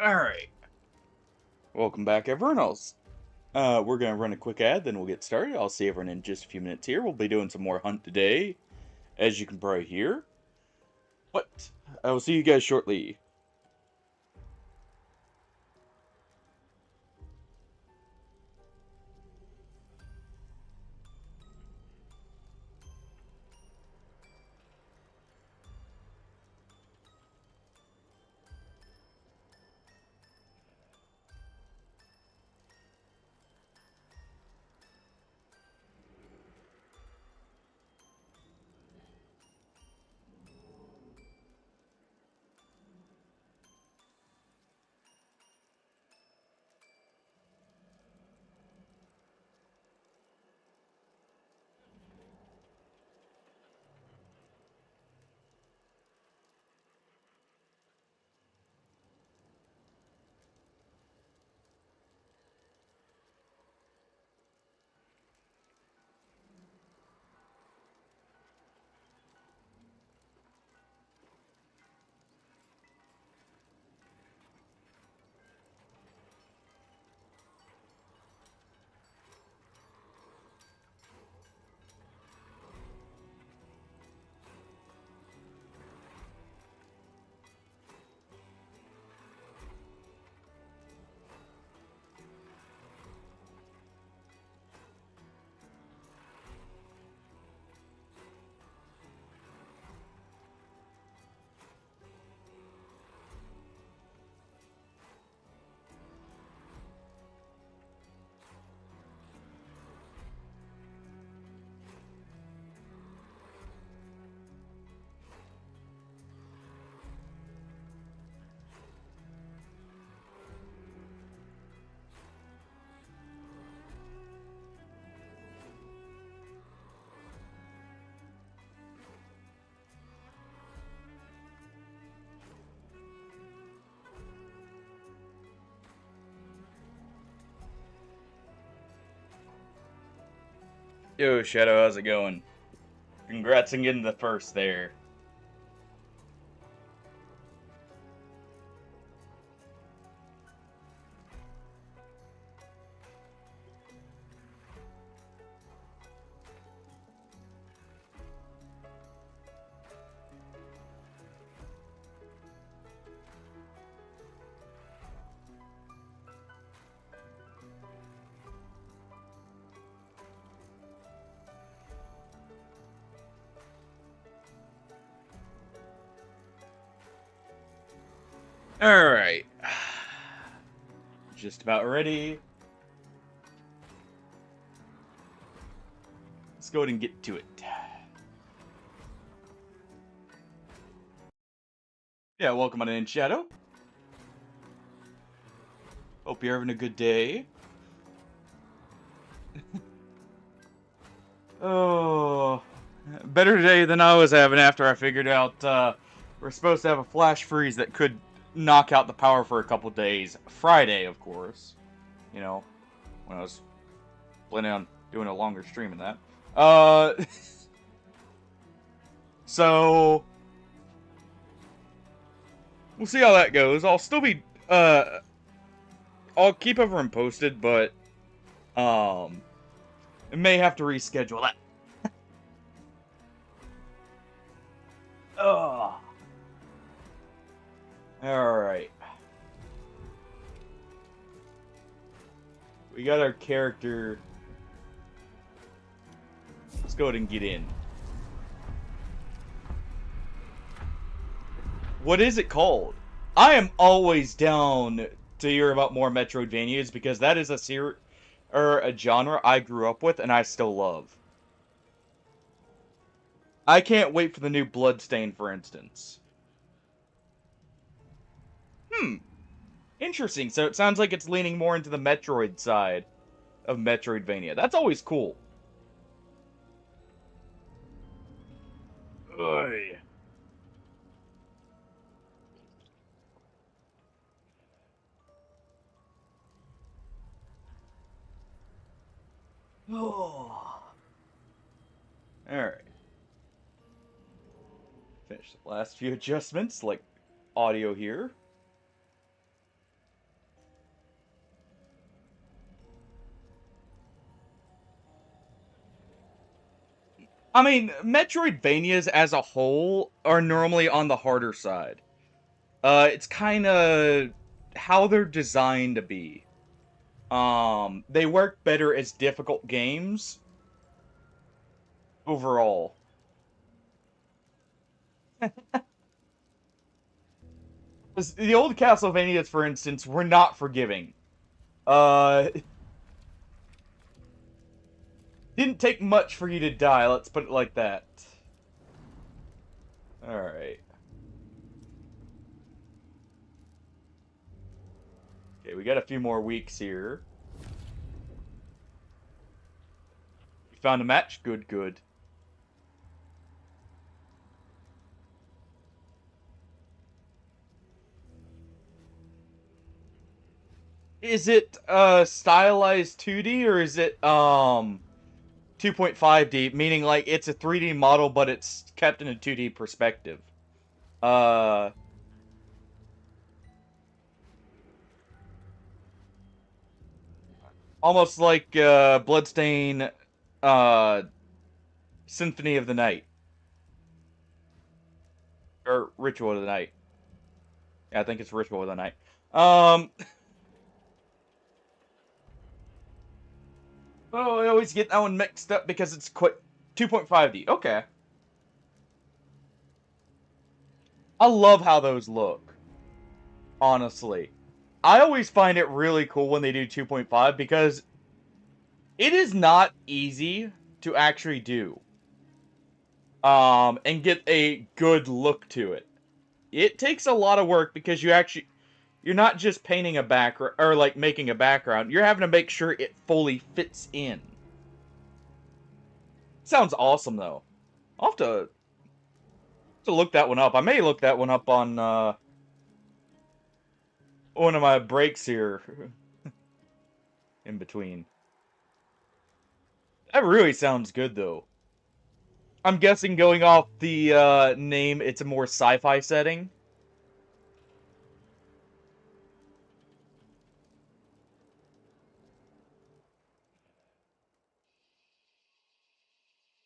Alright. Welcome back, everyone. We're going to run a quick ad, then we'll get started. I'll see everyone in just a few minutes here. We'll be doing some more hunt today, as you can probably hear. But I will see you guys shortly. Yo, Shadow, how's it going? Congrats on getting the first there. Alright. Just about ready. Let's go ahead and get to it. Yeah, welcome on in, Shadow. Hope you're having a good day. Oh, better day than I was having after I figured out we're supposed to have a flash freeze that could knock out the power for a couple days. Friday, of course. You know, when I was planning on doing a longer stream than that. So we'll see how that goes. I'll still be I'll keep everyone posted, but I may have to reschedule that. Ugh. Alright. We got our character. Let's go ahead and get in. What is it called? I am always down to hear about more Metroidvanias because that is a genre I grew up with and I still love. I can't wait for the new Bloodstain, for instance. Interesting. So it sounds like it's leaning more into the Metroid side of Metroidvania. That's always cool. Oy. Oh. Alright. Finish the last few adjustments, like audio here. I mean, Metroidvanias as a whole are normally on the harder side. It's kind of how they're designed to be. They work better as difficult games overall. 'Cause the old Castlevanias, for instance, were not forgiving. Uh, didn't take much for you to die, let's put it like that. Alright. Okay, we got a few more weeks here. You found a match? Good, good. Is it stylized 2D or is it 2.5D, meaning like it's a 3D model but it's kept in a 2D perspective? Uh Almost like Bloodstain uh Symphony of the Night or Ritual of the Night. Yeah, I think it's Ritual of the Night. Um Oh, I always get that one mixed up because it's quite 2.5D. Okay. I love how those look, honestly. I always find it really cool when they do 2.5 because it is not easy to actually do. And get a good look to it. It takes a lot of work because you're not just painting a background or like making a background. You're having to make sure it fully fits in. Sounds awesome though. I'll have to look that one up. I may look that one up on one of my breaks here in between. That really sounds good though. I'm guessing going off the name, it's a more sci-fi setting.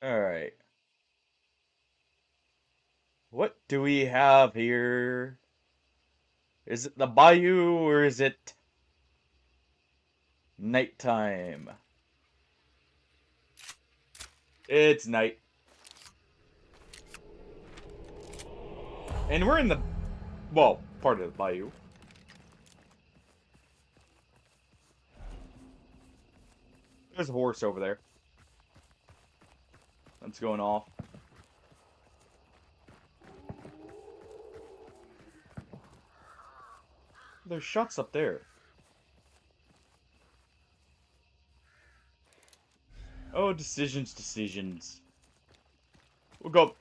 Alright. What do we have here? Is it the bayou or is it nighttime? It's night. And we're in the, well, part of the bayou. There's a horse over there. That's going off. There's shots up there. Oh, decisions, decisions. We'll go.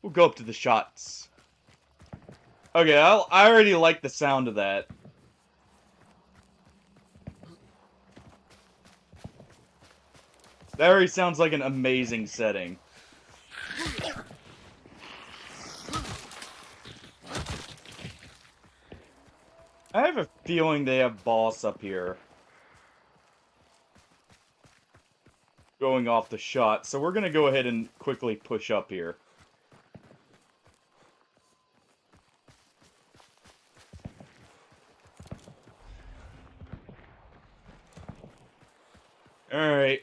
We'll go up to the shots. Okay, I already like the sound of that. That already sounds like an amazing setting. I have a feeling they have boss up here. Going off the shot, so we're gonna go ahead and quickly push up here. Alright.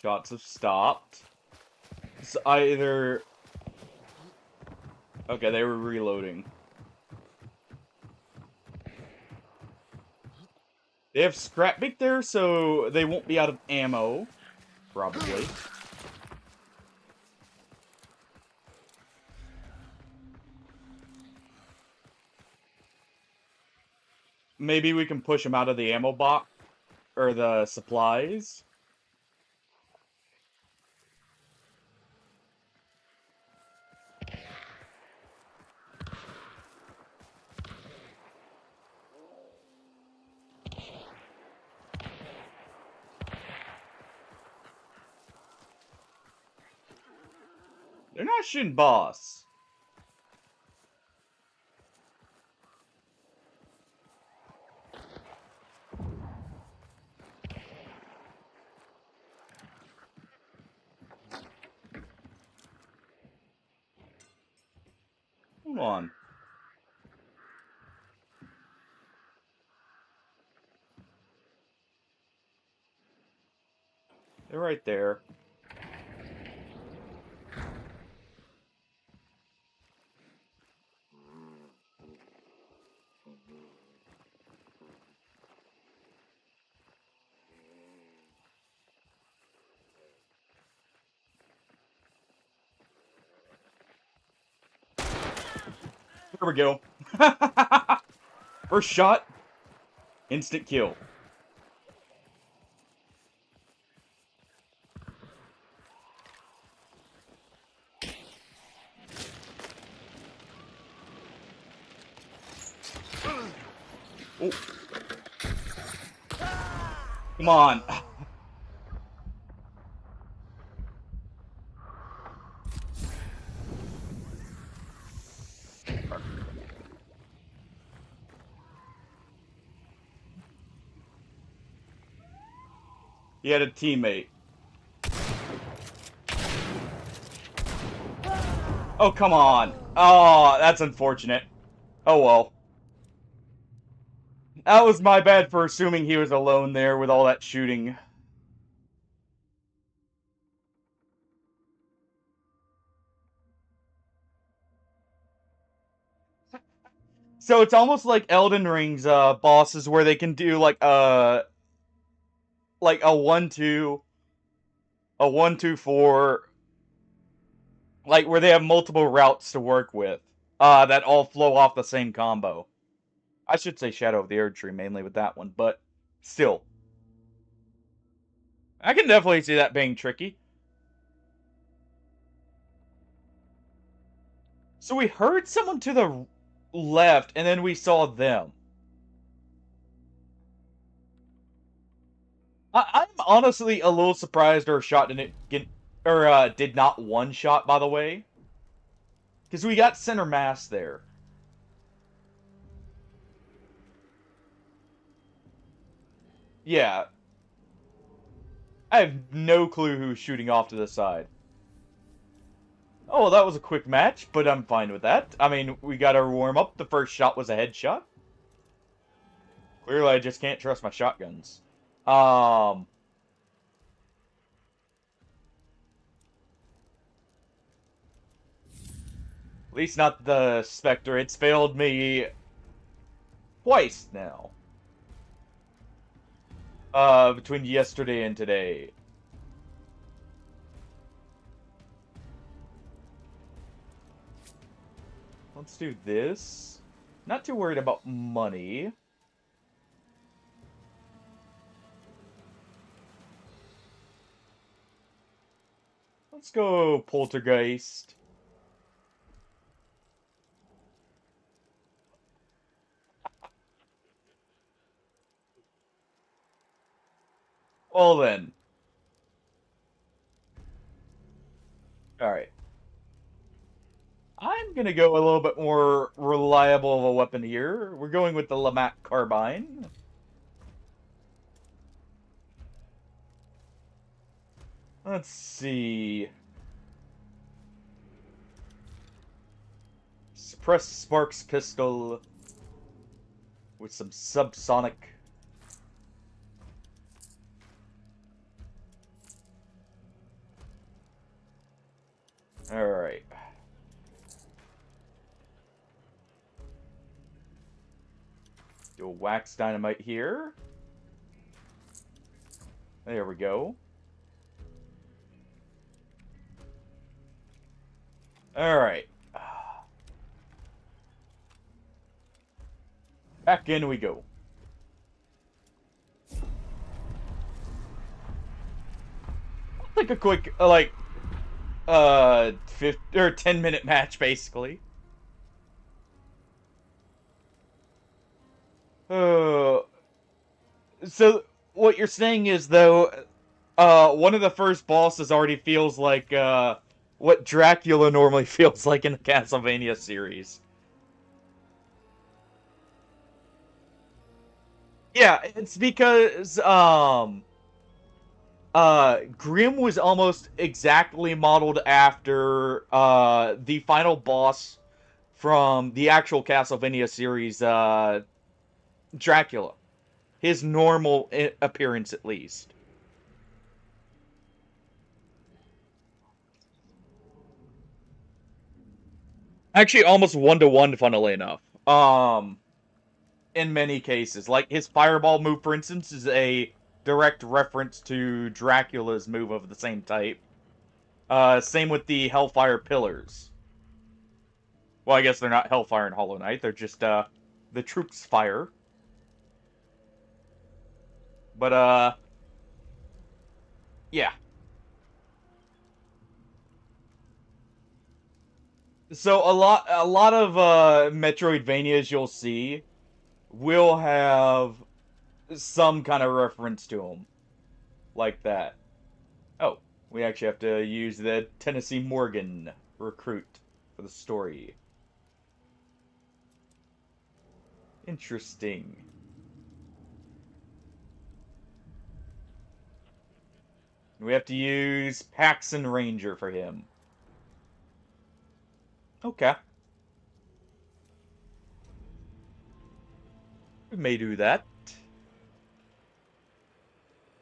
Shots have stopped. It's either... Okay, they were reloading. They have scrap meat there, so they won't be out of ammo. Probably. Maybe we can push them out of the ammo box. Or the supplies. They're not shooting boss. Hold on. They're right there. There we go. First shot, instant kill. Oh. Come on. He had a teammate. Oh, come on. Oh, that's unfortunate. Oh, well. That was my bad for assuming he was alone there with all that shooting. So it's almost like Elden Ring's bosses where they can do like a 1-2, a 1-2-4, like where they have multiple routes to work with, that all flow off the same combo. I should say Shadow of the Erdtree mainly with that one, but still. I can definitely see that being tricky. So we heard someone to the left, and then we saw them. I'm honestly a little surprised our shot didn't get, or did not one shot, by the way. Because we got center mass there. Yeah. I have no clue who's shooting off to the side. Oh, well, that was a quick match, but I'm fine with that. I mean, we got our warm-up. The first shot was a headshot. Clearly, I just can't trust my shotguns. At least not the Spectre. It's failed me twice now. Between yesterday and today. Let's do this. Not too worried about money. Let's go Poltergeist. Well then. Alright. I'm gonna go a little bit more reliable of a weapon here. We're going with the Lamat Carbine. Let's see. Suppress Sparks pistol with some subsonic. Alright. Do a wax dynamite here. There we go. Alright. Back in we go. Like a quick, 10-minute match, basically. So what you're saying is, though, one of the first bosses already feels like, what Dracula normally feels like in the Castlevania series. Yeah, it's because Grim was almost exactly modeled after the final boss from the actual Castlevania series, Dracula. His normal appearance, at least. Actually, almost one to one, funnily enough. In many cases, like his fireball move, for instance, is a direct reference to Dracula's move of the same type. Same with the Hellfire pillars. Well, I guess they're not Hellfire and Hollow Knight. They're just the troops fire. But yeah. So a lot of Metroidvanias you'll see will have some kind of reference to them like that. Oh, we actually have to use the Tennessee Morgan recruit for the story. Interesting. We have to use Paxton Ranger for him. Okay. We may do that.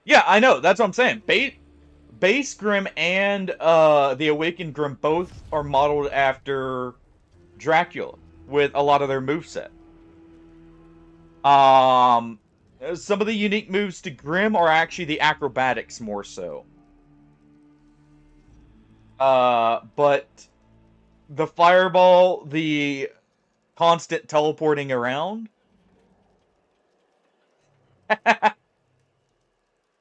Yeah, I know. That's what I'm saying. Base Grim and the Awakened Grim both are modeled after Dracula with a lot of their moveset. Um, some of the unique moves to Grim are actually the acrobatics more so. But the fireball, the constant teleporting around,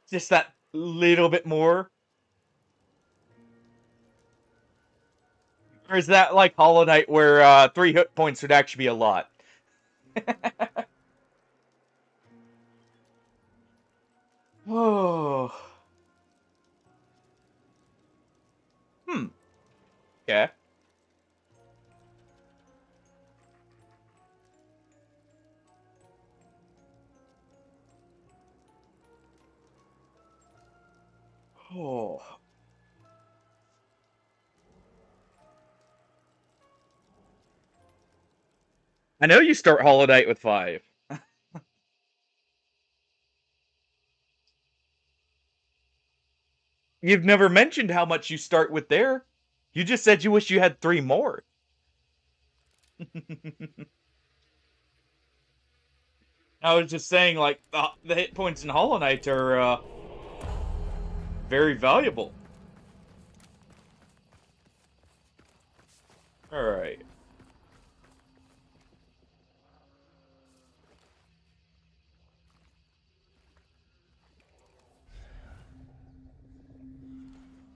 just that little bit more. Or is that like Hollow Knight where 3 hit points would actually be a lot? Oh. Hmm. Yeah. Oh. I know you start Hollow Knight with 5. You've never mentioned how much you start with there. You just said you wish you had 3 more. I was just saying, like, the hit points in Hollow Knight are very valuable. Alright.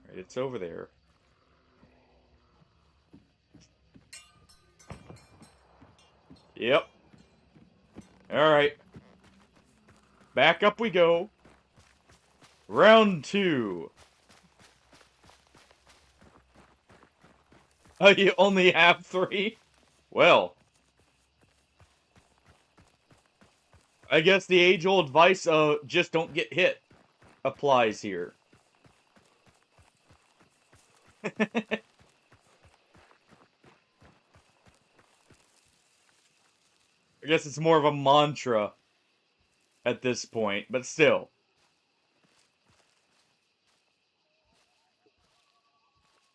Right, it's over there. Yep. Alright. Back up we go. Round 2. Oh, you only have 3? Well, I guess the age-old advice of just don't get hit applies here. I guess it's more of a mantra at this point, but still.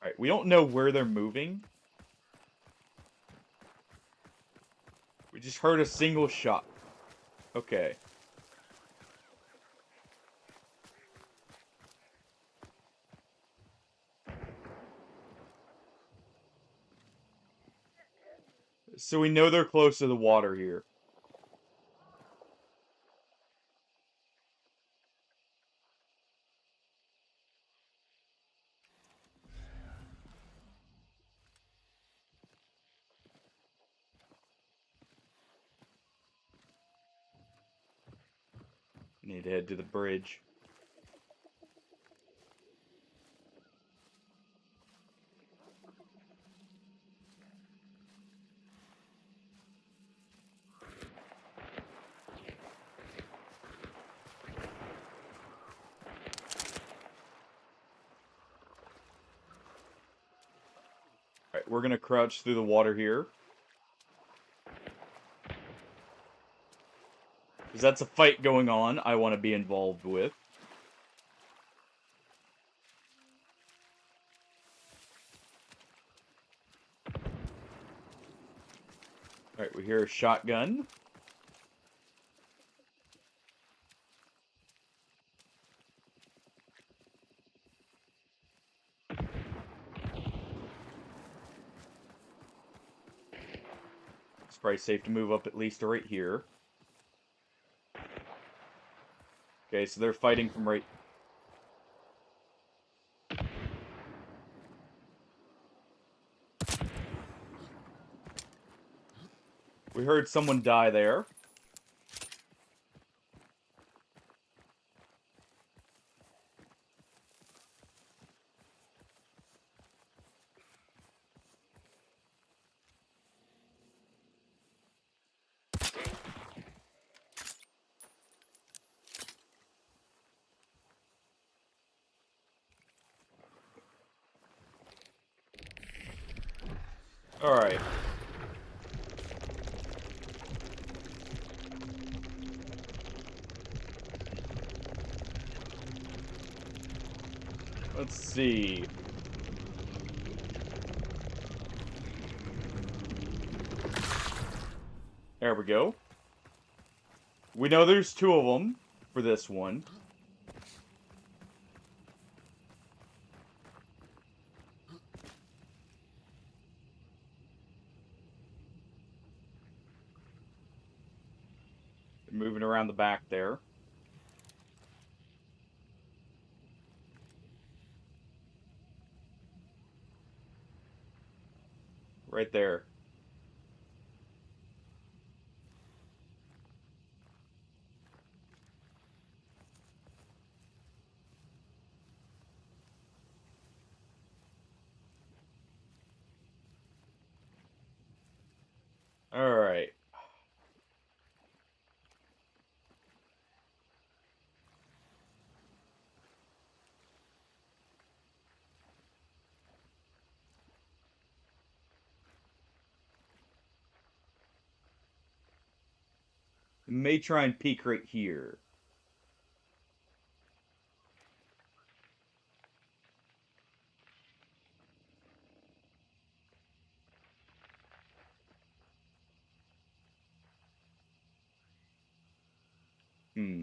Alright, we don't know where they're moving. We just heard a single shot. Okay. So we know they're close to the water here. We need to head to the bridge. Alright, we're gonna crouch through the water here. Because that's a fight going on I want to be involved with. Alright, we hear a shotgun. It's probably safe to move up at least to right here. Okay, so they're fighting from right... We heard someone die there. Alright. Let's see. There we go. We know there's two of them for this one. They're moving around the back there. Right there. Alright. May try and peek right here. Hmm.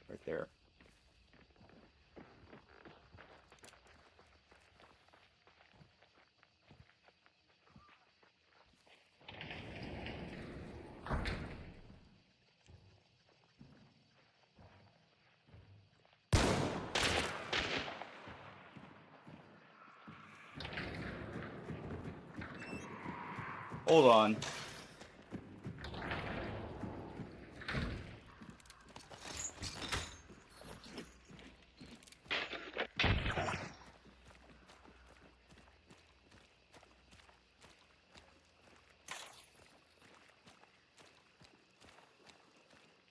Right there. Hold on.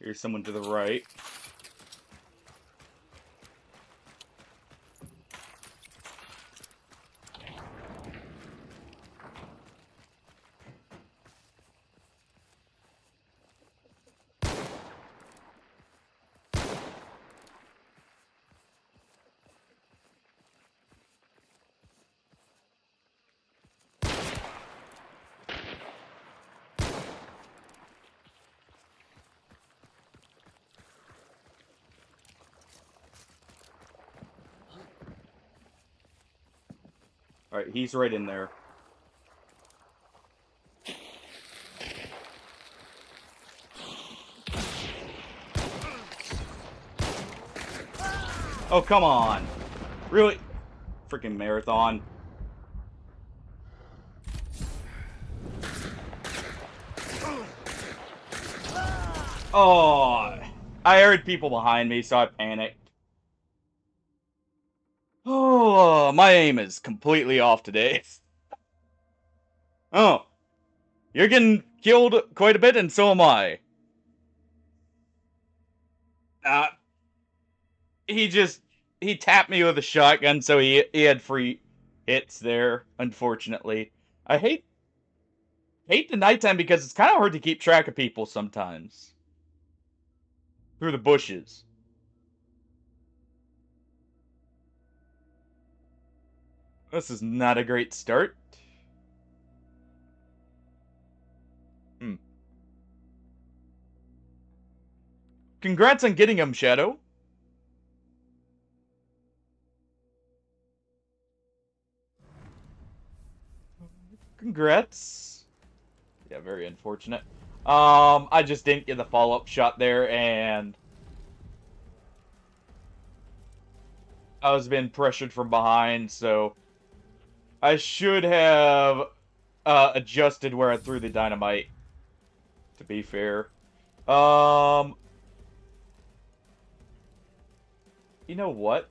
Here's someone to the right. Alright, he's right in there. Oh, come on. Really? Freaking marathon. Oh, I heard people behind me, so I panicked. Oh, my aim is completely off today. Oh, you're getting killed quite a bit, and so am I. Uh, he tapped me with a shotgun, so he had free hits there, unfortunately. I hate the nighttime because it's kind of hard to keep track of people sometimes. Through the bushes. This is not a great start. Hmm. Congrats on getting him, Shadow. Congrats. Yeah, very unfortunate. I just didn't get the follow-up shot there, and I was being pressured from behind, so I should have adjusted where I threw the dynamite, to be fair. Um, you know what?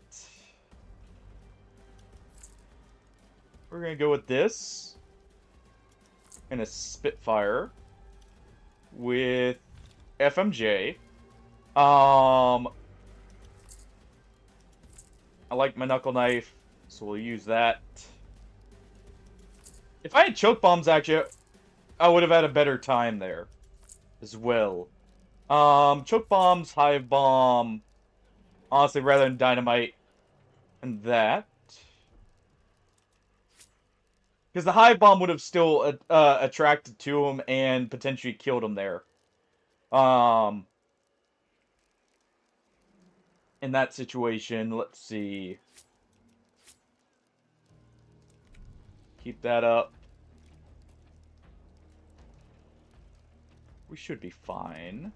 We're gonna go with this. And a Spitfire with FMJ. I like my knuckle knife, so we'll use that. If I had choke bombs, actually, I would have had a better time there as well. Choke bombs, hive bomb. Honestly, rather than dynamite and that. Because the hive bomb would have still attracted to him and potentially killed him there. In that situation, let's see. Keep that up. We should be fine.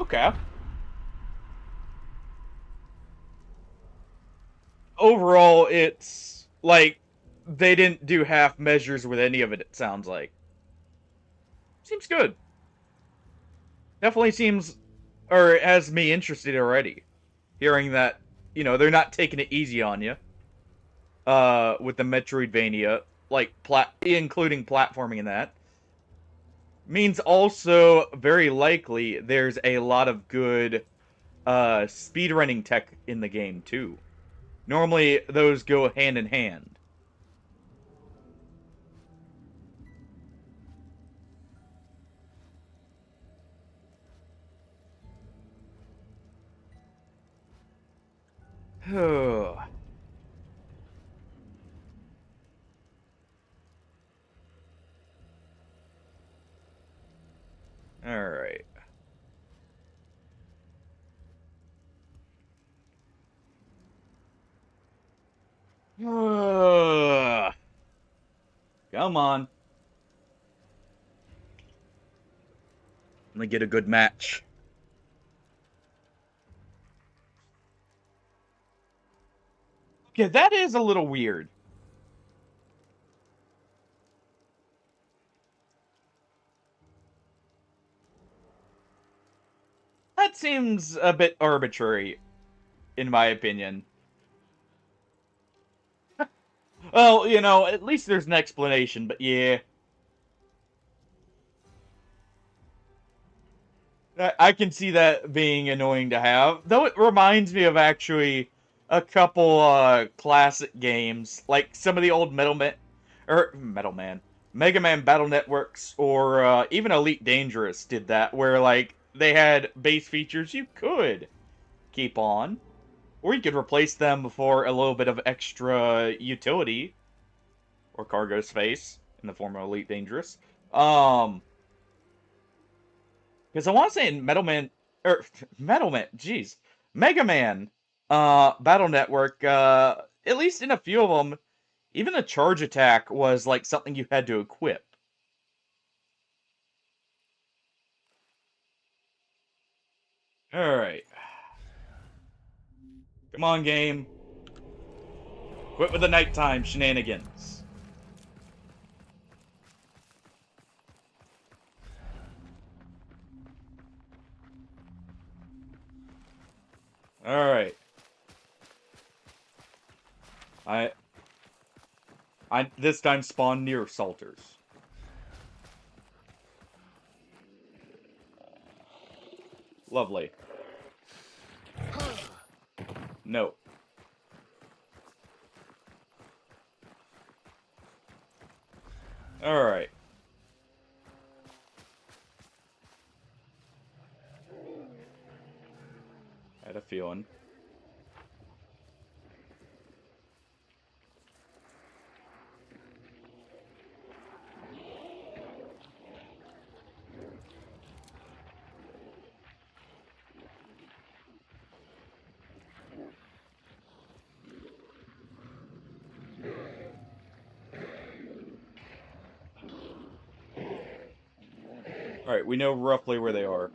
Okay. Overall, it's like they didn't do half measures with any of it, it sounds like. Seems good. Definitely seems, or has me interested already. Hearing that, they're not taking it easy on you. With the Metroidvania, like, including platforming in that. Means also, very likely, there's a lot of good, speedrunning tech in the game, too. Normally, those go hand in hand. Alright. Come on. Let me get a good match. Yeah, that is a little weird. That seems a bit arbitrary, in my opinion. Well, at least there's an explanation, but yeah. I can see that being annoying to have. Though it reminds me of actually a couple classic games, like some of the old Mega Man Battle Networks, or even Elite Dangerous did that, where like they had base features you could keep on, or you could replace them for a little bit of extra utility or cargo space in the form of Elite Dangerous. Um, Because I want to say in Metal Man, or Metal Man, jeez, Mega Man, Battle Network, at least in a few of them, even a charge attack was like something you had to equip. All right, come on, game, quit with the nighttime shenanigans. All right, I I this time spawn near Salters. Lovely. No. All right. I had a feeling. All right, we know roughly where they are.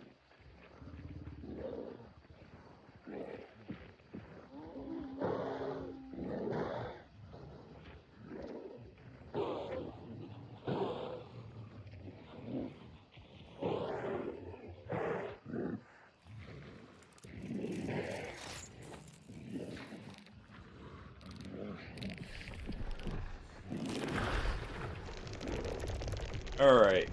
All right.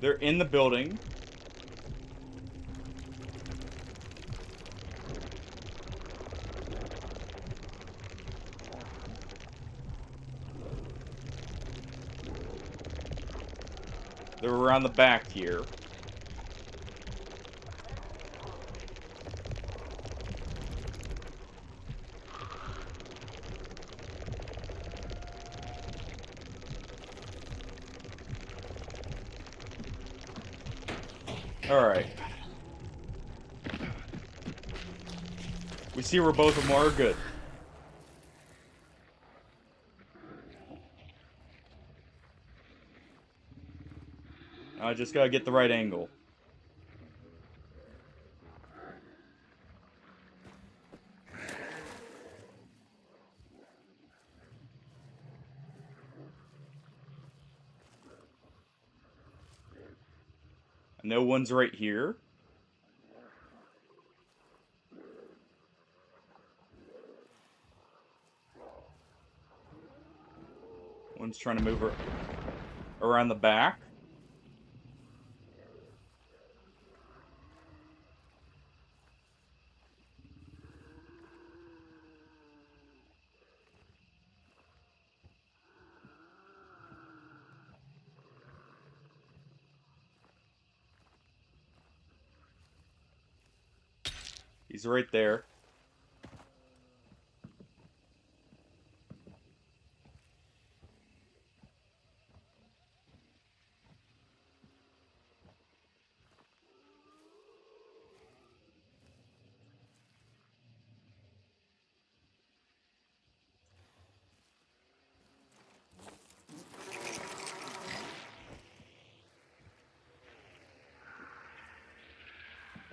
They're in the building. They're around the back here. Alright. We see where both of them are. Good. I just gotta get the right angle. No one's right here. One's trying to move her around the back. He's right there.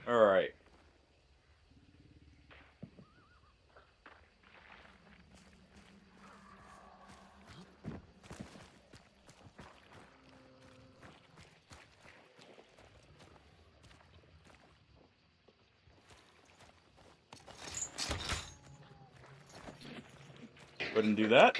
Alright. Go ahead and do that.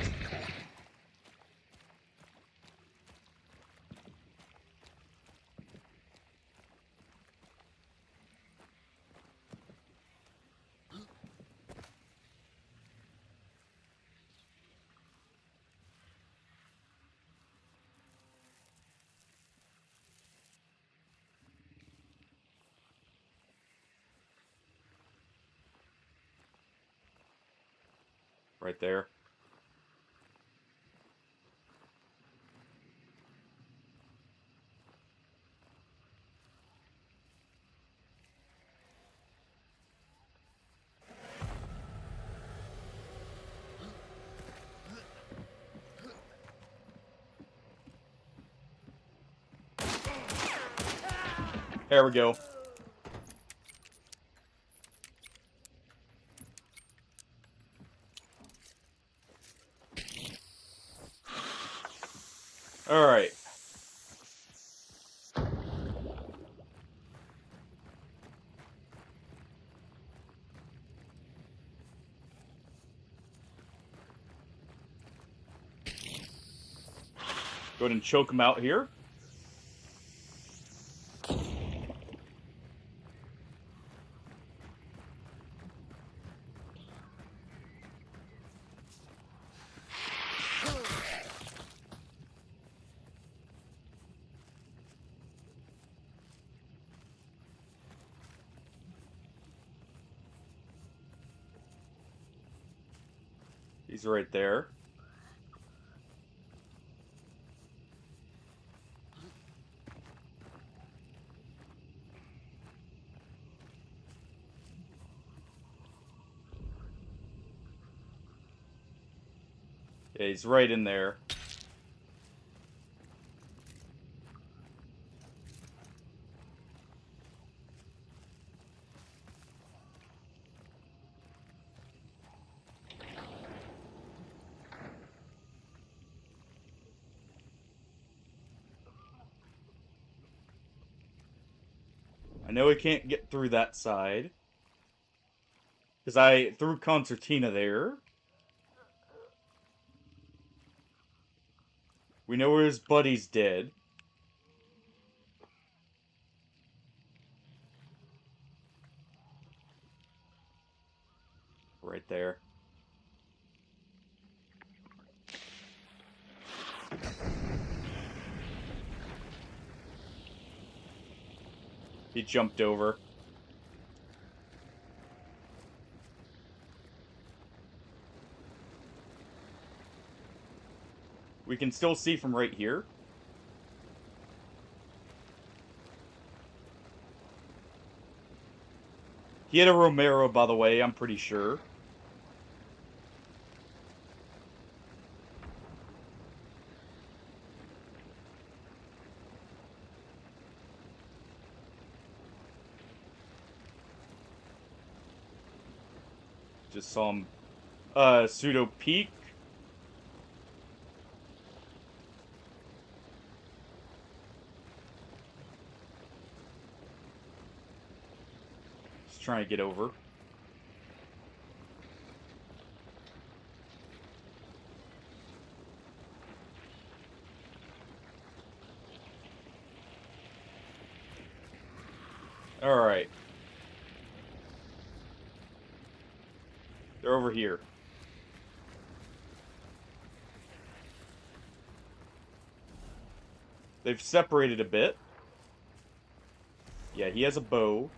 Right there. There we go. Alright. Go ahead and choke him out here. He's right there. Yeah, he's right in there. I know he can't get through that side. Because I threw Concertina there. We know where his buddy's dead. Right there. He jumped over. We can still see from right here. He had a Romero, by the way, I'm pretty sure. Just saw him pseudo peek. Just trying to get over. Alright. They're over here. They've separated a bit. Yeah, he has a bow.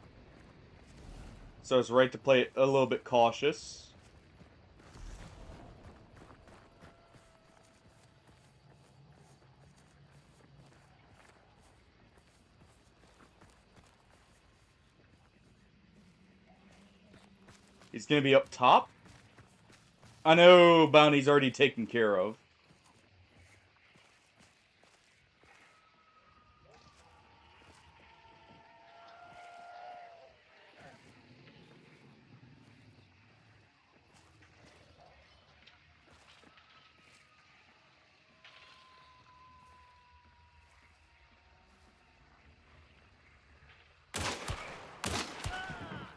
So it's right to play it a little bit cautious. He's gonna be up top. I know Bounty's already taken care of.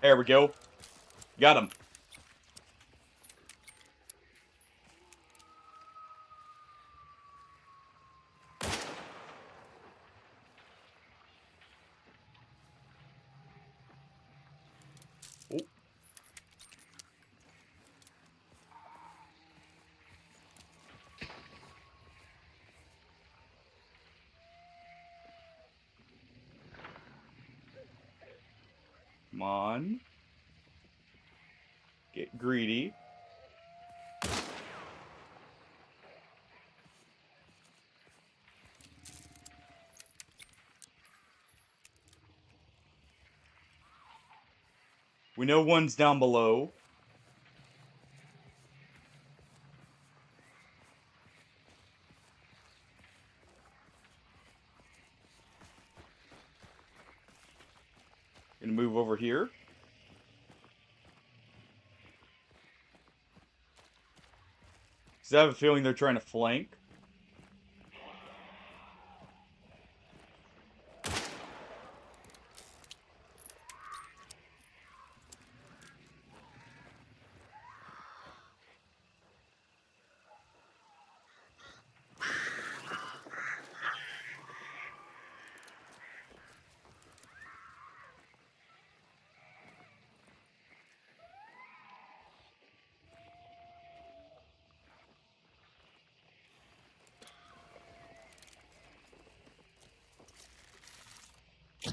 There we go. Got him. Oh. Come on. Get greedy. We know one's down below. Gonna move over here. Because I have a feeling they're trying to flank.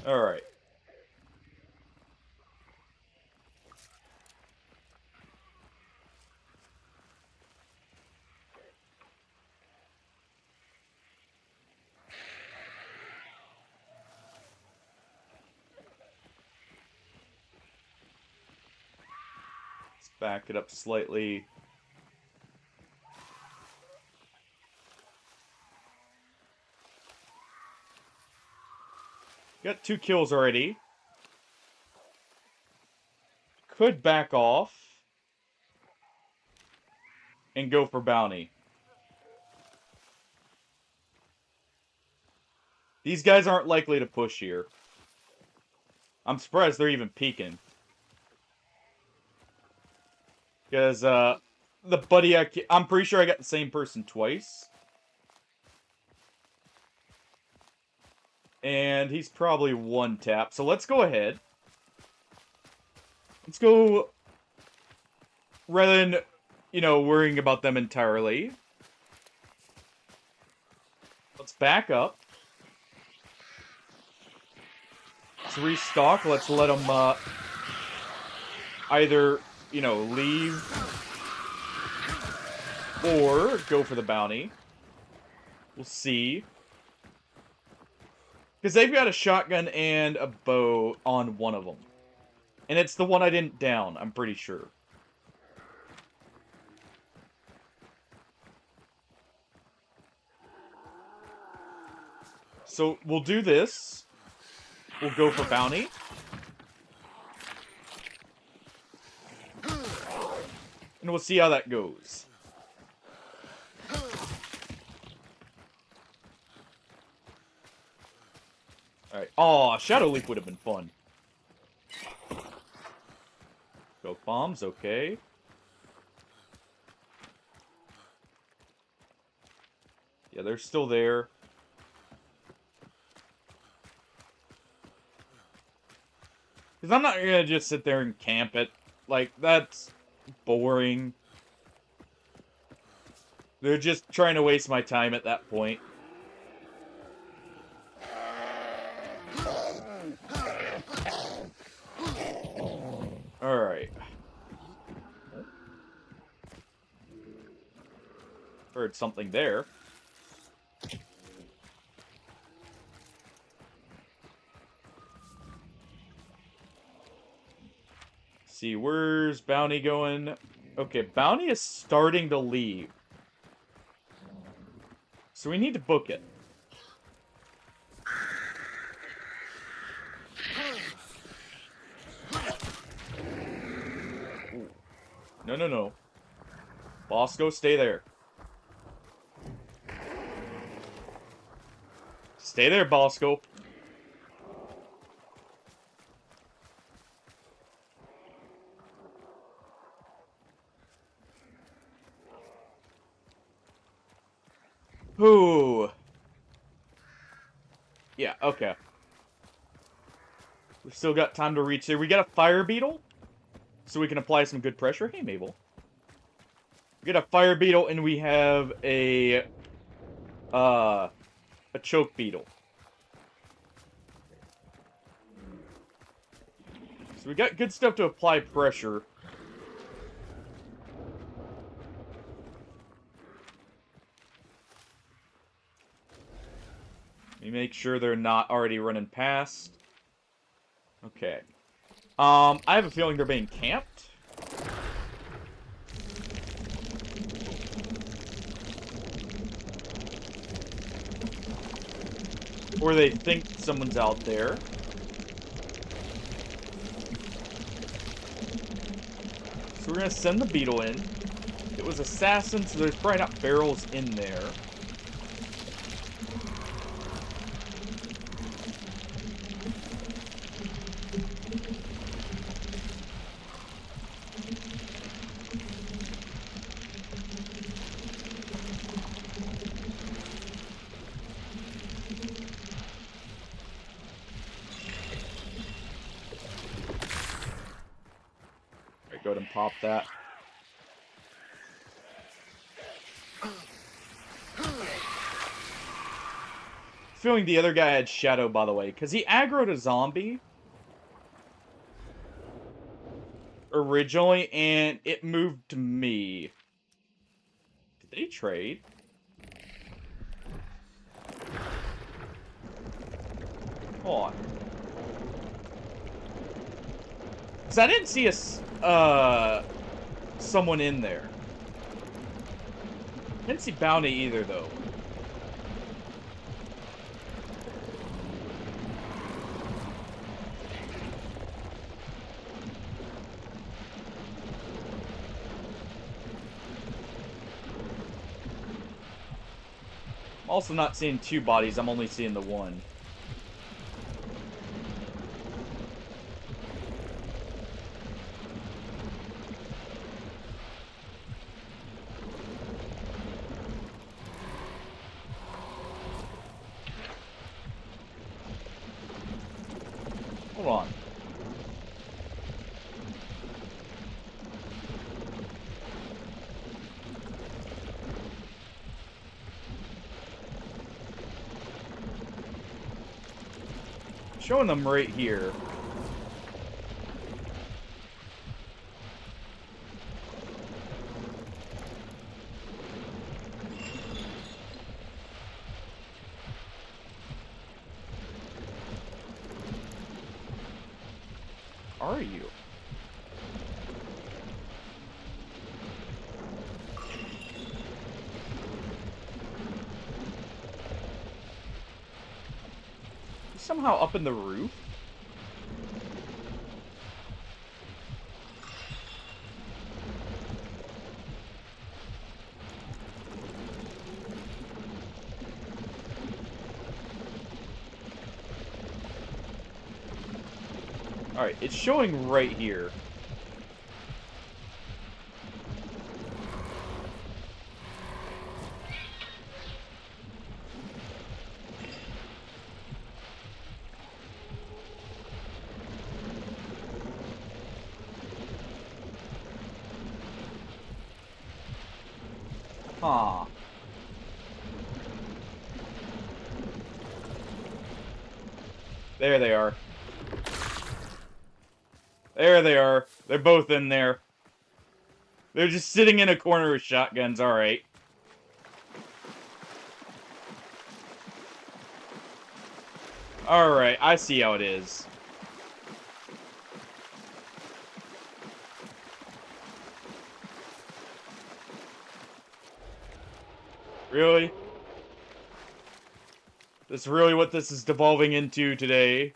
Alright. Let's back it up slightly. Got 2 kills already. Could back off. And go for bounty. These guys aren't likely to push here. I'm surprised they're even peeking. Because, the buddy I'm pretty sure I got the same person twice. And he's probably 1 tap. So let's go ahead. Let's go... Rather than, you know, worrying about them entirely. Let's back up. Let's restock. Let's let them, either, you know, leave or go for the bounty. We'll see. Because they've got a shotgun and a bow on one of them. And it's the one I didn't down, I'm pretty sure. So, we'll do this. We'll go for bounty. And we'll see how that goes. Alright. Aw, Shadow Leap would have been fun. Go bombs, okay. Yeah, they're still there. Because I'm not gonna just sit there and camp it. Like, that's boring. They're just trying to waste my time at that point. Alright. Heard something there. See, where's Bounty going? Okay, Bounty is starting to leave. So we need to book it. Ooh. No, no, no. Bosco, stay there. Stay there, Bosco. Ooh. Yeah, okay. We've still got time to reach there. We got a fire beetle, so we can apply some good pressure. Hey, Mabel. We got a fire beetle, and we have a choke beetle. So we got good stuff to apply pressure. Let me make sure they're not already running past. Okay. I have a feeling they're being camped. Or they think someone's out there. So we're gonna send the beetle in. It was assassins, so there's probably not barrels in there. Alright, go ahead and pop that. Feeling the other guy had Shadow, by the way, because he aggroed a zombie originally, and it moved to me. Did they trade? Hold on. Because I didn't see someone in there. Didn't see Bounty either, though. I'm also not seeing two bodies, I'm only seeing the one. Hold on. Showing them right here. Are you? He's somehow up in the roof? Alright, it's showing right here. Huh. There they are. There they are. They're both in there. They're just sitting in a corner with shotguns, alright. Alright, I see how it is. Really? That's really what this is devolving into today?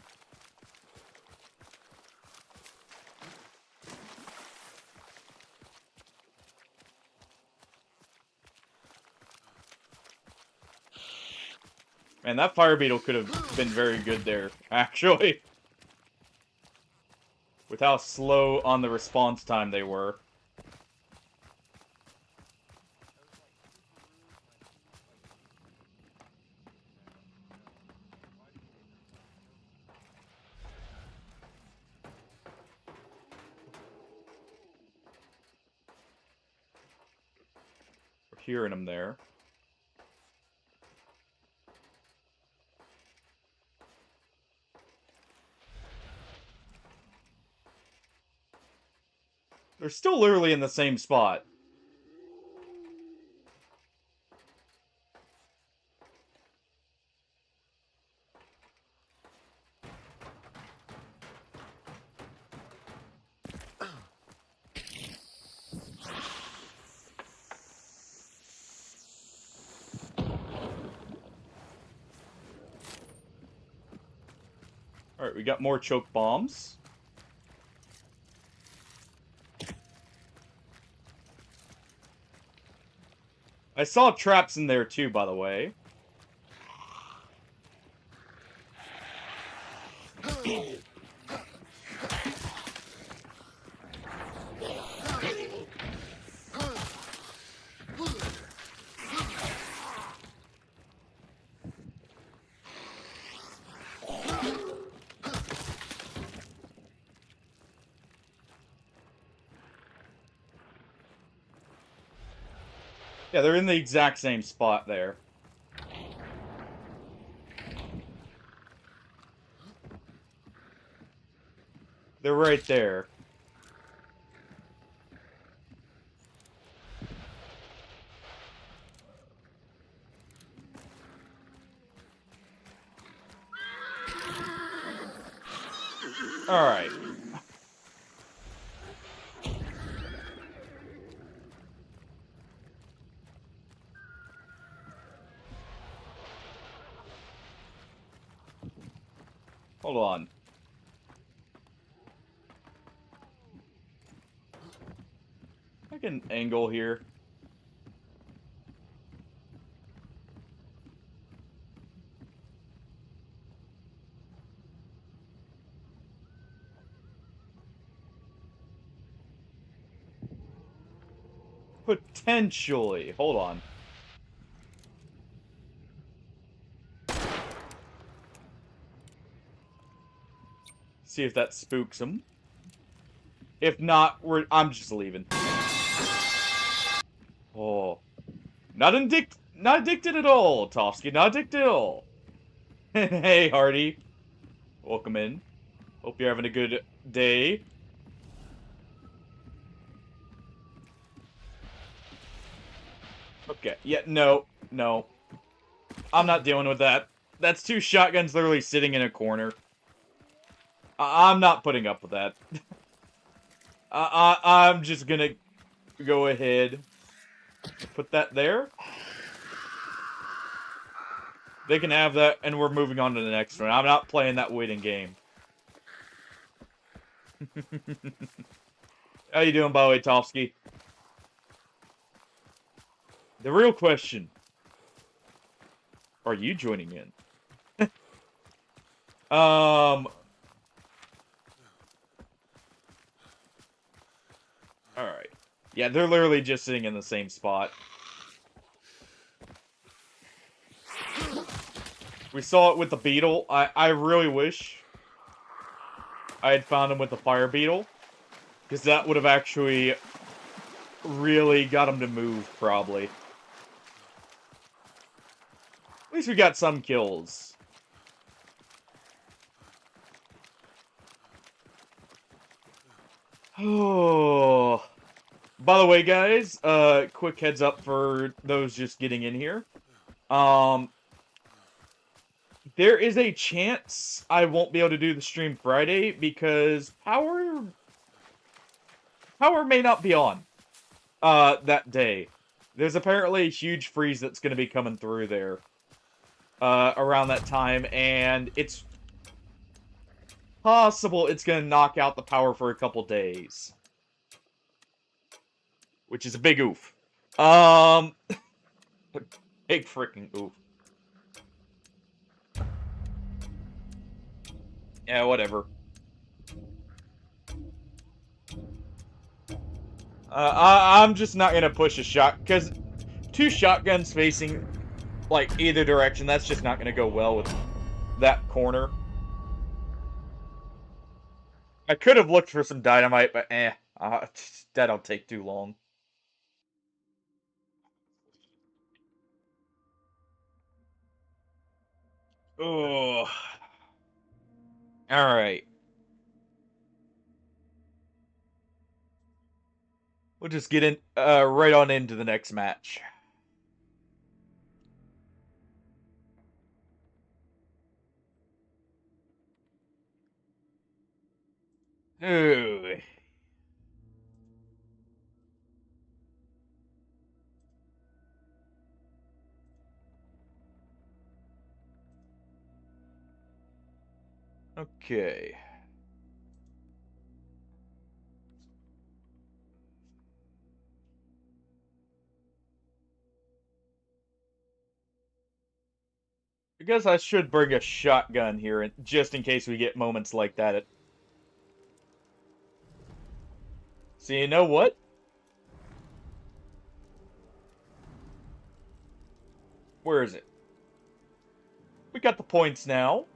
Man, that fire beetle could have been very good there, actually. With how slow on the response time they were. We're hearing them there. They're still literally in the same spot. Alright, we got more choke bombs. I saw traps in there too, by the way. Yeah, they're in the exact same spot there. They're right there. Alright. Hold on. I can angle here. Potentially. Hold on. See if that spooks him. If not, I'm just leaving. Oh. Not addicted at all, Tofsky. Not addicted at all. Hey, Hardy. Welcome in. Hope you're having a good day. Okay. Yeah, no. No. I'm not dealing with that. That's two shotguns literally sitting in a corner. I'm not putting up with that. I'm just gonna go ahead. Put that there. They can have that, and we're moving on to the next one. I'm not playing that waiting game. How you doing, by the way, Tofsky? The real question. Are you joining in? Alright. Yeah, they're literally just sitting in the same spot. We saw it with the beetle. I really wish I had found him with the fire beetle. Because that would have actually really got him to move, probably. At least we got some kills. Oh. By the way, guys, quick heads up for those just getting in here. There is a chance I won't be able to do the stream Friday because power may not be on that day. There's apparently a huge freeze that's going to be coming through there around that time, and it's possible it's going to knock out the power for a couple days. Which is a big oof. Big freaking oof. Yeah, whatever. I'm just not gonna push a shot, because two shotguns facing, like, either direction, that's just not gonna go well with that corner. I could have looked for some dynamite, but that'll take too long. Oh. Alright. We'll just get in, right on into the next match. Ooh. Okay. I guess I should bring a shotgun here, just in case we get moments like that. So you know what? Where is it? We got the points now.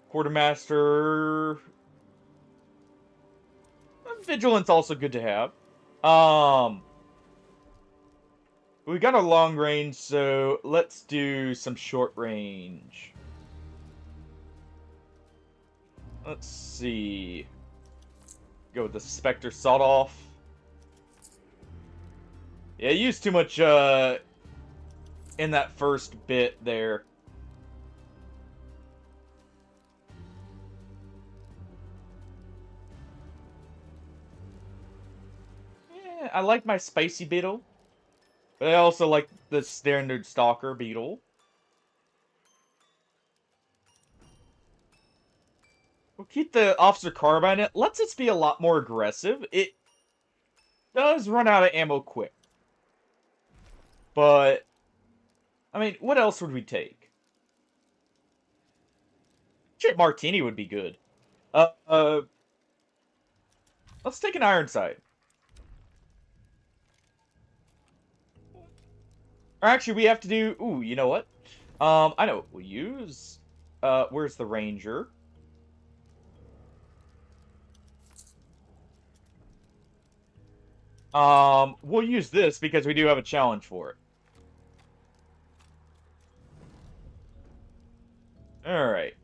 Quartermaster. Vigilance also good to have. We got a long range, so let's do some short range. Let's see. Go with the Spectre Sawed-Off. Yeah, I used too much in that first bit there. Yeah, I like my Spicy Beetle. But I also like the standard Stalker Beetle. We'll keep the Officer Carbine. It lets us be a lot more aggressive. It does run out of ammo quick. But, I mean, what else would we take? Shit, Martini would be good. Uh, uh, let's take an Ironside. Or actually, we have to do... Ooh, you know what? I know what we'll use. Where's the Ranger? We'll use this because we do have a challenge for it. Alright.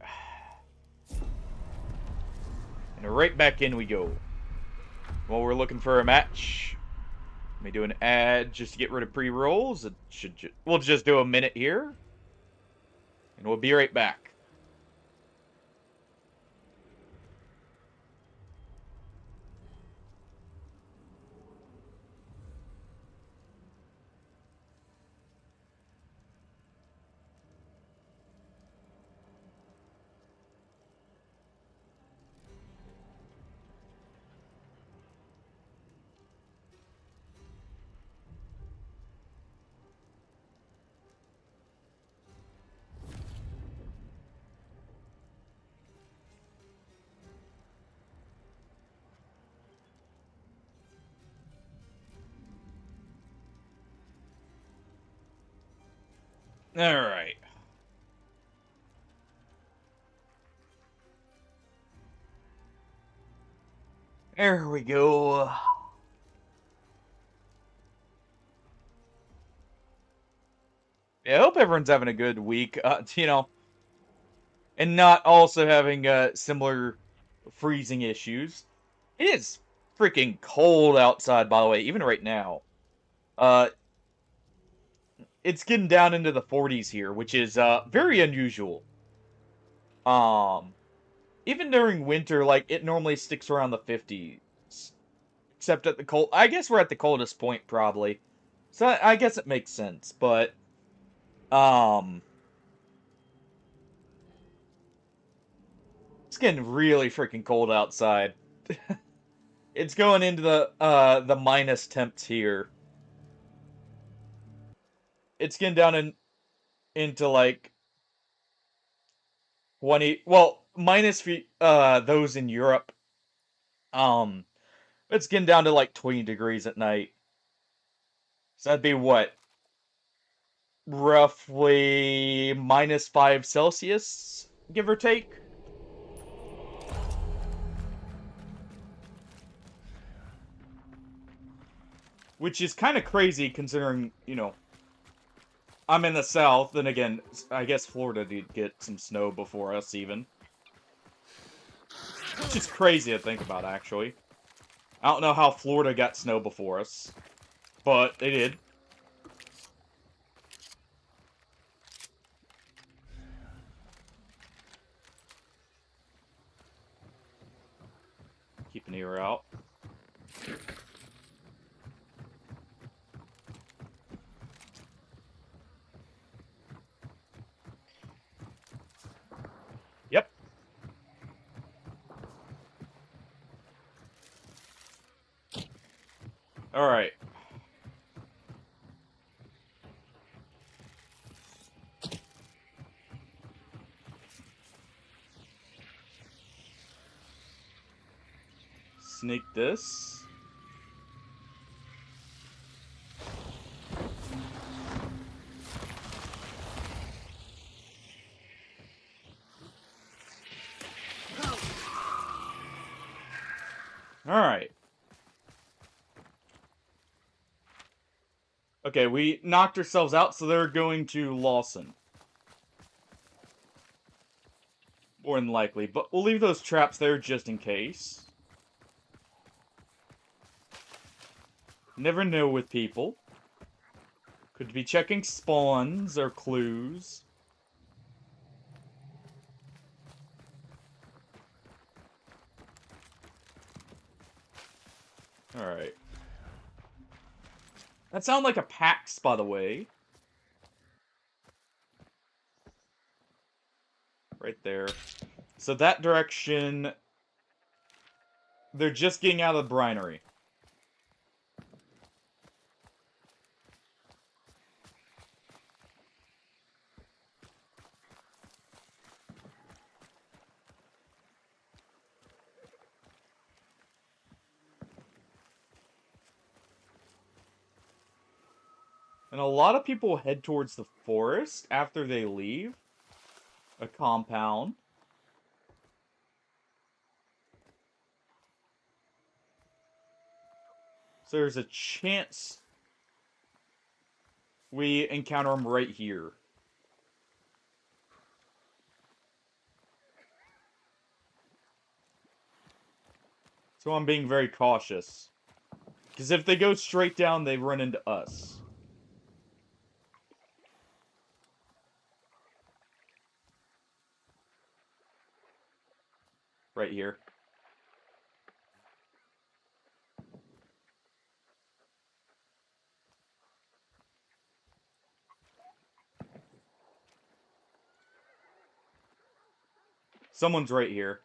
And right back in we go. Well, we're looking for a match. Let me do an ad just to get rid of pre-rolls. It should we'll just do a minute here. And we'll be right back. Alright. There we go. Yeah, I hope everyone's having a good week. And not also having similar freezing issues. It is freaking cold outside, by the way, even right now. Uh, it's getting down into the 40s here, which is very unusual. Um, Even during winter, like it normally sticks around the 50s, except at the cold. I guess we're at the coldest point probably, so I guess it makes sense. But um, it's getting really freaking cold outside. It's going into the minus temps here. It's getting down into like 20. Well, minus those in Europe. Um, it's getting down to like 20 degrees at night. So that'd be what? Roughly -5 Celsius, give or take. Which is kind of crazy considering, I'm in the south, and again, I guess Florida did get some snow before us even. Which is crazy to think about, actually. I don't know how Florida got snow before us, but they did. Keep an ear out. Alright. Sneak this. Alright. Okay, we knocked ourselves out, so they're going to Lawson. More than likely, but we'll leave those traps there just in case. Never know with people. Could be checking spawns or clues. Alright. That sounded like a PAX, by the way. Right there. So that direction... They're just getting out of the brinery. And a lot of people head towards the forest after they leave a compound. So there's a chance we encounter them right here. So I'm being very cautious. Because if they go straight down, they run into us. Right here. Someone's right here.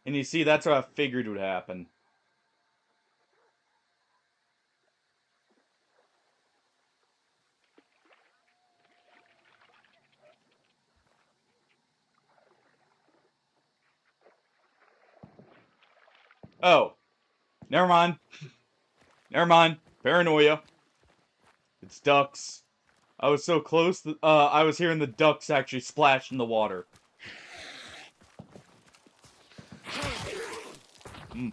And you see, that's what I figured would happen. Oh. Never mind. Never mind. Paranoia. It's ducks. I was so close that, I was hearing the ducks actually splash in the water. Mm.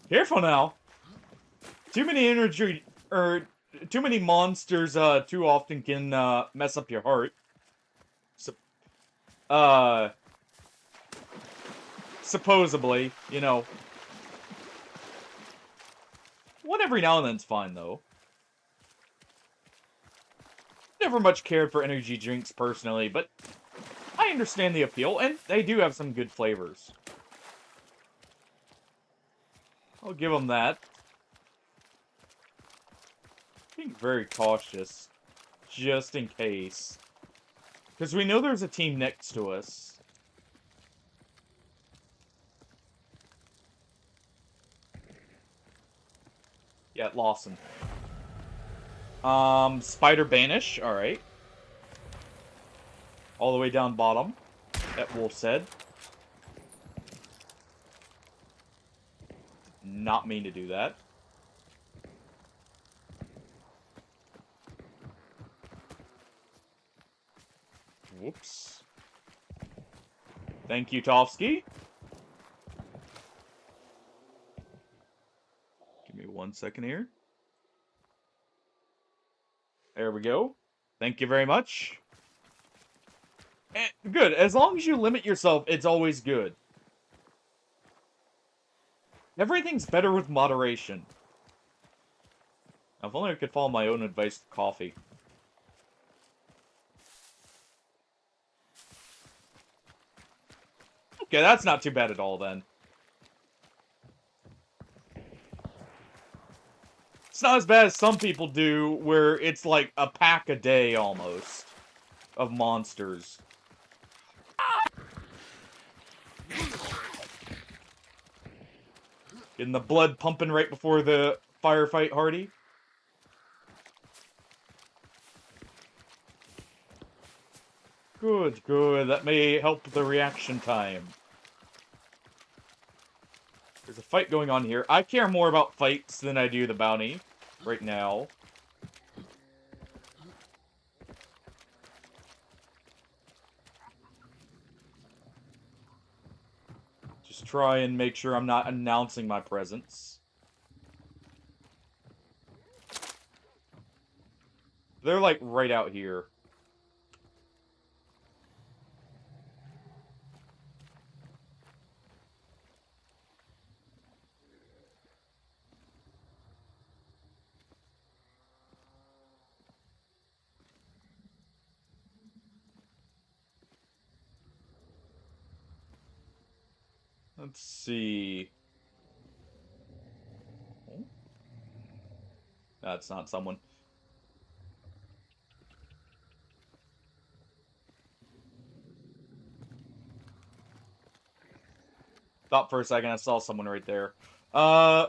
Careful now. Too many energy, or too many monsters, too often can, mess up your heart. So, supposedly, you know. One every now and then's fine, though. Never much cared for energy drinks, personally, but I understand the appeal, and they do have some good flavors. I'll give them that. Being very cautious, just in case. Because we know there's a team next to us. Yeah, Lawson. Spider Banish, alright. All the way down bottom, that Wolf said. Not mean to do that. Whoops. Thank you, Tovsky. Give me 1 second here. There we go. Thank you very much. And good. As long as you limit yourself, it's always good. Everything's better with moderation. If only I could follow my own advice with coffee. Okay, that's not too bad at all, then. It's not as bad as some people do, where it's like a pack a day, almost, of monsters. Getting the blood pumping right before the firefight, Hardy. Good, good. That may help the reaction time. There's a fight going on here. I care more about fights than I do the bounty right now. Just try and make sure I'm not announcing my presence. They're like right out here. Let's see. Oh. That's not someone. Thought for a second I saw someone right there. I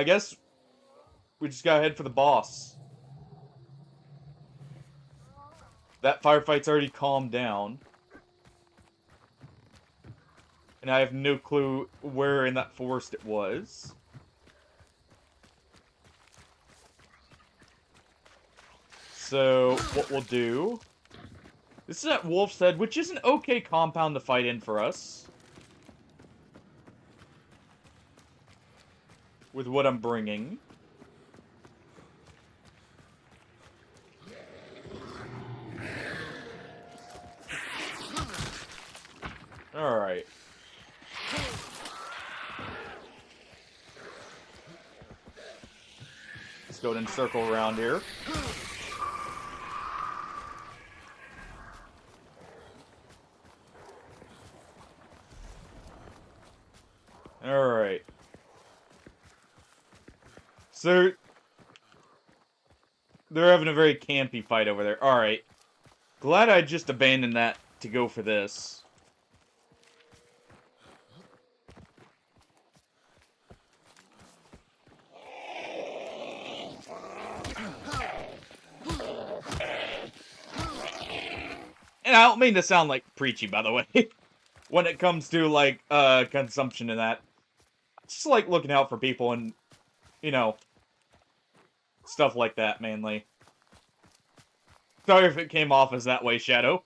guess we just gotta head for the boss. That firefight's already calmed down. And I have no clue where in that forest it was. So, what we'll do... This is at Wolf's Head, which is an okay compound to fight in for us. With what I'm bringing. Alright. Let's go ahead and circle around here. Alright. So, they're having a very campy fight over there. Alright. Glad I just abandoned that to go for this. And I don't mean to sound like preachy, by the way, when it comes to, like, consumption and that. Just like looking out for people and, you know, stuff like that, mainly. Sorry if it came off as that way, Shadow.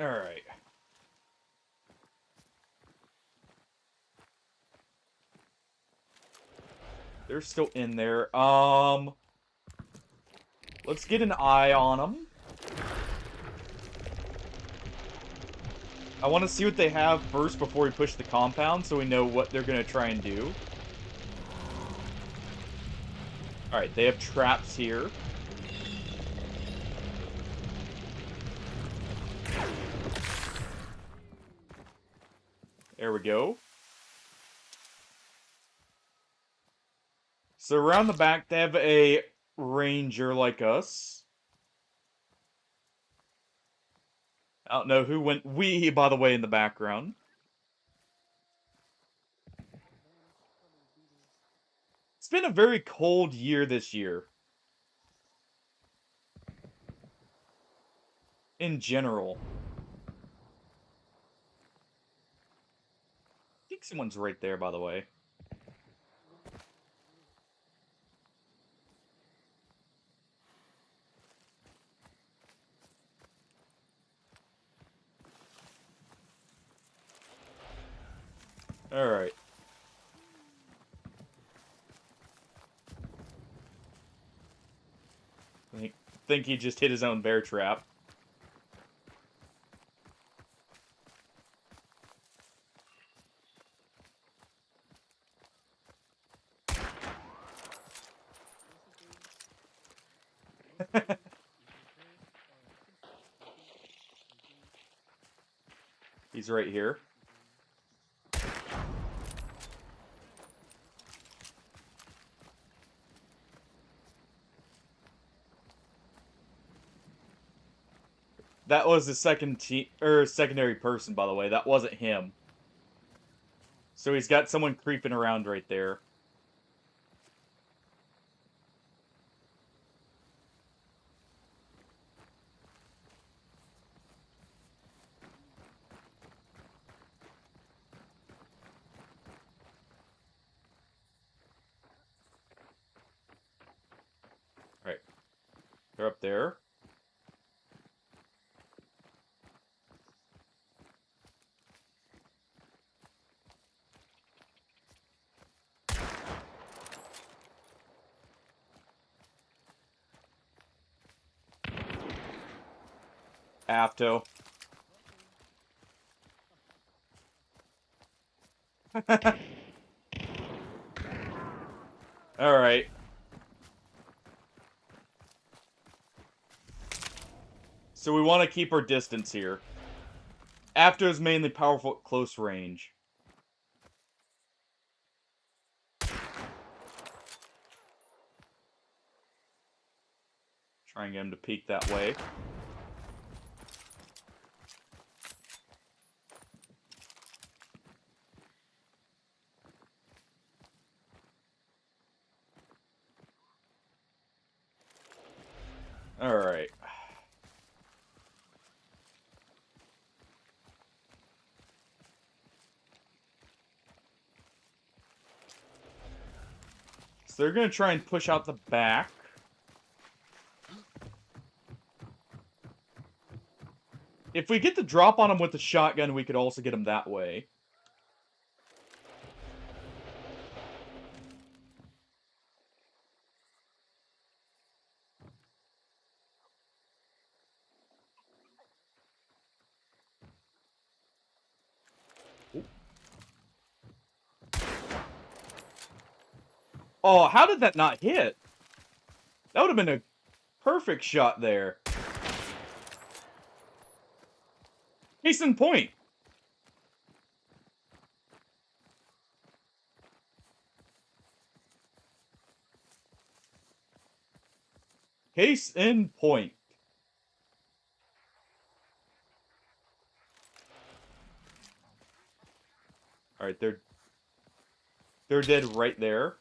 Alright. They're still in there. Let's get an eye on them. I want to see what they have first before we push the compound, so we know what they're going to try and do. Alright, they have traps here. There we go. So around the back, they have a ranger like us. I don't know who went "we," by the way, in the background. It's been a very cold year this year. In general. I think someone's right there, by the way. Alright. I think he just hit his own bear trap. He's right here. That was the secondary person, by the way. That wasn't him. So he's got someone creeping around right there. Right. They're up there. Afto. Alright. So we want to keep our distance here. Afto is mainly powerful at close range. Try and get him to peek that way. Alright. So they're going to try and push out the back. If we get the drop on him with the shotgun, we could also get him that way. Oh, how did that not hit? That would have been a perfect shot there. Case in point. Case in point. Alright, they're dead right there.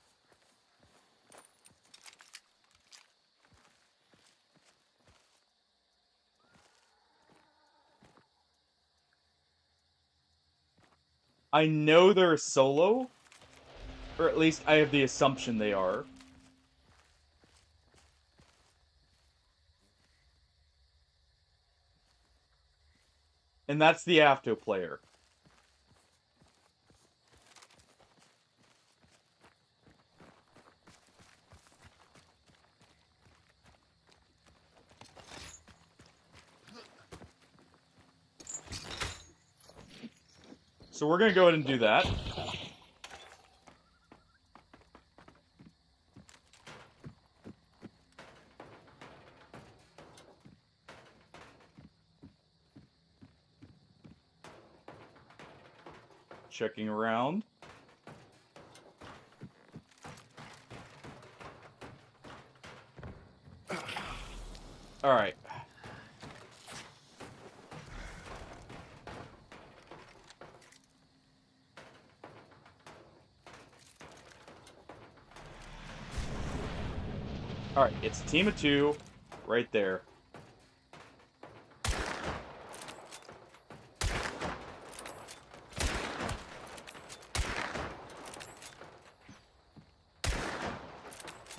I know they're solo, or at least I have the assumption they are. And that's the Afto player. So we're going to go ahead and do that. Checking around. Alright. Alright, it's a team of two right there.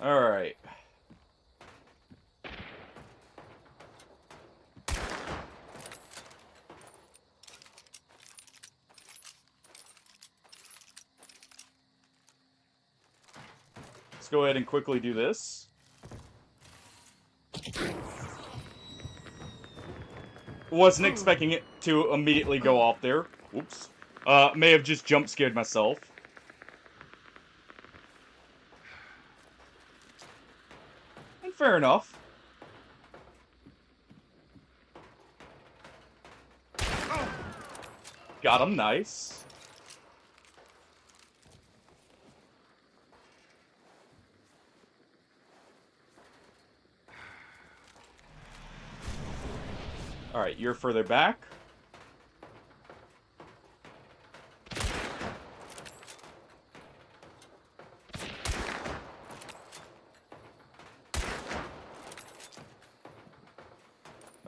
Alright. Let's go ahead and quickly do this. Wasn't expecting it to immediately go off there. Oops. May have just jump scared myself. And fair enough. Got him, nice. Alright, you're further back.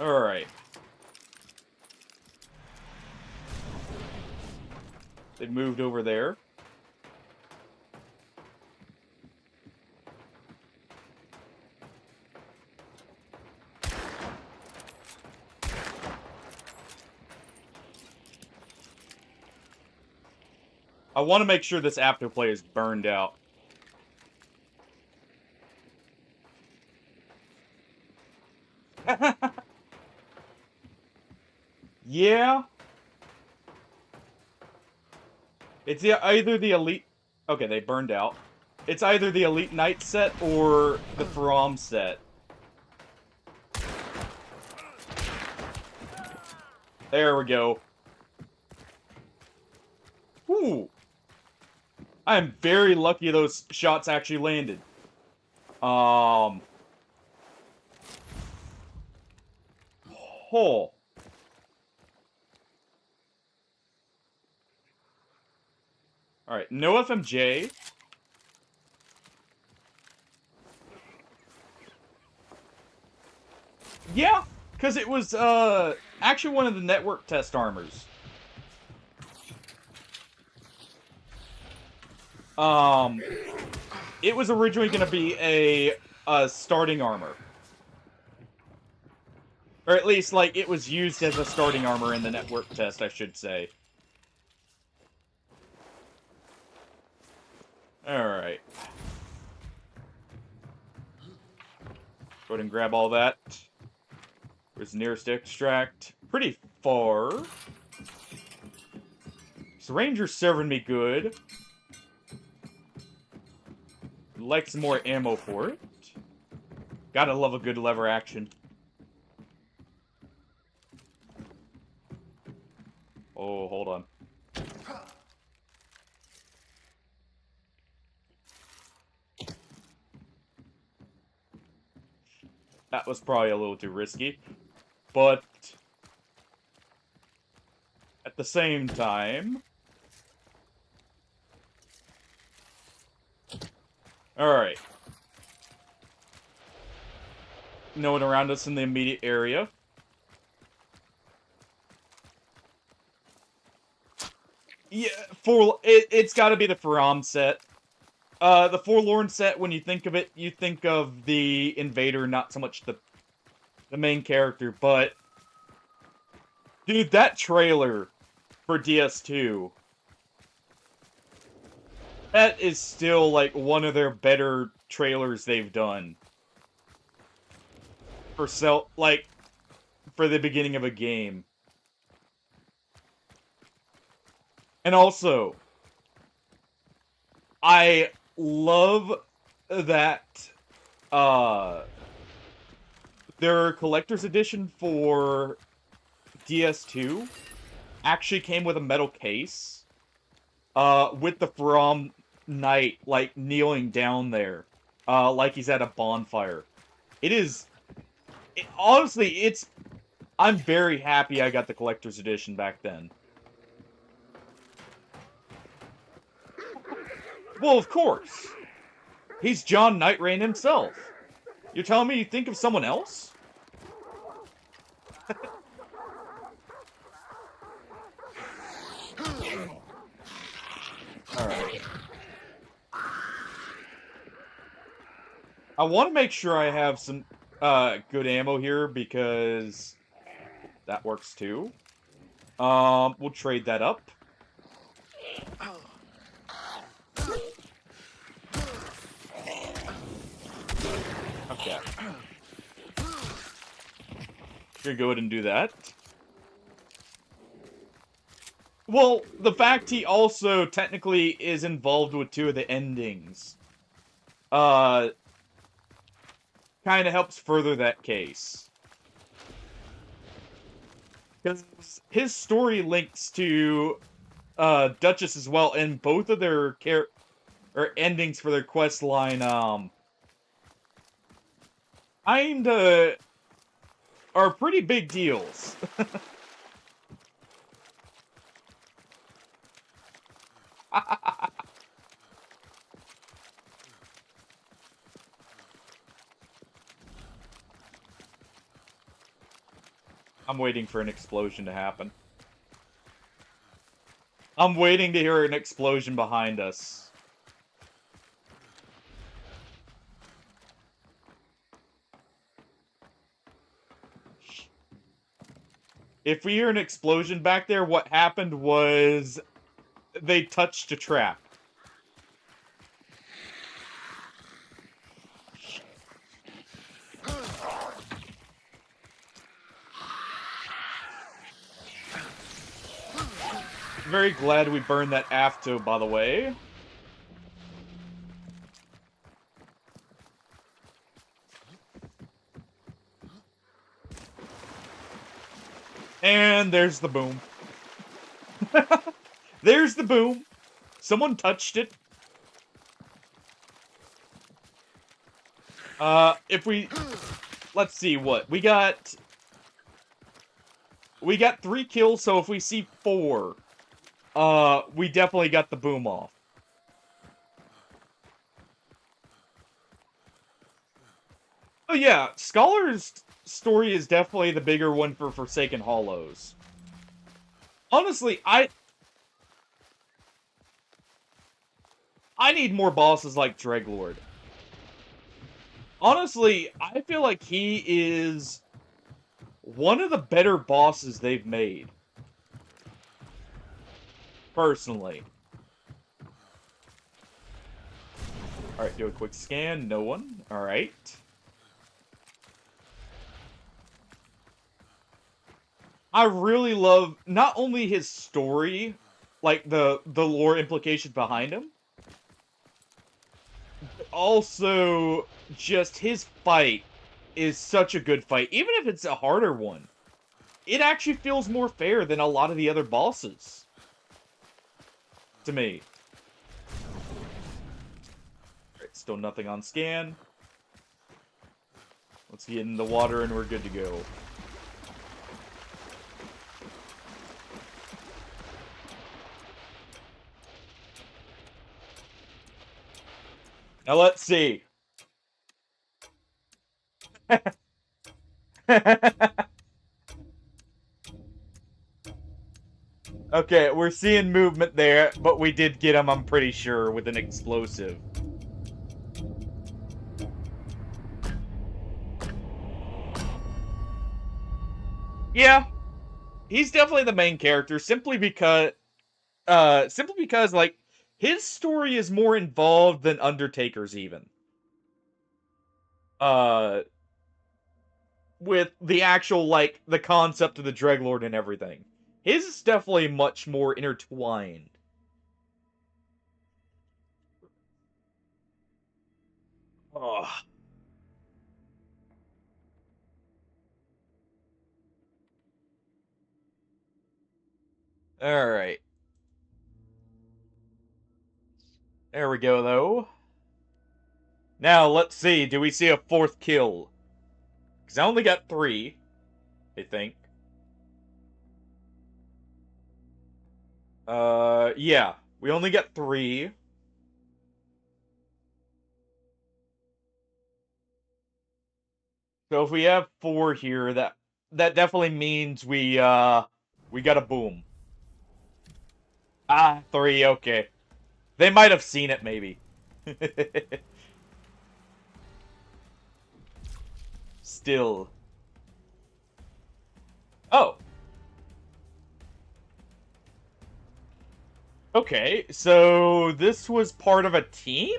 Alright. They moved over there. I want to make sure this afterplay is burned out. Yeah. It's either the Elite... Okay, they burned out. It's either the Elite Knight set or the Faram set. There we go. Ooh. I am very lucky those shots actually landed. Oh. Alright, no FMJ. Yeah, because it was, actually one of the network test armors. It was originally going to be a starting armor. Or at least, like, it was used as a starting armor in the network test, I should say. Alright. Go ahead and grab all that. Where's the nearest extract? Pretty far. So Ranger's serving me good. Like some more ammo for it. Gotta love a good lever action. Oh, hold on. That was probably a little too risky. But at the same time... Alright. No one around us in the immediate area. Yeah, it's gotta be the Faram set. The Forlorn set, when you think of it, you think of the Invader, not so much the main character, but... Dude, that trailer for DS2... That is still, like, one of their better trailers they've done. For for the beginning of a game. And also, I love that, their collector's edition for DS2 actually came with a metal case, with the Faram Knight, like, kneeling down there, like he's at a bonfire. Honestly, I'm very happy I got the collector's edition back then. Well, of course. He's John Nightrain himself. You're telling me you think of someone else? Alright. I want to make sure I have some good ammo here, because that works too. We'll trade that up. Okay. Gonna go ahead and do that. Well, the fact he also technically is involved with 2 of the endings, kind of helps further that case. Because his story links to Duchess as well, and both of their or endings for their quest line, kinda are pretty big deals. I'm waiting for an explosion to happen. I'm waiting to hear an explosion behind us. If we hear an explosion back there, what happened was they touched a trap. Very glad we burned that afto, by the way. And there's the boom. There's the boom. Someone touched it. If we... Let's see, what? We got 3 kills, so if we see 4, we definitely got the boom off. Oh yeah, Scholar's story is definitely the bigger one for Forsaken Hollows. Honestly, I need more bosses like Dreglord. Honestly, I feel like he is one of the better bosses they've made. Personally. Alright, do a quick scan. No one. Alright. I really love not only his story, like the lore implications behind him, but also just his fight is such a good fight. Even if it's a harder one, it actually feels more fair than a lot of the other bosses. To me. Alright, still nothing on scan. Let's get in the water and we're good to go. Now let's see. Okay, we're seeing movement there, but we did get him, I'm pretty sure, with an explosive. Yeah, he's definitely the main character, simply because, like, his story is more involved than Undertaker's, even. With the actual, like, the concept of the Dreglord and everything. His is definitely much more intertwined. Oh. Alright. There we go, though. Now, let's see. Do we see a 4th kill? Because I only got 3, I think. Yeah. We only got 3. So if we have 4 here, that definitely means we got a boom. Ah, 3, okay. They might have seen it, maybe. Still. Oh. Okay, so this was part of a team?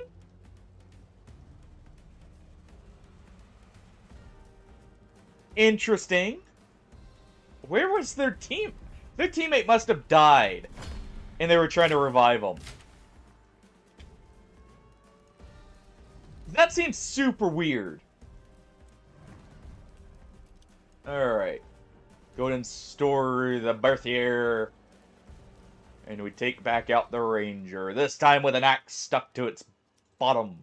Interesting. Where was their team? Their teammate must have died, and they were trying to revive him. That seems super weird. Alright. Go and store the Berthier. And we take back out the Ranger. This time with an axe stuck to its bottom.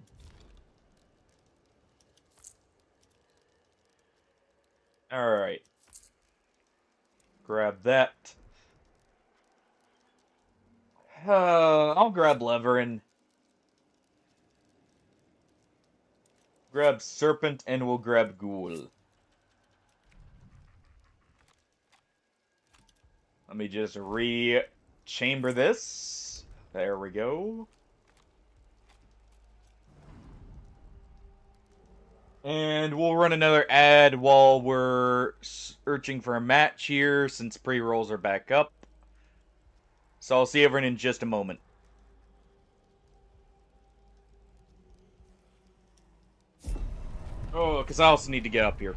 Alright. Grab that. I'll grab Lever and grab Serpent, and we'll grab Ghoul. Let me just re-chamber this. There we go. And we'll run another ad while we're searching for a match here, since pre-rolls are back up. So I'll see everyone in just a moment. Oh, because I also need to get up here.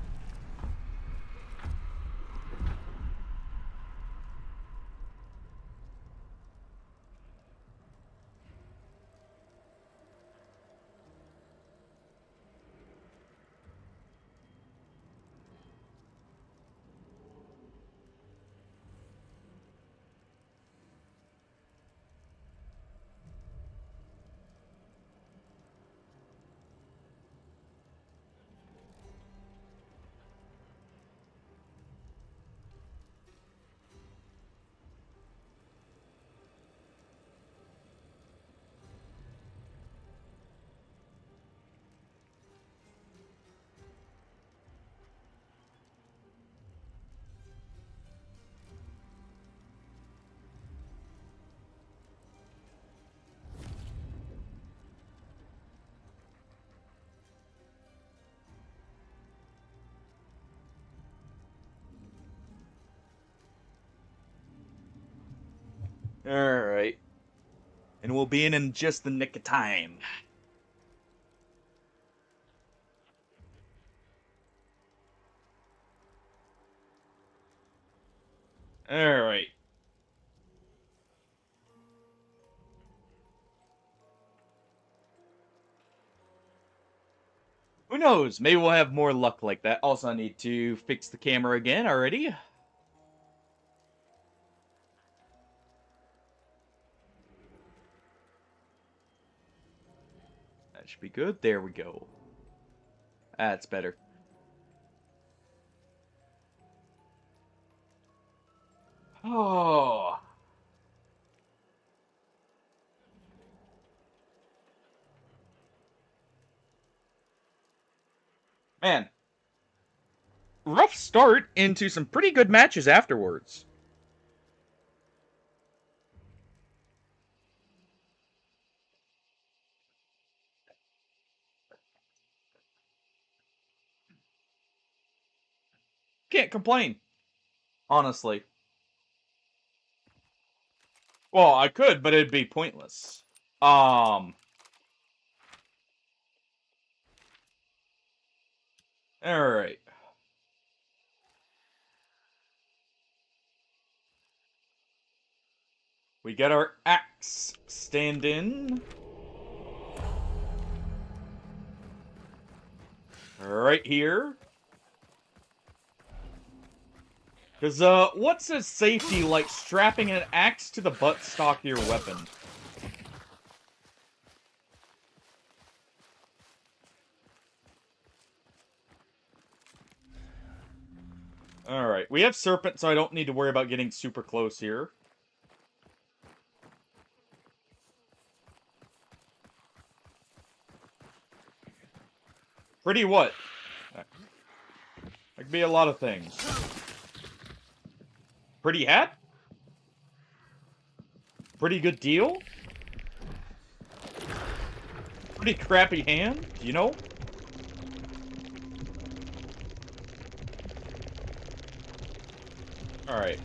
Alright. And we'll be in just the nick of time. Alright. Who knows? Maybe we'll have more luck like that. Also, I need to fix the camera again already. That should be good. There we go. That's better. Oh. Man. Rough start into some pretty good matches afterwards. Can't complain. Honestly. Well, I could, but it'd be pointless. Alright. We get our axe stand-in. Right here. Because, what's a safety like strapping an axe to the buttstock of your weapon? Alright, we have Serpent, so I don't need to worry about getting super close here. Pretty what? That could be a lot of things. Pretty hat? Pretty good deal? Pretty crappy hand, you know? Alright.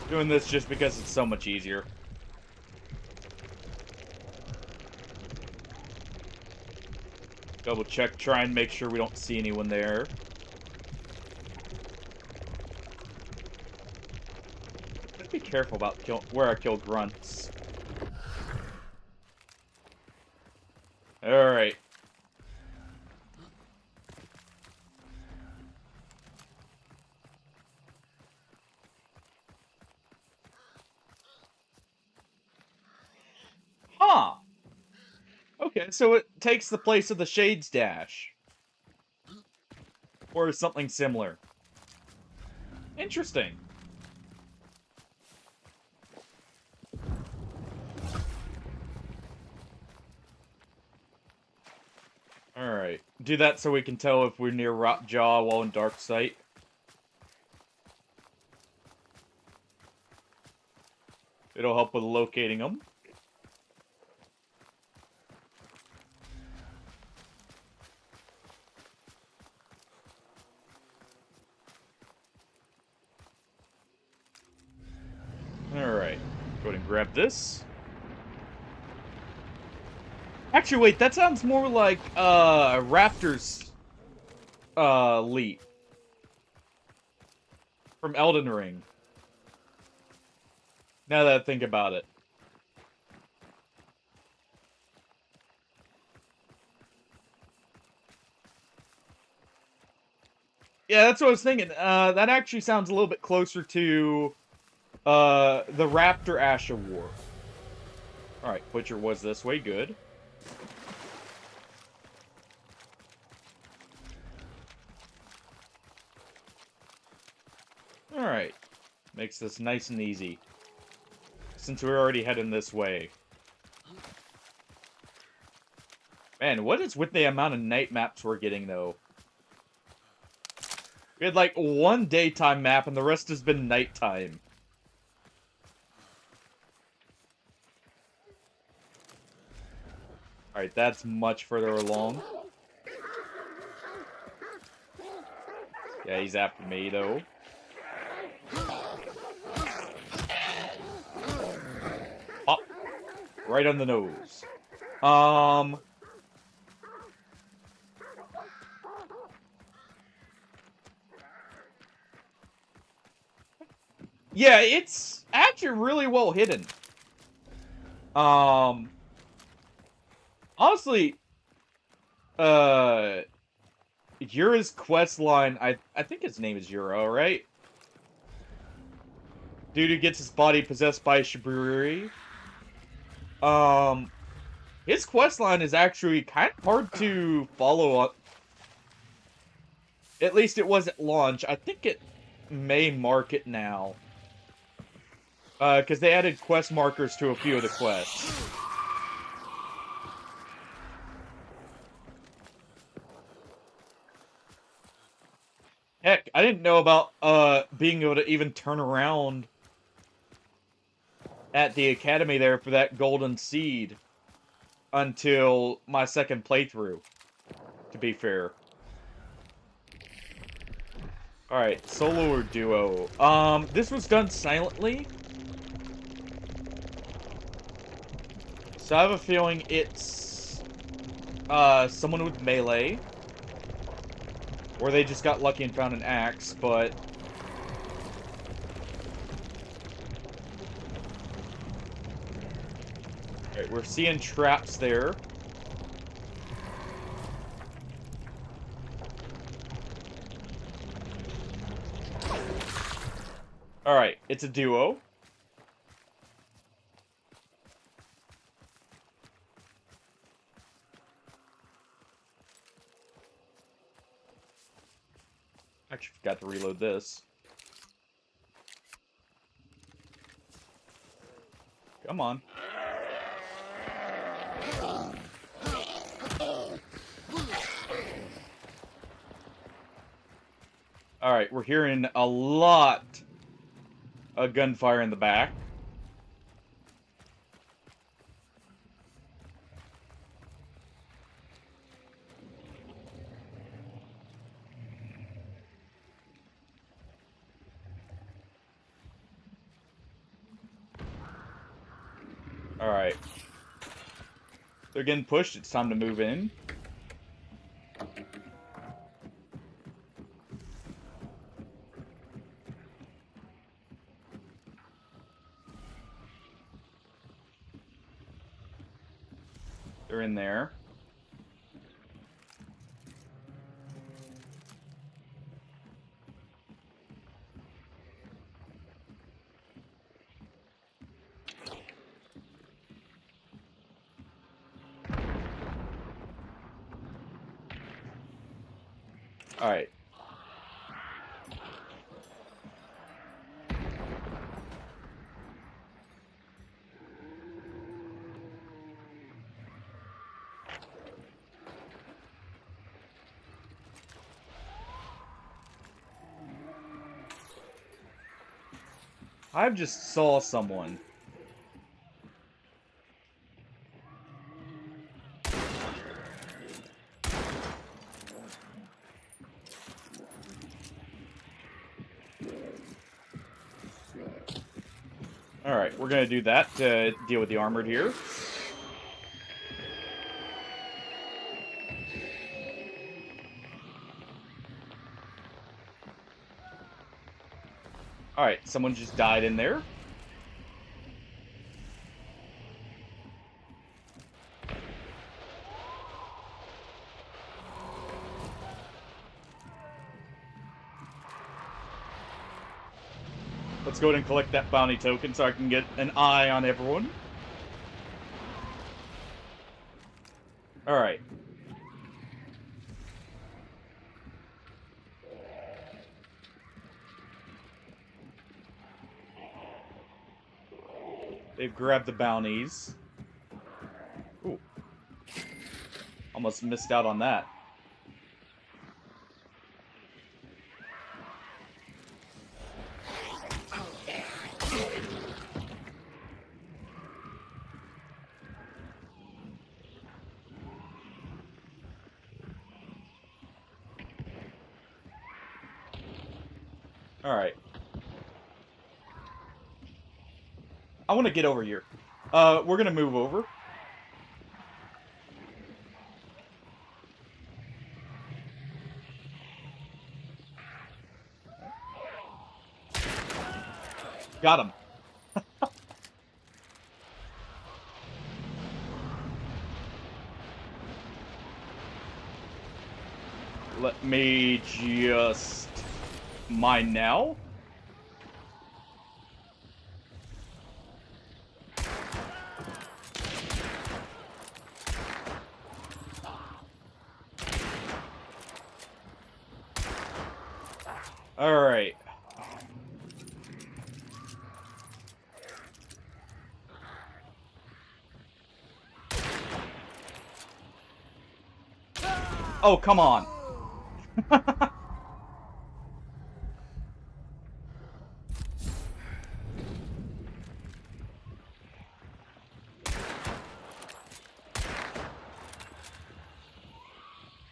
Doing this just because it's so much easier. Double check, try and make sure we don't see anyone there. Just be careful about where I kill grunts. Alright. Huh. Okay, so it takes the place of the Shades Dash. Or something similar. Interesting. Alright. Do that so we can tell if we're near Rot Jaw while in Dark Sight. It'll help with locating them. Alright. Go ahead and grab this. Actually, wait, that sounds more like, Raptor's, leap. From Elden Ring. Now that I think about it. Yeah, that's what I was thinking. That actually sounds a little bit closer to, the Raptor Asha War. Alright, Butcher was this way, good. Alright. Makes this nice and easy. Since we're already heading this way. Man, what is with the amount of night maps we're getting, though? We had, like, one daytime map, and the rest has been nighttime. Alright, that's much further along. Yeah, he's after me, though. Pop. Right on the nose. Yeah, it's actually really well hidden. Honestly, Yura's quest line, I think his name is Yura, right? Dude who gets his body possessed by Shiburiri. His quest line is actually kind of hard to follow up. At least it was at launch. I think it may mark it now. Because they added quest markers to a few of the quests. Heck, I didn't know about, being able to even turn around at the academy there for that golden seed until my second playthrough, to be fair. Alright, solo or duo? This was done silently. So I have a feeling it's, someone with melee. Or they just got lucky and found an axe, but... Alright, we're seeing traps there. Alright, it's a duo. Actually forgot to reload this. Come on. Alright, we're hearing a lot of gunfire in the back. Alright. They're getting pushed, it's time to move in. They're in there. Alright. I just saw someone. Alright, we're gonna do that to deal with the armored here. Alright, someone just died in there. Let's go ahead and collect that bounty token so I can get an eye on everyone. Alright. They've grabbed the bounties. Ooh. Almost missed out on that. Alright. I want to get over here. We're gonna move over. Got him. Let me just mine now. All right. Oh, come on.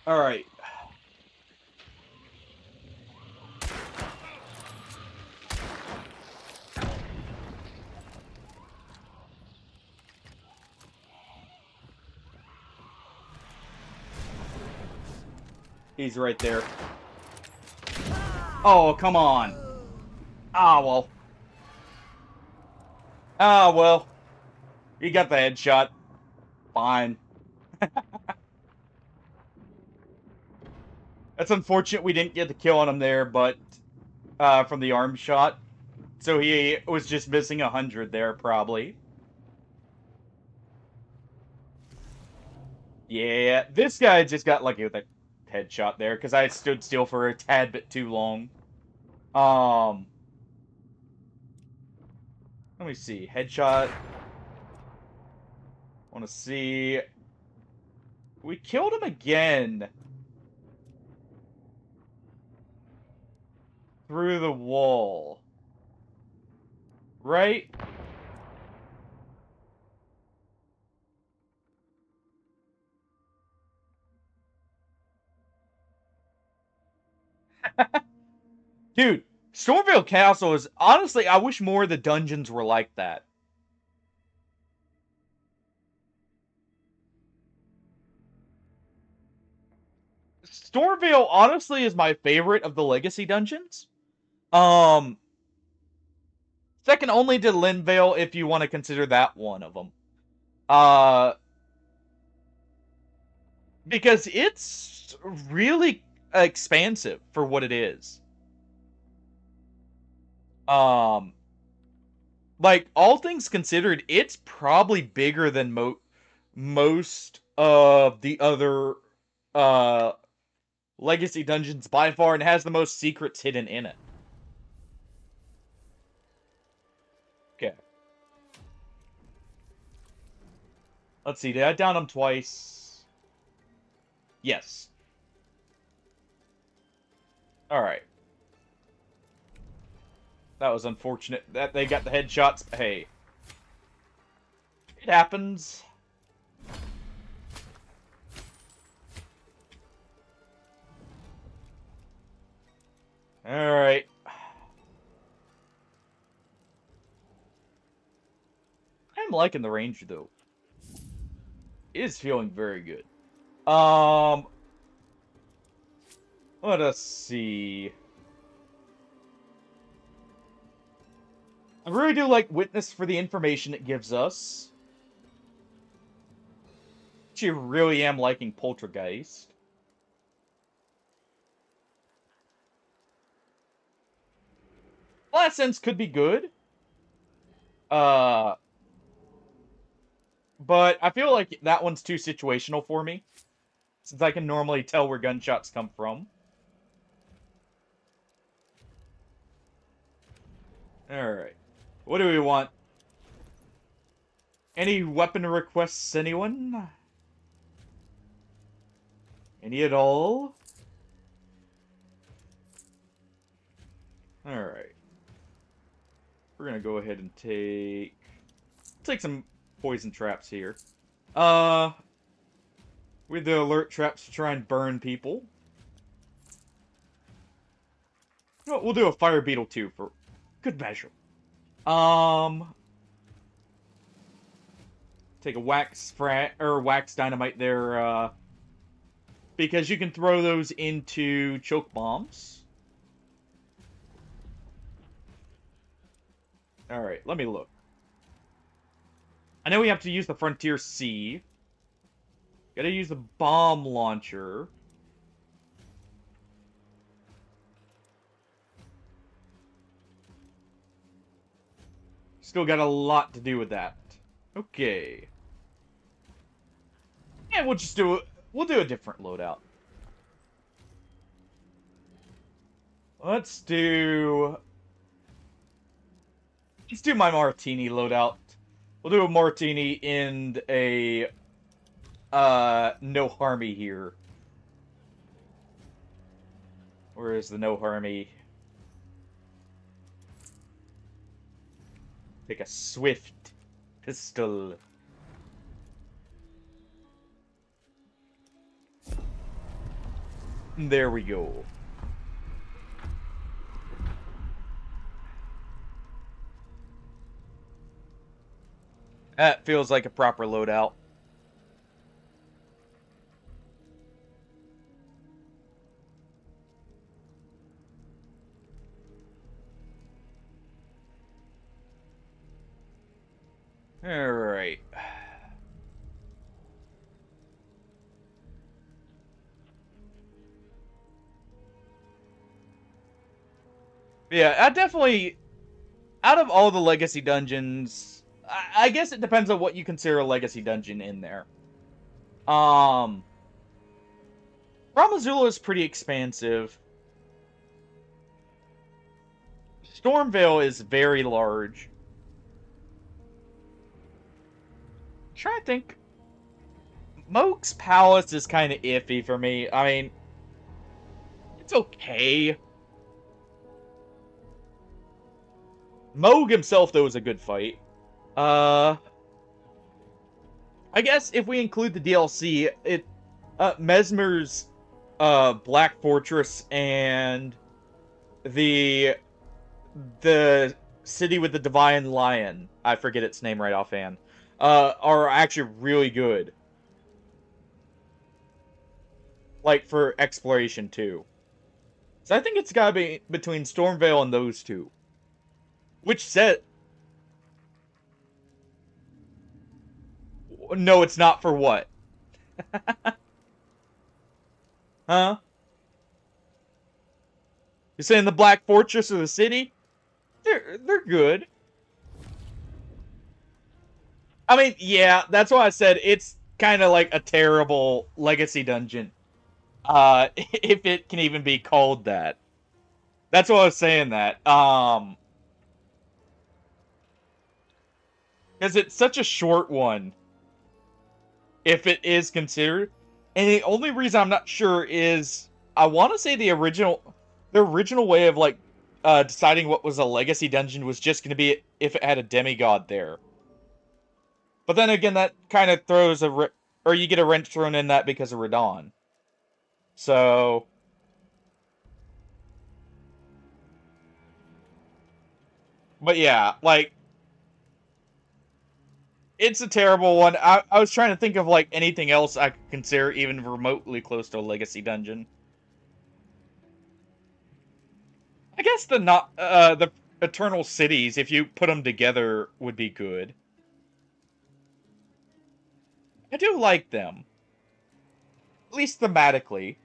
All right. He's right there. Oh, come on. Ah, well. Ah, well. He got the headshot. Fine. That's unfortunate we didn't get the kill on him there, but from the arm shot. So he was just missing 100 there, probably. Yeah, this guy just got lucky with a headshot there, because I stood still for a tad bit too long. Let me see. Headshot. Want to see... We killed him again. Through the wall. Right? Dude, Stormvale Castle is... Honestly, I wish more of the dungeons were like that. Stormvale, honestly, is my favorite of the Legacy dungeons. Second only to Linvale, if you want to consider that one of them. Because it's really expansive for what it is. Like, all things considered, it's probably bigger than most of the other Legacy Dungeons by far and has the most secrets hidden in it. Okay. Let's see, did I down him twice? Yes. Alright. That was unfortunate that they got the headshots. Hey. It happens. Alright. I'm liking the range, though. It is feeling very good. Let us see. I really do like Witness for the information it gives us. Actually, really am liking Poltergeist. Last Sense could be good. But I feel like that one's too situational for me, since I can normally tell where gunshots come from. Alright. What do we want? Any weapon requests, anyone? Any at all? Alright. We're gonna go ahead and take some poison traps here. With the alert traps to try and burn people. You know what, we'll do a fire beetle too for good measure. Take a wax dynamite there, because you can throw those into choke bombs. Alright, let me look. I know we have to use the Frontier C. Gotta use the bomb launcher. Still got a lot to do with that. Okay. Yeah, we'll do a different loadout. Let's do my martini loadout. We'll do a martini and a no harmy here. Where is the no harmy? Take a swift pistol. There we go. That feels like a proper loadout. Alright. Yeah, I definitely, out of all the legacy dungeons, I guess it depends on what you consider a legacy dungeon in there. Ramazula is pretty expansive. Stormvale is very large. I'm trying to think. Moog's Palace is kind of iffy for me. I mean, it's okay. Moog himself, though, is a good fight. I guess if we include the DLC, Mesmer's Black Fortress and the city with the Divine Lion, I forget its name right offhand, are actually really good. Like, for exploration, too. So I think it's gotta be between Stormvale and those two. Which set... No, it's not for what? Huh? You're saying the Black Fortress or the city? They're good. I mean, yeah, that's why I said it's kind of like a terrible legacy dungeon. If it can even be called that. That's why I was saying that. Because it's such a short one, if it is considered. And the only reason I'm not sure is I want to say the original way of like deciding what was a legacy dungeon was just going to be if it had a demigod there. But then again, that kind of throws or you get a wrench thrown in that because of Radon. So, but yeah, like it's a terrible one. I was trying to think of like anything else I could consider even remotely close to a legacy dungeon. I guess the Eternal Cities, if you put them together, would be good. I do like them, at least thematically.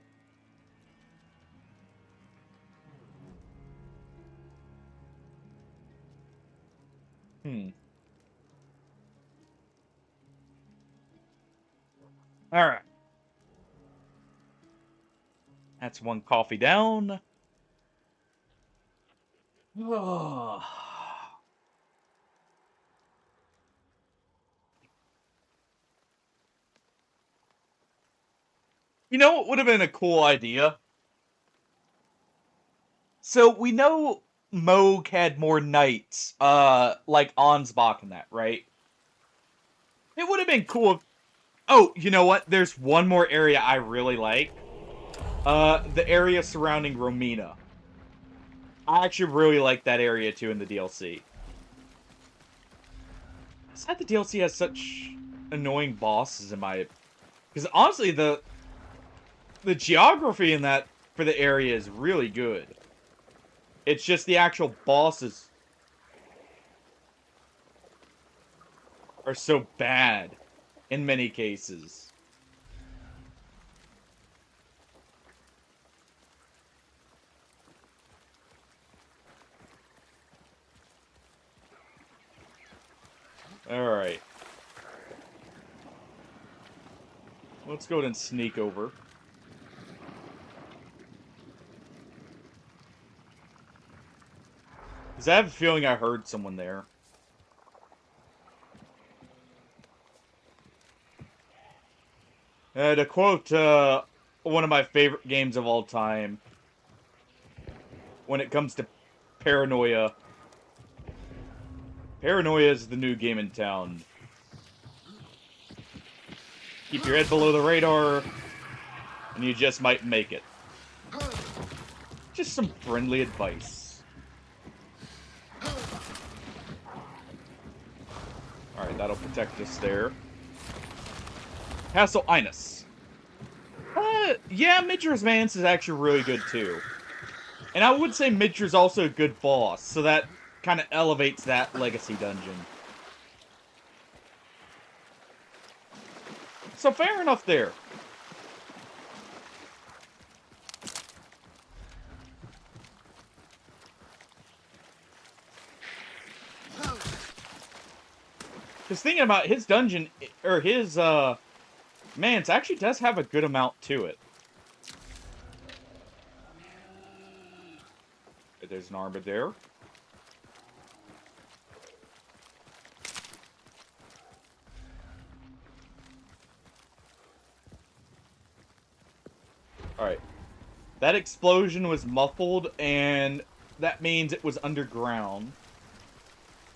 Hmm. All right. That's one coffee down. You know what would have been a cool idea? So we know Moog had more knights, like Ansbach and that, right? It would have been cool if... Oh, you know what? There's one more area I really like. The area surrounding Romina. I actually really like that area too in the DLC. It's sad the DLC has such annoying bosses in my... Because honestly, the geography in that for the area is really good. It's just the actual bosses are so bad in many cases. Alright. Let's go ahead and sneak over. Because I have a feeling I heard someone there. To quote one of my favorite games of all time, when it comes to paranoia, paranoia is the new game in town. Keep your head below the radar, and you just might make it. Just some friendly advice. Alright, that'll protect us there. Castle Inus. Yeah, Midra's Vance is actually really good too. And I would say Midra's also a good boss, so that kind of elevates that legacy dungeon. So fair enough there. Because thinking about his dungeon, or his, Mance actually does have a good amount to it. There's an armor there. Alright. That explosion was muffled, and that means it was underground.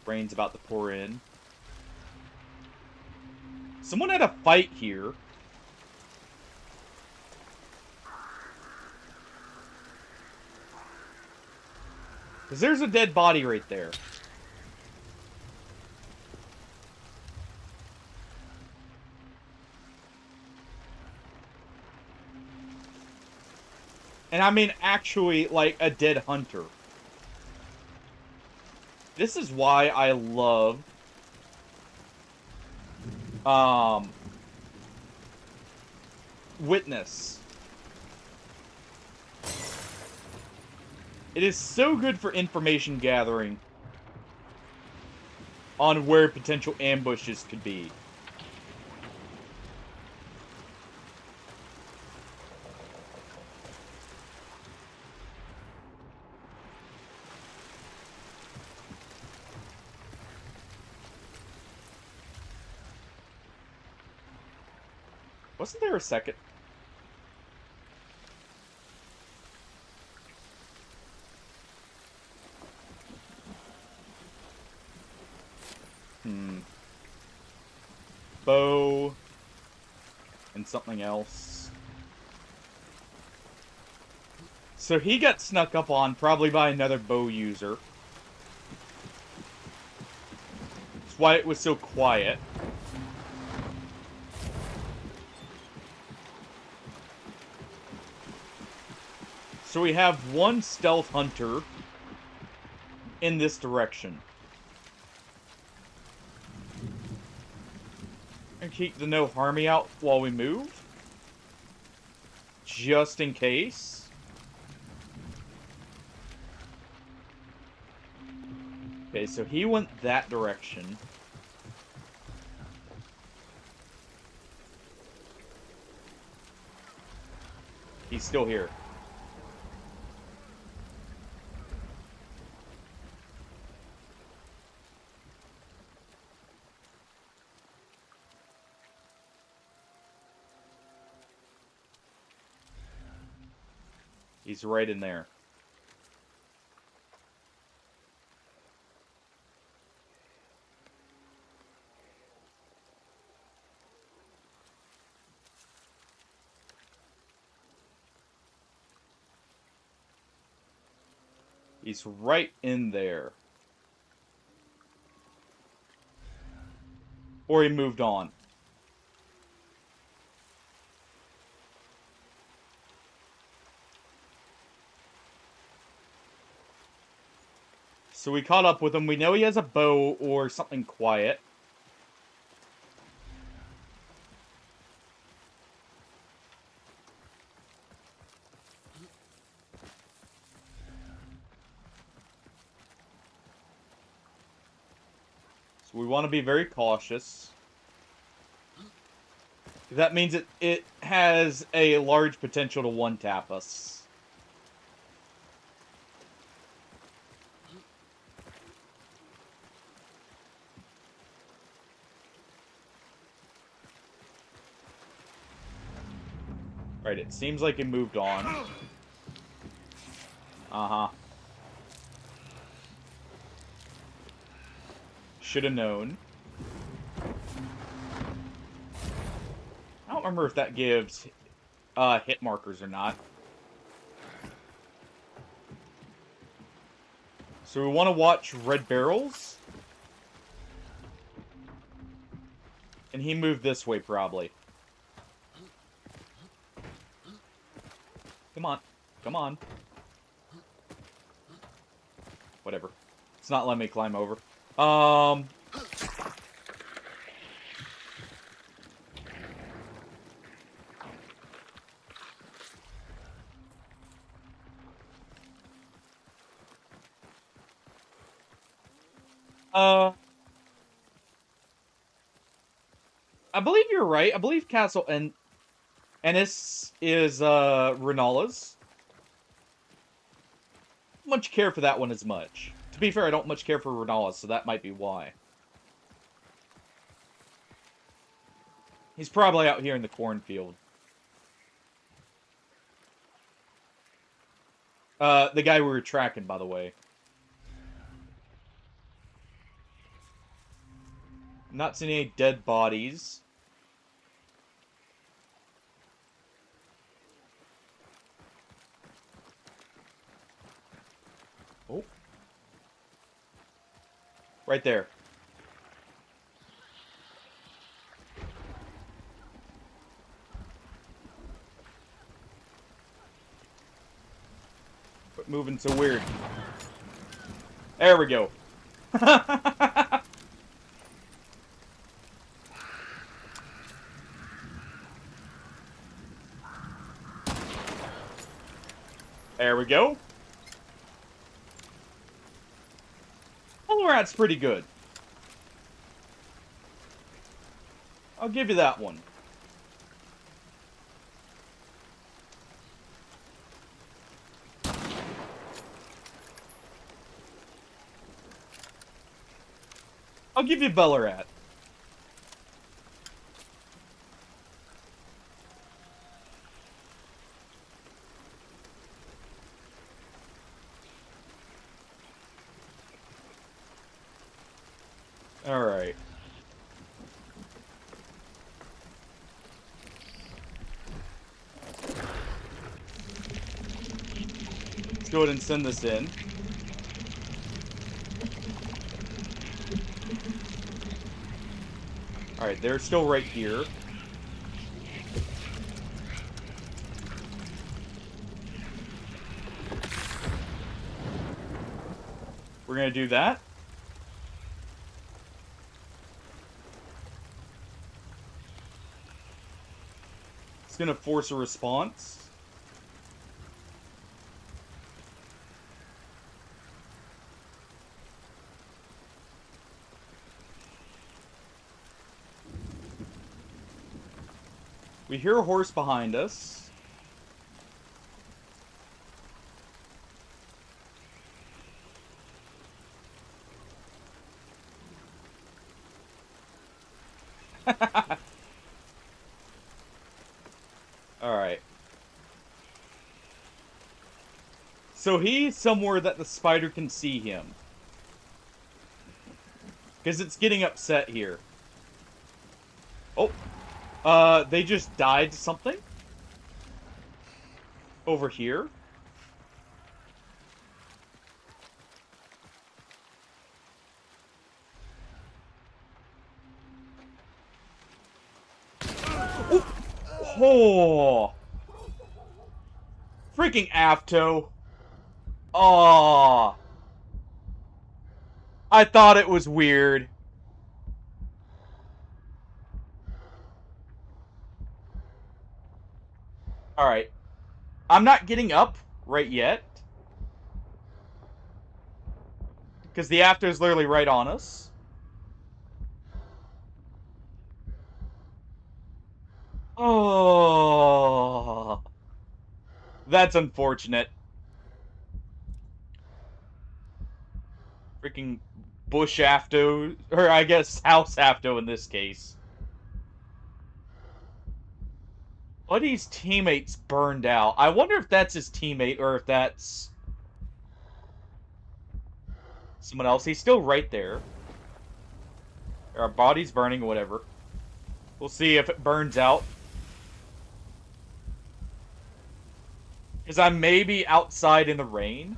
Rain's about to pour in. Someone had a fight here. Because there's a dead body right there. And I mean actually, like, a dead hunter. This is why I love... Witness. It is so good for information gathering on where potential ambushes could be. Wasn't there a second? Bow. And something else. So he got snuck up on, probably by another bow user. That's why it was so quiet. So we have one stealth hunter in this direction. And keep the no harmy out while we move. Just in case. Okay, so he went that direction. He's still here. He's right in there. He's right in there. Or he moved on. So we caught up with him. We know he has a bow or something quiet. So we want to be very cautious. That means it has a large potential to one-tap us. Right, it seems like it moved on. Uh-huh. Should have known. I don't remember if that gives hit markers or not. So we want to watch red barrels. And he moved this way, probably. Come on. Come on. Whatever. It's not letting me climb over. I believe you're right. I believe Castle Ennis is, Renala's. Much care for that one as much. To be fair, I don't much care for Renala, so that might be why. He's probably out here in the cornfield. The guy we were tracking, by the way. Not seeing any dead bodies. Oh. Right there. Quit moving so weird. There we go. There we go. That's pretty good. I'll give you that one. I'll give you Bellarat. Alright. Let's go ahead and send this in. Alright, they're still right here. We're gonna do that. It's gonna force a response. We hear a horse behind us. Alright. So he's somewhere that the spider can see him. Because it's getting upset here. Oh. They just died to something? Over here? Oh! Oh! Freaking Afto. Oh. I thought it was weird. Alright. I'm not getting up right yet. Because the Afto is literally right on us. Oh. That's unfortunate. Freaking bush Afto, or I guess house Afto in this case. Buddy's teammate's burned out. I wonder if that's his teammate or if that's someone else. He's still right there. Our body's burning, whatever. We'll see if it burns out. Because I may be outside in the rain.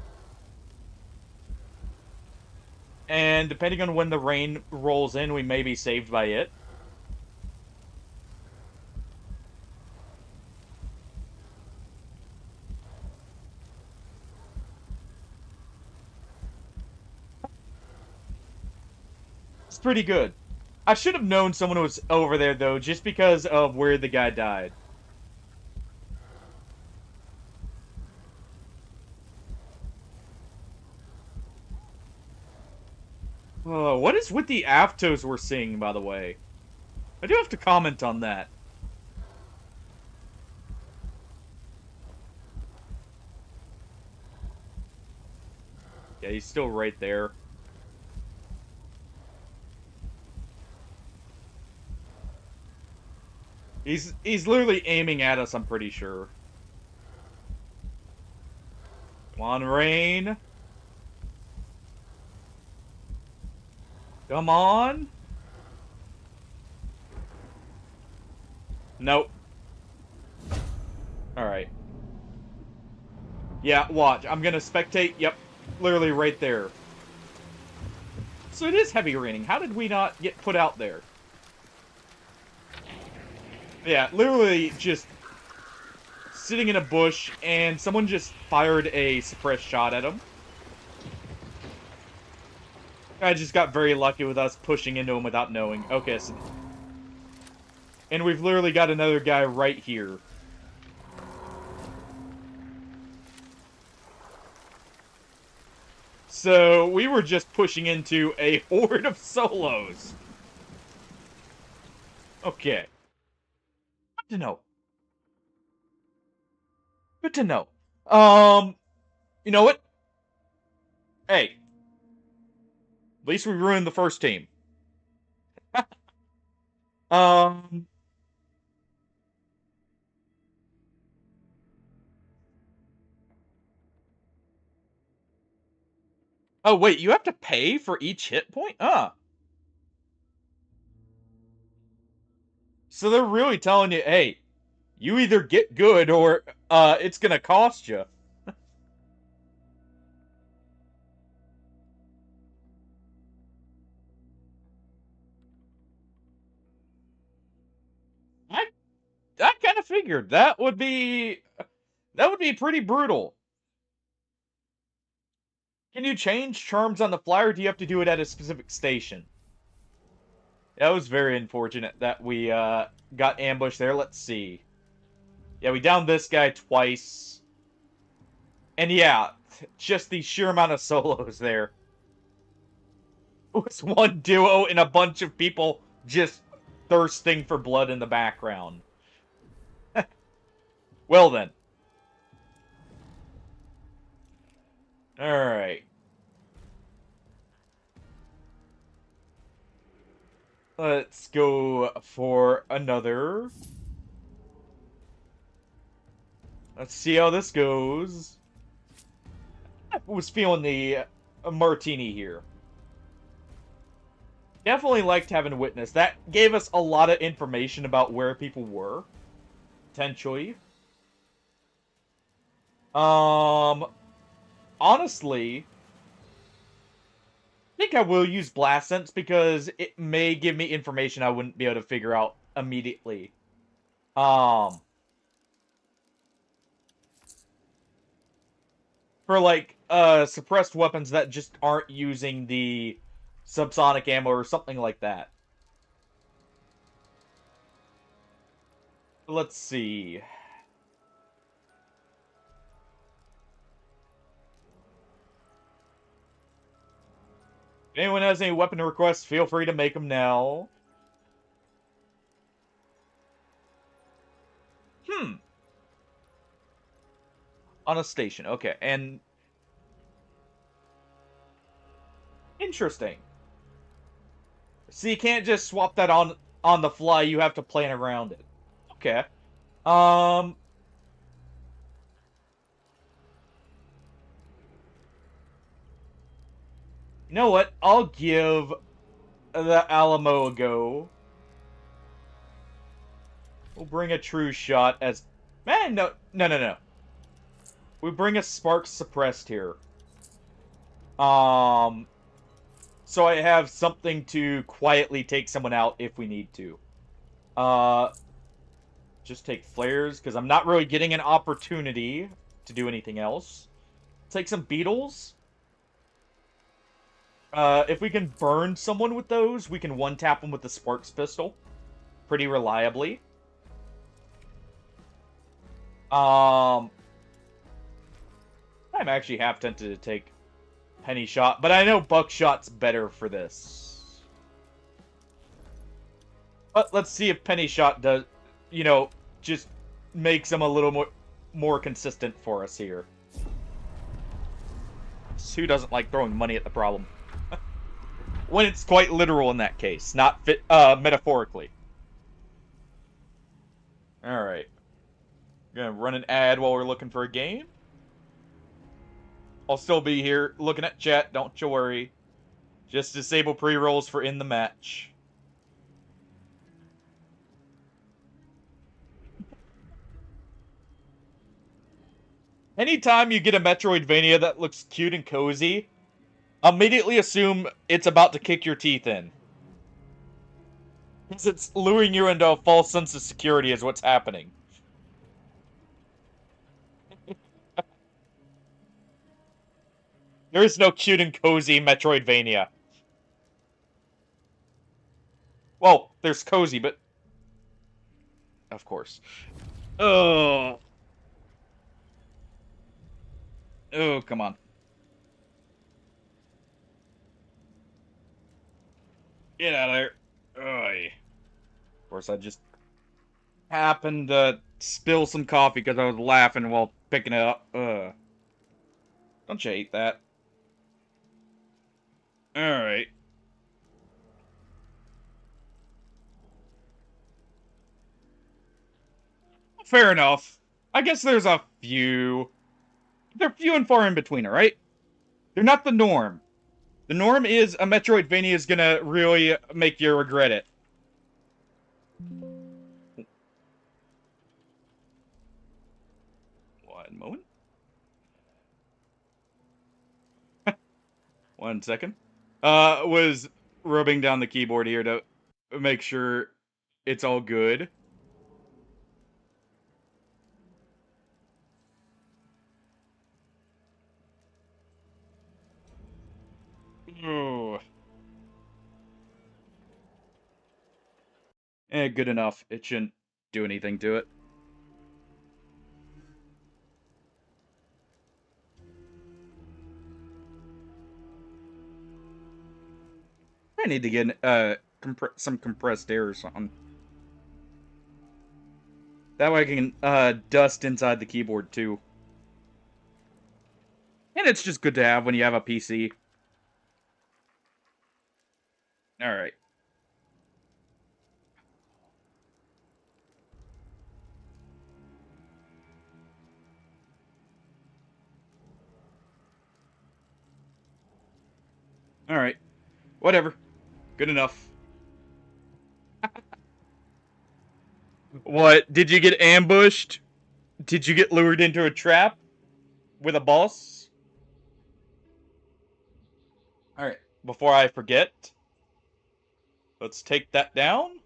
And depending on when the rain rolls in, we may be saved by it. It's pretty good. I should have known someone was over there, though, just because of where the guy died. What is with the Aftos we're seeing, by the way? I do have to comment on that. Yeah, he's still right there. He's literally aiming at us, I'm pretty sure. Come on, rain. Come on. Nope. Alright. Yeah, watch. I'm gonna spectate. Yep. Literally right there. So it is heavy raining. How did we not get put out there? Yeah, literally just sitting in a bush, and someone just fired a suppressed shot at him. I just got very lucky with us pushing into him without knowing. Okay, so... And we've literally got another guy right here. So, we were just pushing into a horde of solos. Okay. Good to know. Good to know. You know what? Hey. At least we ruined the first team. um... Oh, wait, you have to pay for each hit point? Ah. So they're really telling you, hey, you either get good or it's gonna cost you. I I kind of figured that would be pretty brutal. Can you change charms on the fly, or do you have to do it at a specific station? That was very unfortunate that we got ambushed there. Let's see. Yeah, we downed this guy twice. And yeah, just the sheer amount of solos there. It was one duo and a bunch of people just thirsting for blood in the background. Well then. Alright. Let's go for another. Let's see how this goes. I was feeling the martini here. Definitely liked having witness. That gave us a lot of information about where people were. Potentially. Honestly, I think I will use Blast Sense because it may give me information I wouldn't be able to figure out immediately. For like suppressed weapons that just aren't using the subsonic ammo or something like that. Let's see. If anyone has any weapon requests, feel free to make them now. On a station, okay, and interesting. So you can't just swap that on the fly, you have to plan around it. Okay. Um you know what? I'll give the Alamo a go. We'll bring a true shot as man, no. We bring a spark suppressed here. So I have something to quietly take someone out if we need to. Just take flares, because I'm not really getting an opportunity to do anything else. Take some beetles. If we can burn someone with those, we can one-tap them with the Sparks pistol. Pretty reliably. I'm actually half tempted to take Penny Shot, but I know Buckshot's better for this. But let's see if Penny Shot does, just makes them a little more consistent for us here. Who doesn't like throwing money at the problem? When it's quite literal in that case, not metaphorically. Alright. Gonna run an ad while we're looking for a game. I'll still be here looking at chat, don't you worry. Just disable pre-rolls for in the match. Anytime you get a Metroidvania that looks cute and cozy, immediately assume it's about to kick your teeth in. Because it's luring you into a false sense of security is what's happening. There is no cute and cozy Metroidvania. Well, there's cozy, but... Of course. Oh. Oh, come on. Get out of there. Oy. Of course, I just happened to spill some coffee because I was laughing while picking it up. Don't you hate that? Alright. Fair enough. I guess there's a few. They're few and far in between, alright? They're not the norm. The norm is a Metroidvania is gonna really make you regret it. 1 second. Was rubbing down the keyboard here to make sure it's all good. Ooh. Good enough. It shouldn't do anything to it. I need to get some compressed air or something. That way I can dust inside the keyboard too. And it's just good to have when you have a PC. Alright. Alright. Whatever. Good enough. What? Did you get ambushed? Did you get lured into a trap? With a boss? Alright. Before I forget, let's take that down.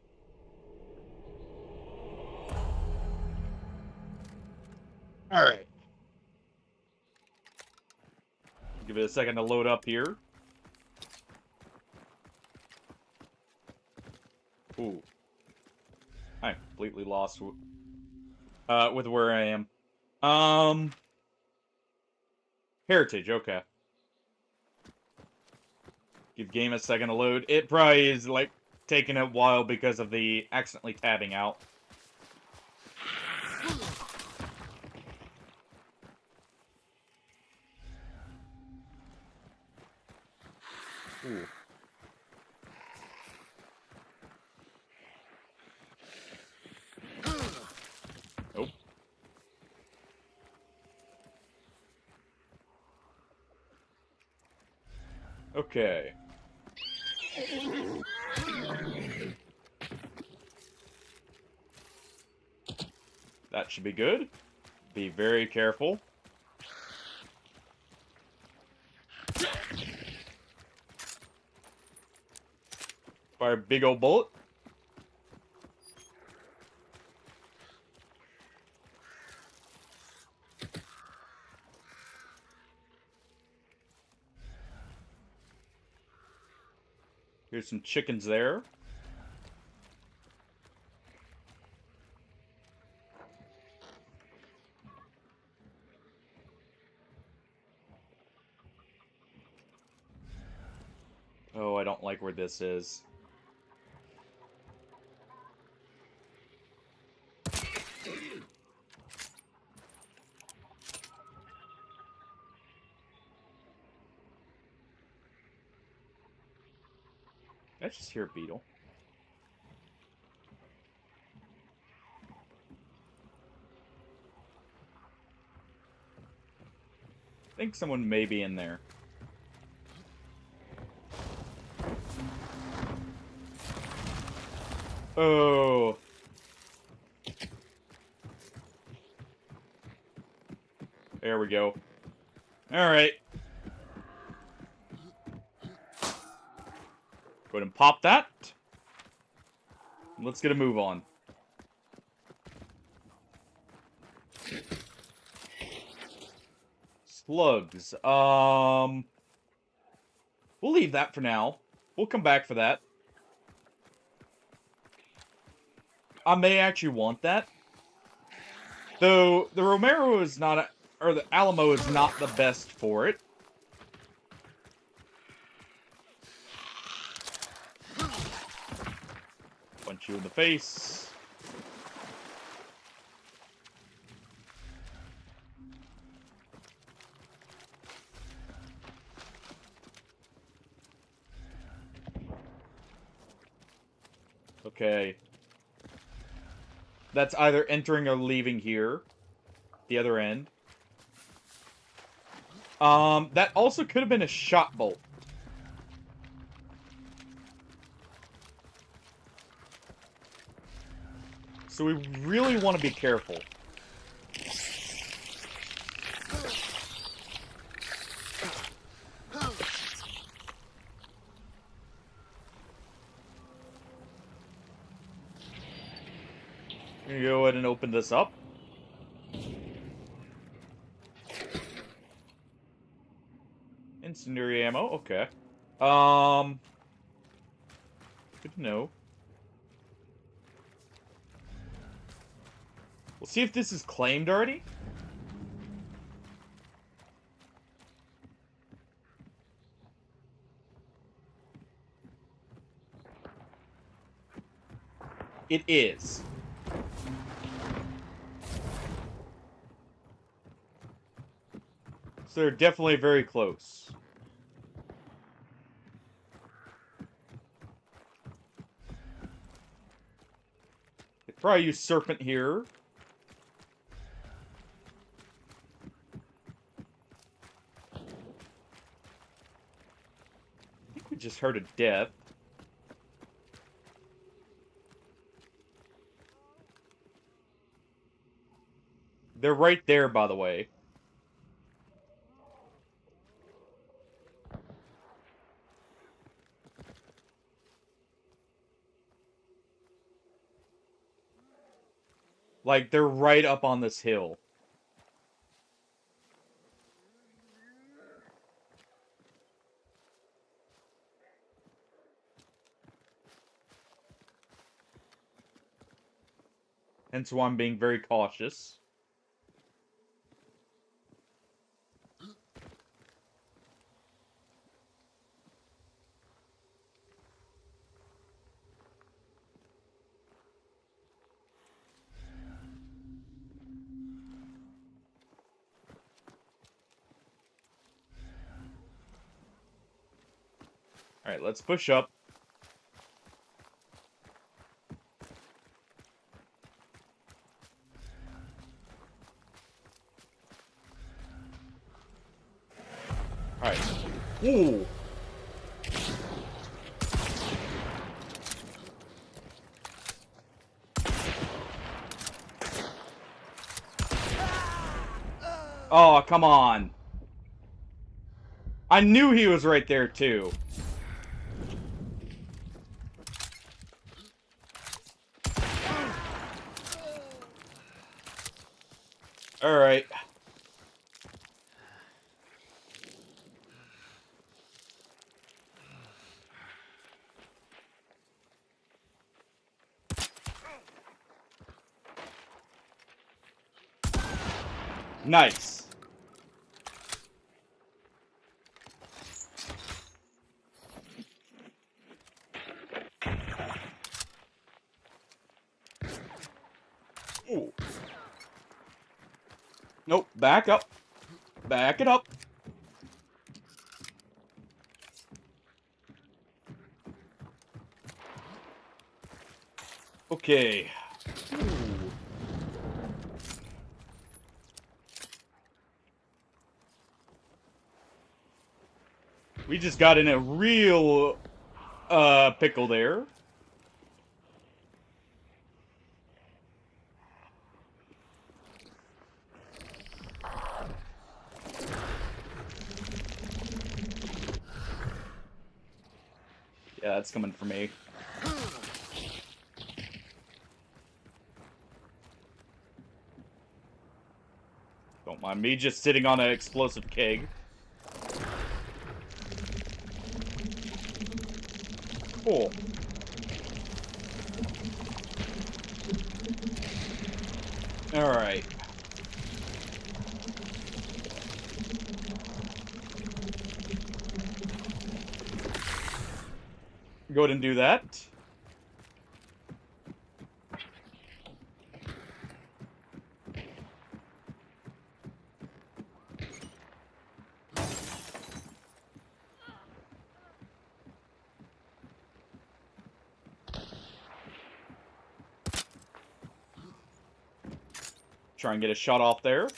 Alright. Give it a second to load up here. Ooh. I'm completely lost with where I am. Heritage, okay. Give game a second to load. It probably is, like, taking a while because of the accidentally tabbing out. Ooh. Nope. Okay. That should be good. Be very careful. Fire a big old bullet. Here's some chickens there. Oh, I don't like where this is. I just hear a beetle. I think someone may be in there. Oh. There we go. Alright. Go ahead and pop that. Let's get a move on. Slugs. We'll leave that for now. We'll come back for that. I may actually want that. Though, the Romero is not, or the Alamo is not the best for it. Punch you in the face. Okay. That's either entering or leaving here. The other end. That also could have been a shot bolt. So we really want to be careful. me go ahead and open this up. Incendiary ammo, okay. Good to know. We'll see if this is claimed already. It is. So they're definitely very close. They probably use Serpent here. I think we just heard a death. They're right there, by the way. Like, they're right up on this hill. Hence why I'm being very cautious. Alright, let's push up. Alright. Ooh! Oh, come on. I knew he was right there, too. Alright. Nice. Ooh. Nope, back up. Back it up. Okay. Ooh. We just got in a real pickle there. Yeah, that's coming for me. Don't mind me just sitting on an explosive keg. Cool. Alright. Go ahead and do that. Try and get a shot off there.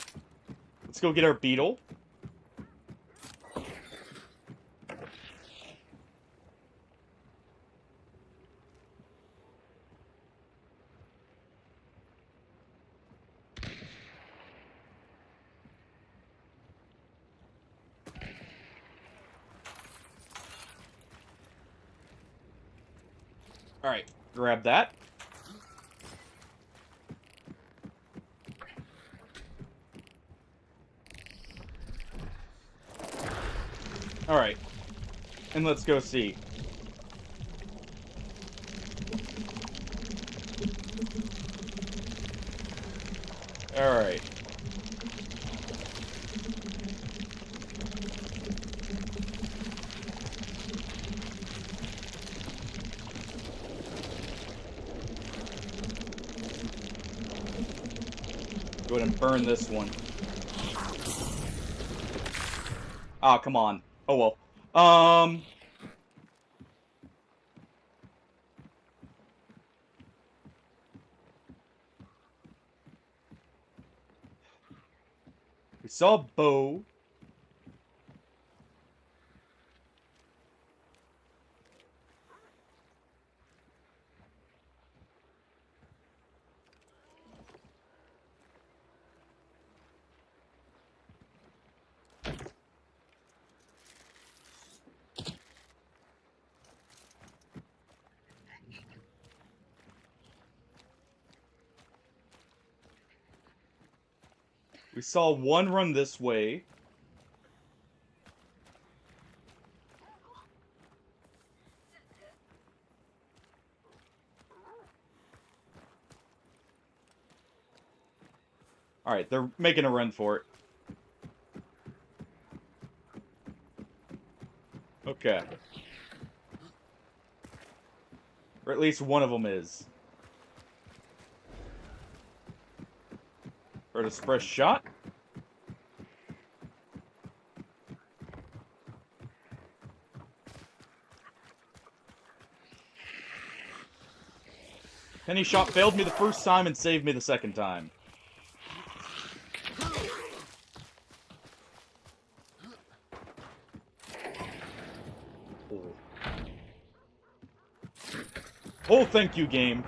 Let's go get our beetle. Alright, grab that. Alright. And let's go see. Alright. Go ahead and burn this one. Ah, come on. Oh well. We saw a bow. We saw one run this way. Alright, they're making a run for it. Okay. Or at least one of them is. Or to express shot? Penny shot failed me the first time and saved me the second time. Oh, thank you, game.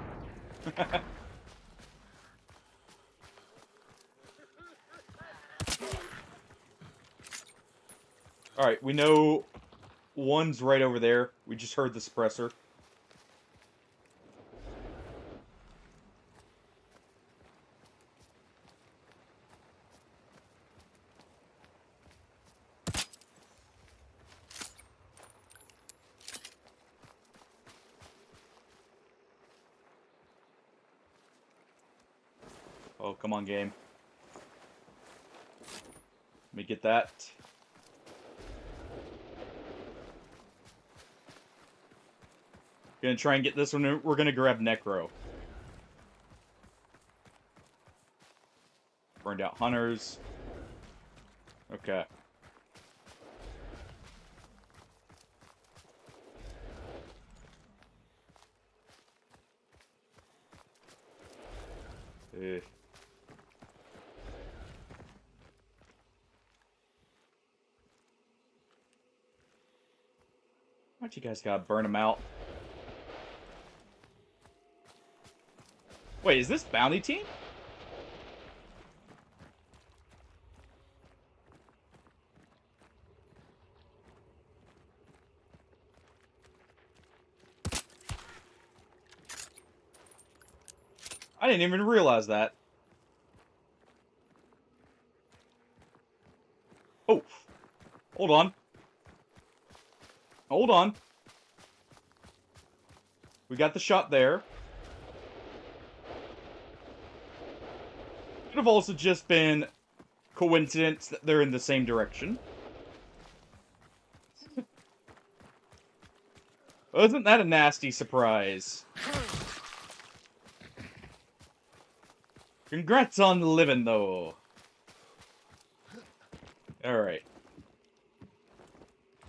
Alright, we know one's right over there. We just heard the suppressor. Oh, come on, game. Let me get that. Gonna try and get this one. We're gonna grab Necro. Burned out hunters. Okay. Eh. Why'd you guys gotta burn them out? Wait, is this bounty team? I didn't even realize that. Oh. Hold on. Hold on. We got the shot there. Could have also just been coincidence that they're in the same direction. Wasn't that a nasty surprise? Congrats on living, though. Alright.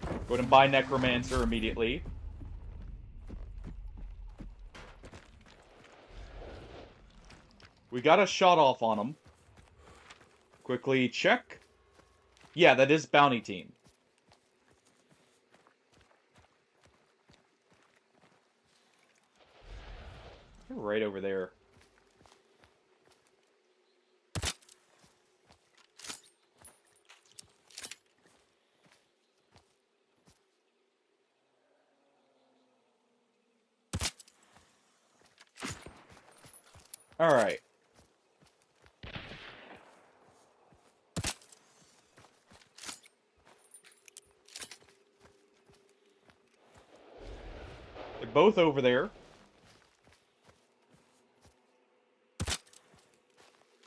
Go ahead and buy Necromancer immediately. We got a shot off on him. Quickly check. Yeah, that is bounty team. They're right over there. Alright. They're both over there.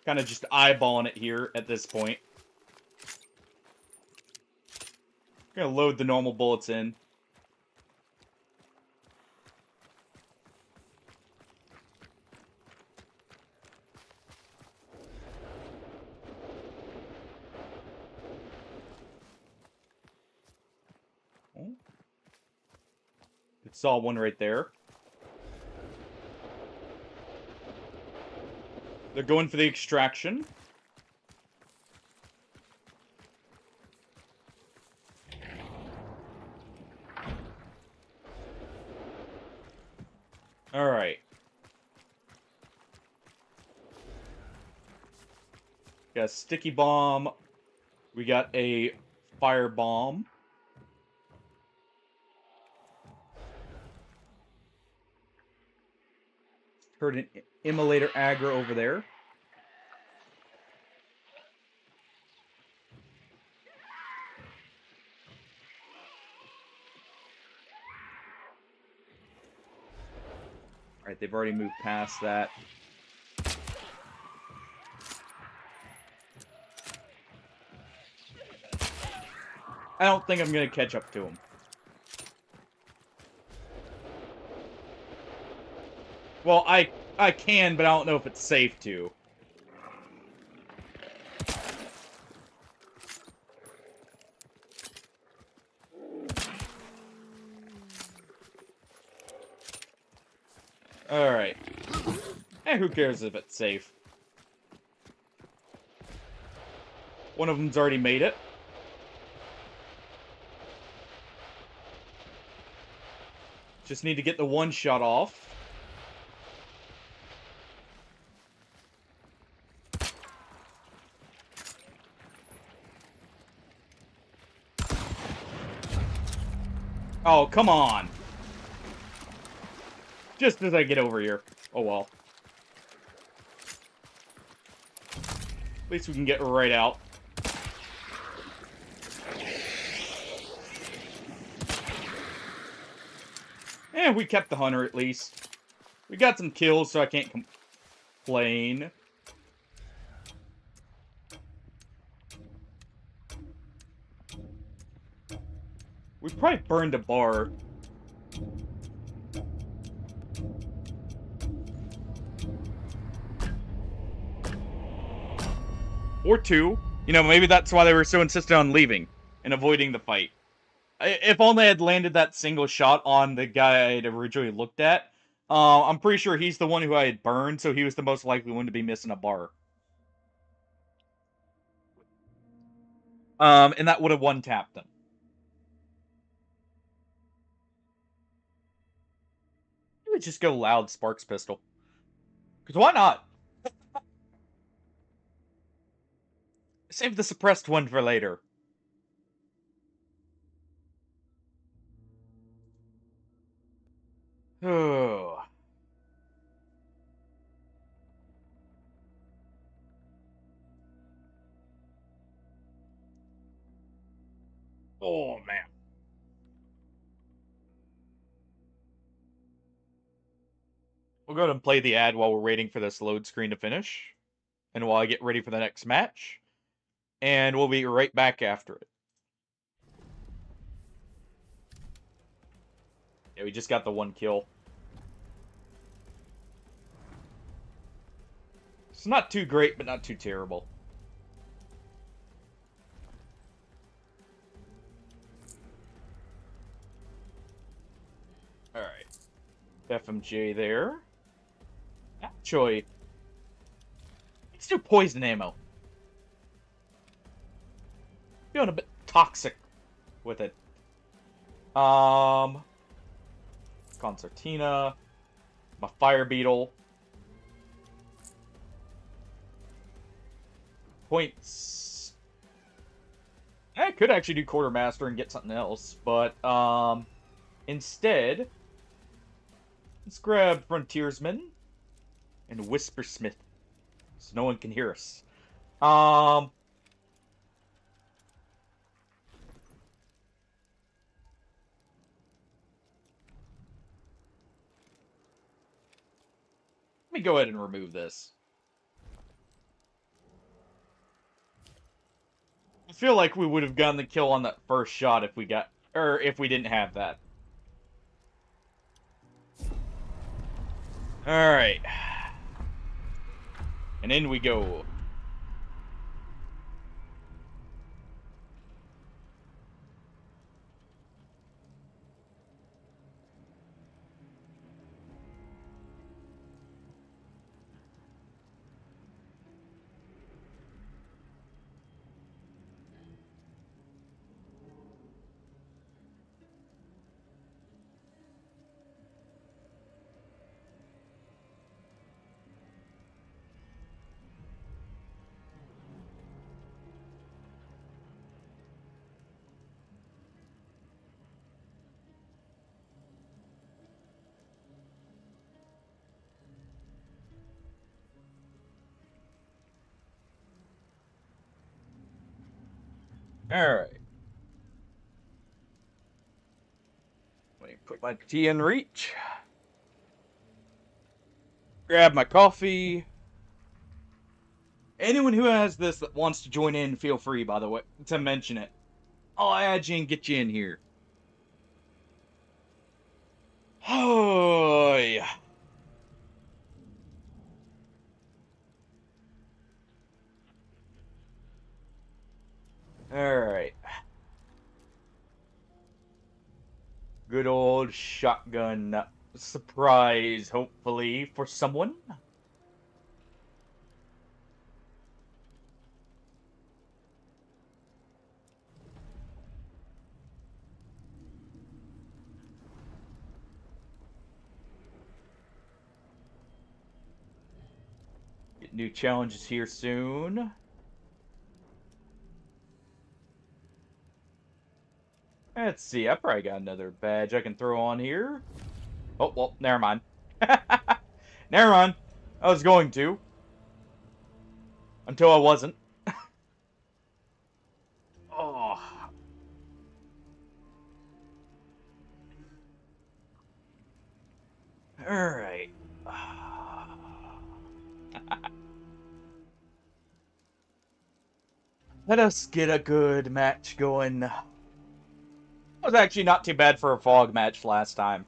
Kind of just eyeballing it here at this point. Gonna load the normal bullets in. Oh. Saw one right there. They're going for the extraction. Alright. Got a sticky bomb. We got a fire bomb. Heard an immolator aggro over there. Alright, they've already moved past that. I don't think I'm going to catch up to him. Well, I can, but I don't know if it's safe to. Alright. Who cares if it's safe? One of them's already made it. Just need to get the one shot off. Oh, come on. Just as I get over here. Oh, well. At least we can get right out. And we kept the hunter, at least. We got some kills, so I can't complain. We probably burned a bar. Or two. You know, maybe that's why they were so insistent on leaving and avoiding the fight. If only I had landed that single shot on the guy I had originally looked at. I'm pretty sure he's the one who I had burned, so he was the most likely one to be missing a bar. And that would have one-tapped him. You would just go loud Sparks pistol. Because why not? Save the suppressed one for later. Oh. Oh, man. We'll go ahead and play the ad while we're waiting for this load screen to finish. And while I get ready for the next match. And we'll be right back after it. Yeah, we just got the one kill. It's not too great, but not too terrible. Alright. FMJ there. Actually, let's do poison ammo. Feeling a bit toxic with it. Concertina. My fire beetle. Points. I could actually do quartermaster and get something else, but instead, let's grab frontiersman and whispersmith, so no one can hear us. Let me go ahead and remove this. I feel like we would have gotten the kill on that first shot if we got, or if we didn't have that. Alright. And in we go. Alright. Let me put my tea in reach. Grab my coffee. Anyone who has this that wants to join in, feel free, by the way, to mention it. I'll add you and get you in here. Oh, yeah. Alright. Good old shotgun surprise, hopefully, for someone. Get new challenges here soon. Let's see, I probably got another badge I can throw on here. Oh, well, never mind. Never mind. I was going to. Until I wasn't. Oh. Alright. Let us get a good match going. That was actually not too bad for a fog match last time.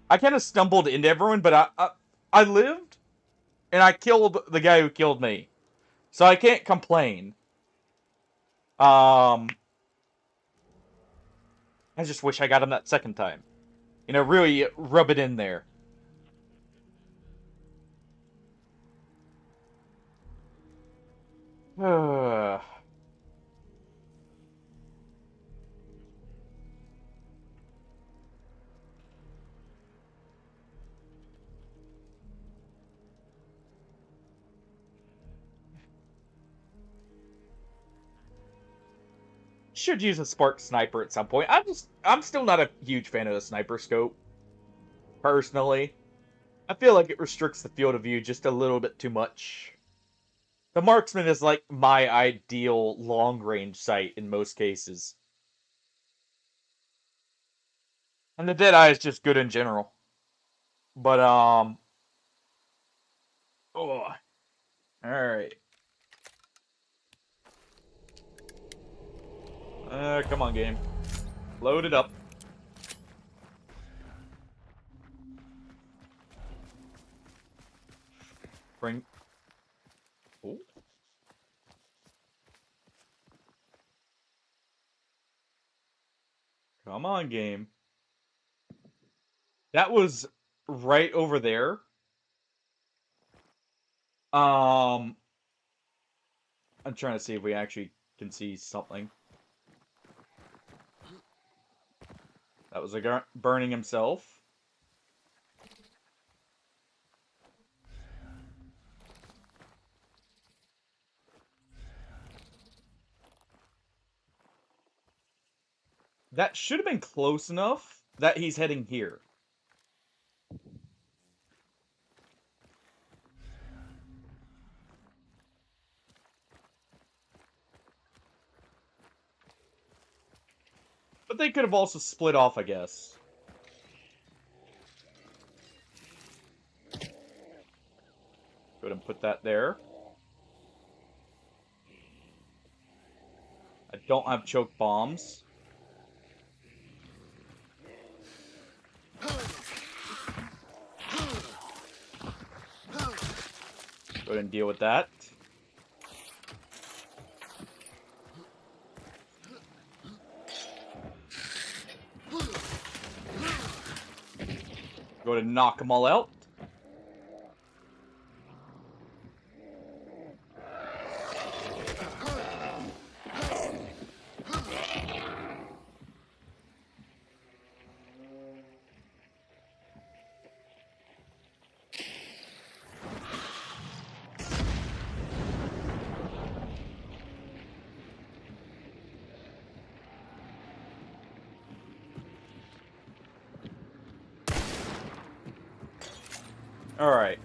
I kind of stumbled into everyone, but I lived, and I killed the guy who killed me. So I can't complain. I just wish I got him that second time. You know, really rub it in there. Should use a spark sniper at some point. I'm still not a huge fan of the sniper scope. Personally. I feel like it restricts the field of view just a little bit too much. The marksman is like my ideal long-range sight in most cases. And the Deadeye is just good in general. But, oh. Alright. Come on, game. Load it up. Bring... Ooh. Come on, game. That was right over there. I'm trying to see if we actually can see something. That was a guy burning himself. That should have been close enough that he's heading here. But they could have also split off, I guess. Go ahead and put that there. I don't have choke bombs. Go ahead and deal with that. Go ahead and knock them all out. Alright.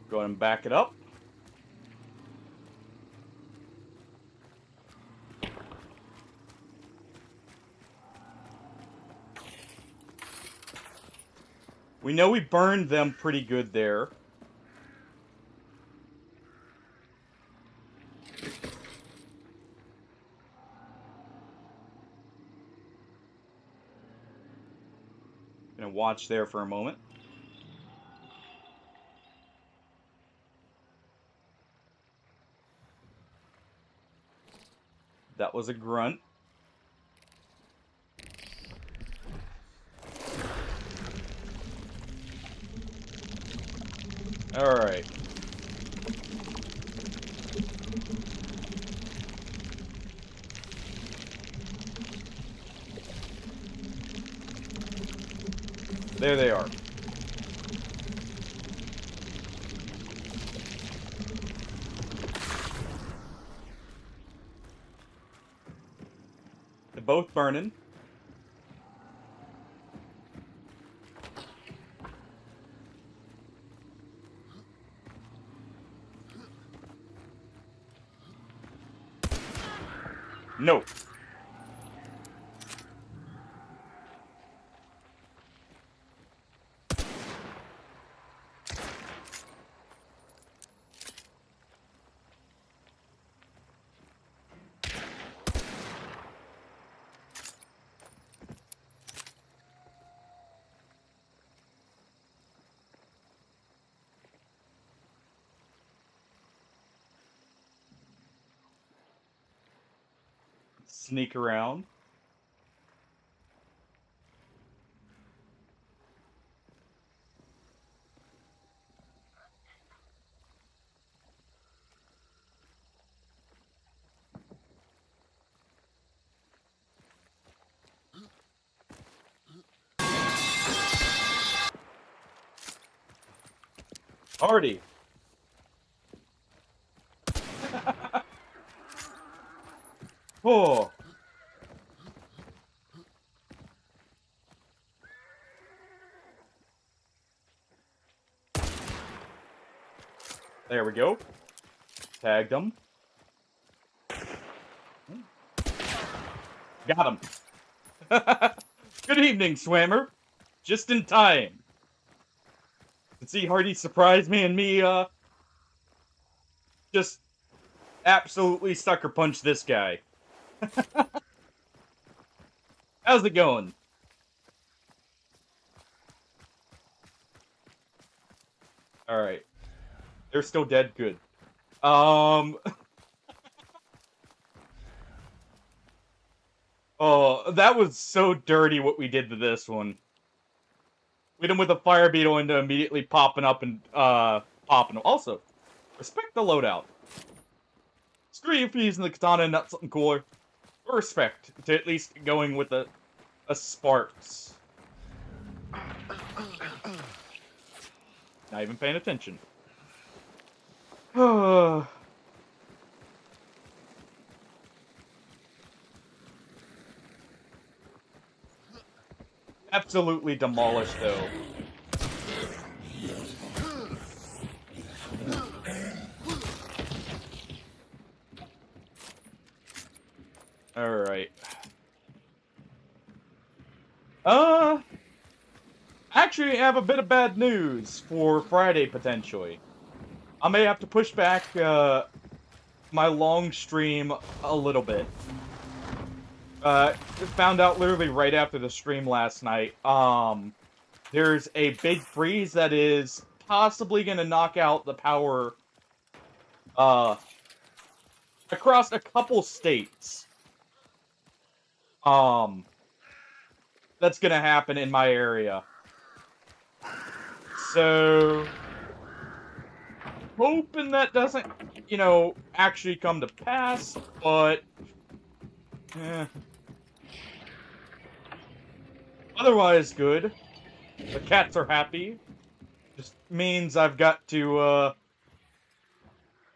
Go ahead and back it up. We know we burned them pretty good there. Gonna watch there for a moment. That was a grunt. Alright. There they are. They're both burning. No. Sneak around. Artie. Oh. There we go. Tagged him. Got him. Good evening, Swammer. Just in time. To see Hardy surprise me and me, just absolutely sucker punch this guy. How's it going? Alright. They're still dead? Good. Oh, that was so dirty what we did to this one. We hit him with a fire beetle into immediately popping up and, popping him. Also, respect the loadout. Screw you for using the katana and not something cooler. Respect to at least going with a Sparks. Not even paying attention. Absolutely demolished, though. Alright. Uh, actually, I have a bit of bad news for Friday, potentially. I may have to push back, my long stream a little bit. Found out literally right after the stream last night. There's a big freeze that is possibly gonna knock out the power, uh, across a couple states. That's gonna happen in my area. So, hoping that doesn't, actually come to pass, but, eh. Otherwise, good. The cats are happy. Just means I've got to,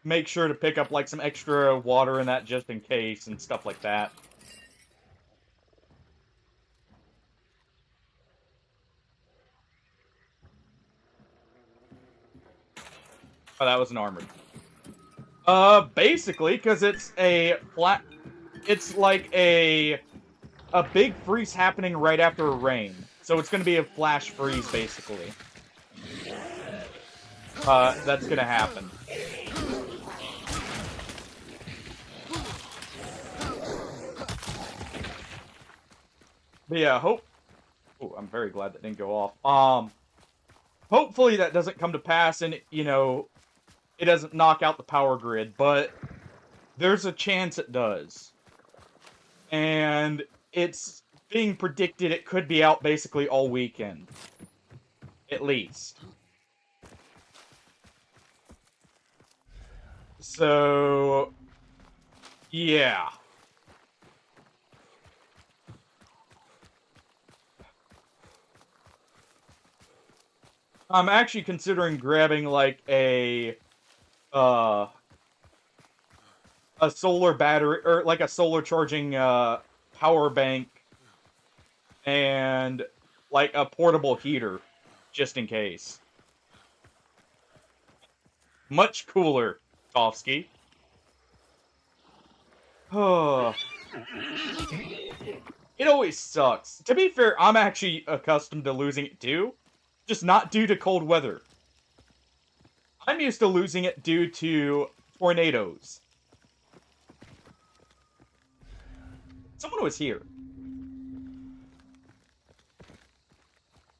make sure to pick up, like, some extra water and that just in case, and stuff like that. Oh, that was an armored. Basically, because it's a flat... It's like a big freeze happening right after a rain. So it's gonna be a flash freeze, basically. That's gonna happen. But yeah, Oh, I'm very glad that didn't go off. Hopefully that doesn't come to pass and, it doesn't knock out the power grid, but there's a chance it does. And it's being predicted it could be out basically all weekend. At least. So, yeah. I'm actually considering grabbing, like, a solar battery, or, like, a solar charging, power bank, and, like, a portable heater, just in case. Much cooler, Tofsky. It always sucks. To be fair, I'm actually accustomed to losing it too, just not due to cold weather. I'm used to losing it due to tornadoes. Someone was here.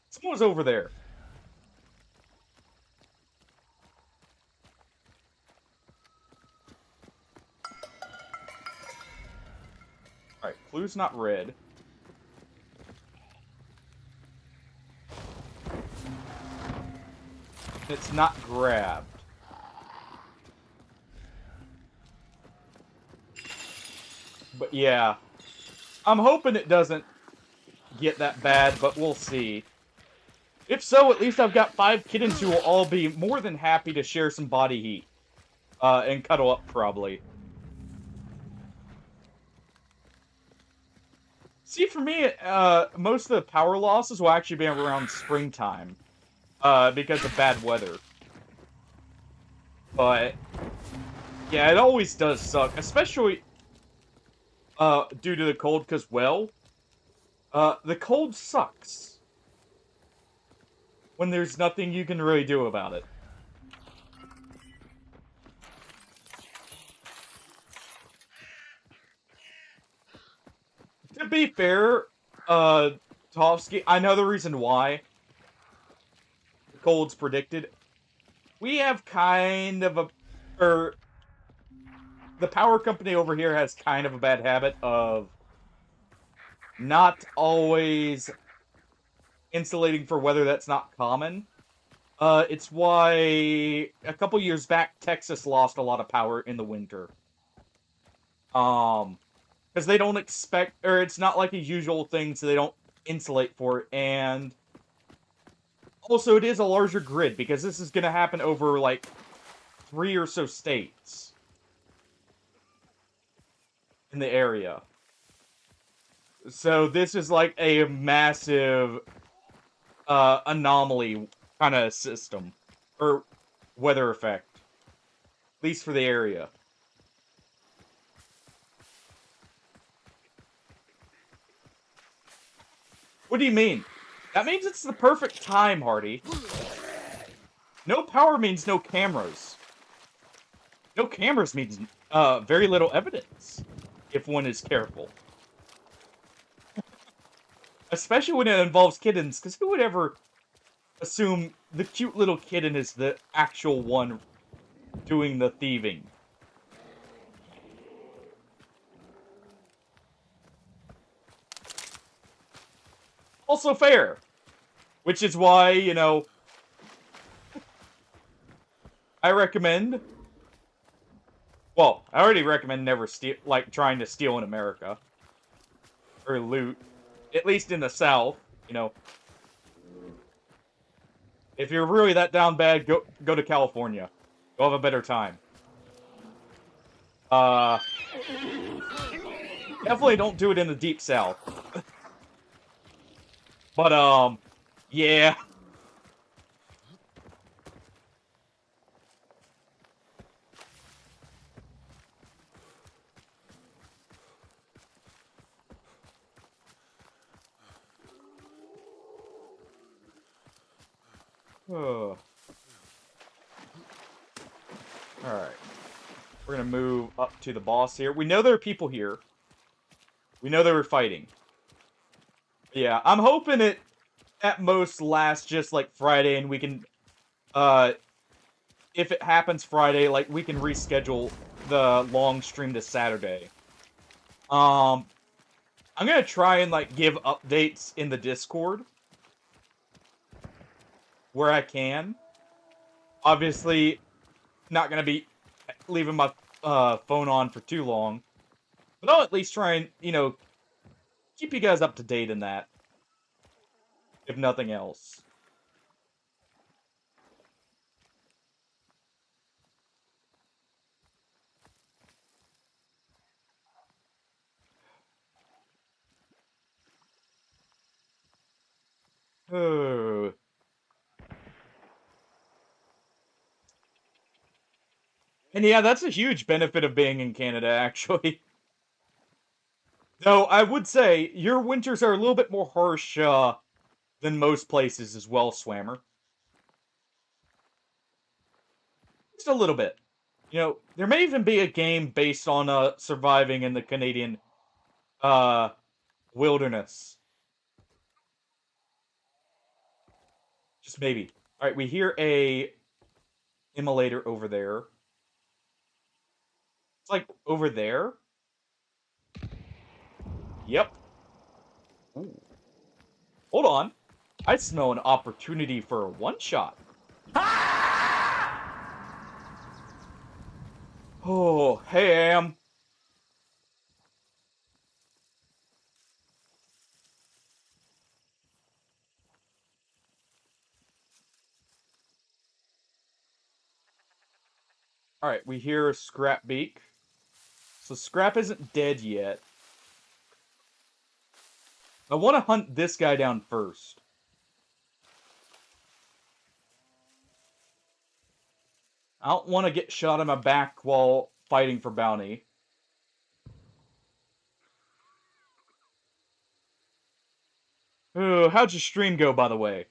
Someone was over there. Alright, clue's not red. It's not grabbed. But yeah. I'm hoping it doesn't get that bad, but we'll see. If so, at least I've got 5 kittens who will all be more than happy to share some body heat. And cuddle up, probably. See, for me, most of the power losses will actually be around springtime. Because of bad weather. But, yeah, it always does suck. Especially, due to the cold, because, well, the cold sucks. When there's nothing you can really do about it. To be fair, Tovsky, I know the reason why the cold's predicted. We have kind of the power company over here has kind of a bad habit of not always insulating for weather that's not common. It's why a couple years back, Texas lost a lot of power in the winter. Because they don't expect, or it's not like a usual thing, so they don't insulate for it, and also it is a larger grid, because this is going to happen over, like, 3 or so states in the area. So this is like a massive anomaly kind of system, or weather effect, at least for the area. What do you mean? That means it's the perfect time, Hardy. No power means no cameras. No cameras means very little evidence, if one is careful. Especially when it involves kittens, because who would ever assume the cute little kitten is the actual one doing the thieving? Also fair. Which is why, you know, I recommend... Well, I already recommend never trying to steal in America. Or loot. At least in the South, you know. If you're really that down bad, go to California. You'll have a better time. Definitely don't do it in the Deep South. But, yeah. Alright. We're gonna move up to the boss here. We know there are people here. We know they were fighting. Yeah, I'm hoping it at most lasts just like Friday and we can, if it happens Friday, like we can reschedule the long stream to Saturday. I'm gonna try and like give updates in the Discord. Where I can. Obviously, not gonna be leaving my phone on for too long. But I'll at least try and, you know, keep you guys up to date in that. If nothing else. Oh. And yeah, that's a huge benefit of being in Canada, actually. Though, I would say, your winters are a little bit more harsh, than most places as well, Swammer. Just a little bit. You know, there may even be a game based on, surviving in the Canadian, uh, wilderness. Just maybe. Alright, we hear a immolator over there. It's like, over there? Yep. Ooh. Hold on. I smell an opportunity for a one-shot. Oh, hey, Am. Alright, we hear Scrapbeak. So Scrap isn't dead yet. I want to hunt this guy down first. I don't want to get shot in my back while fighting for bounty. Oh, how'd your stream go, by the way?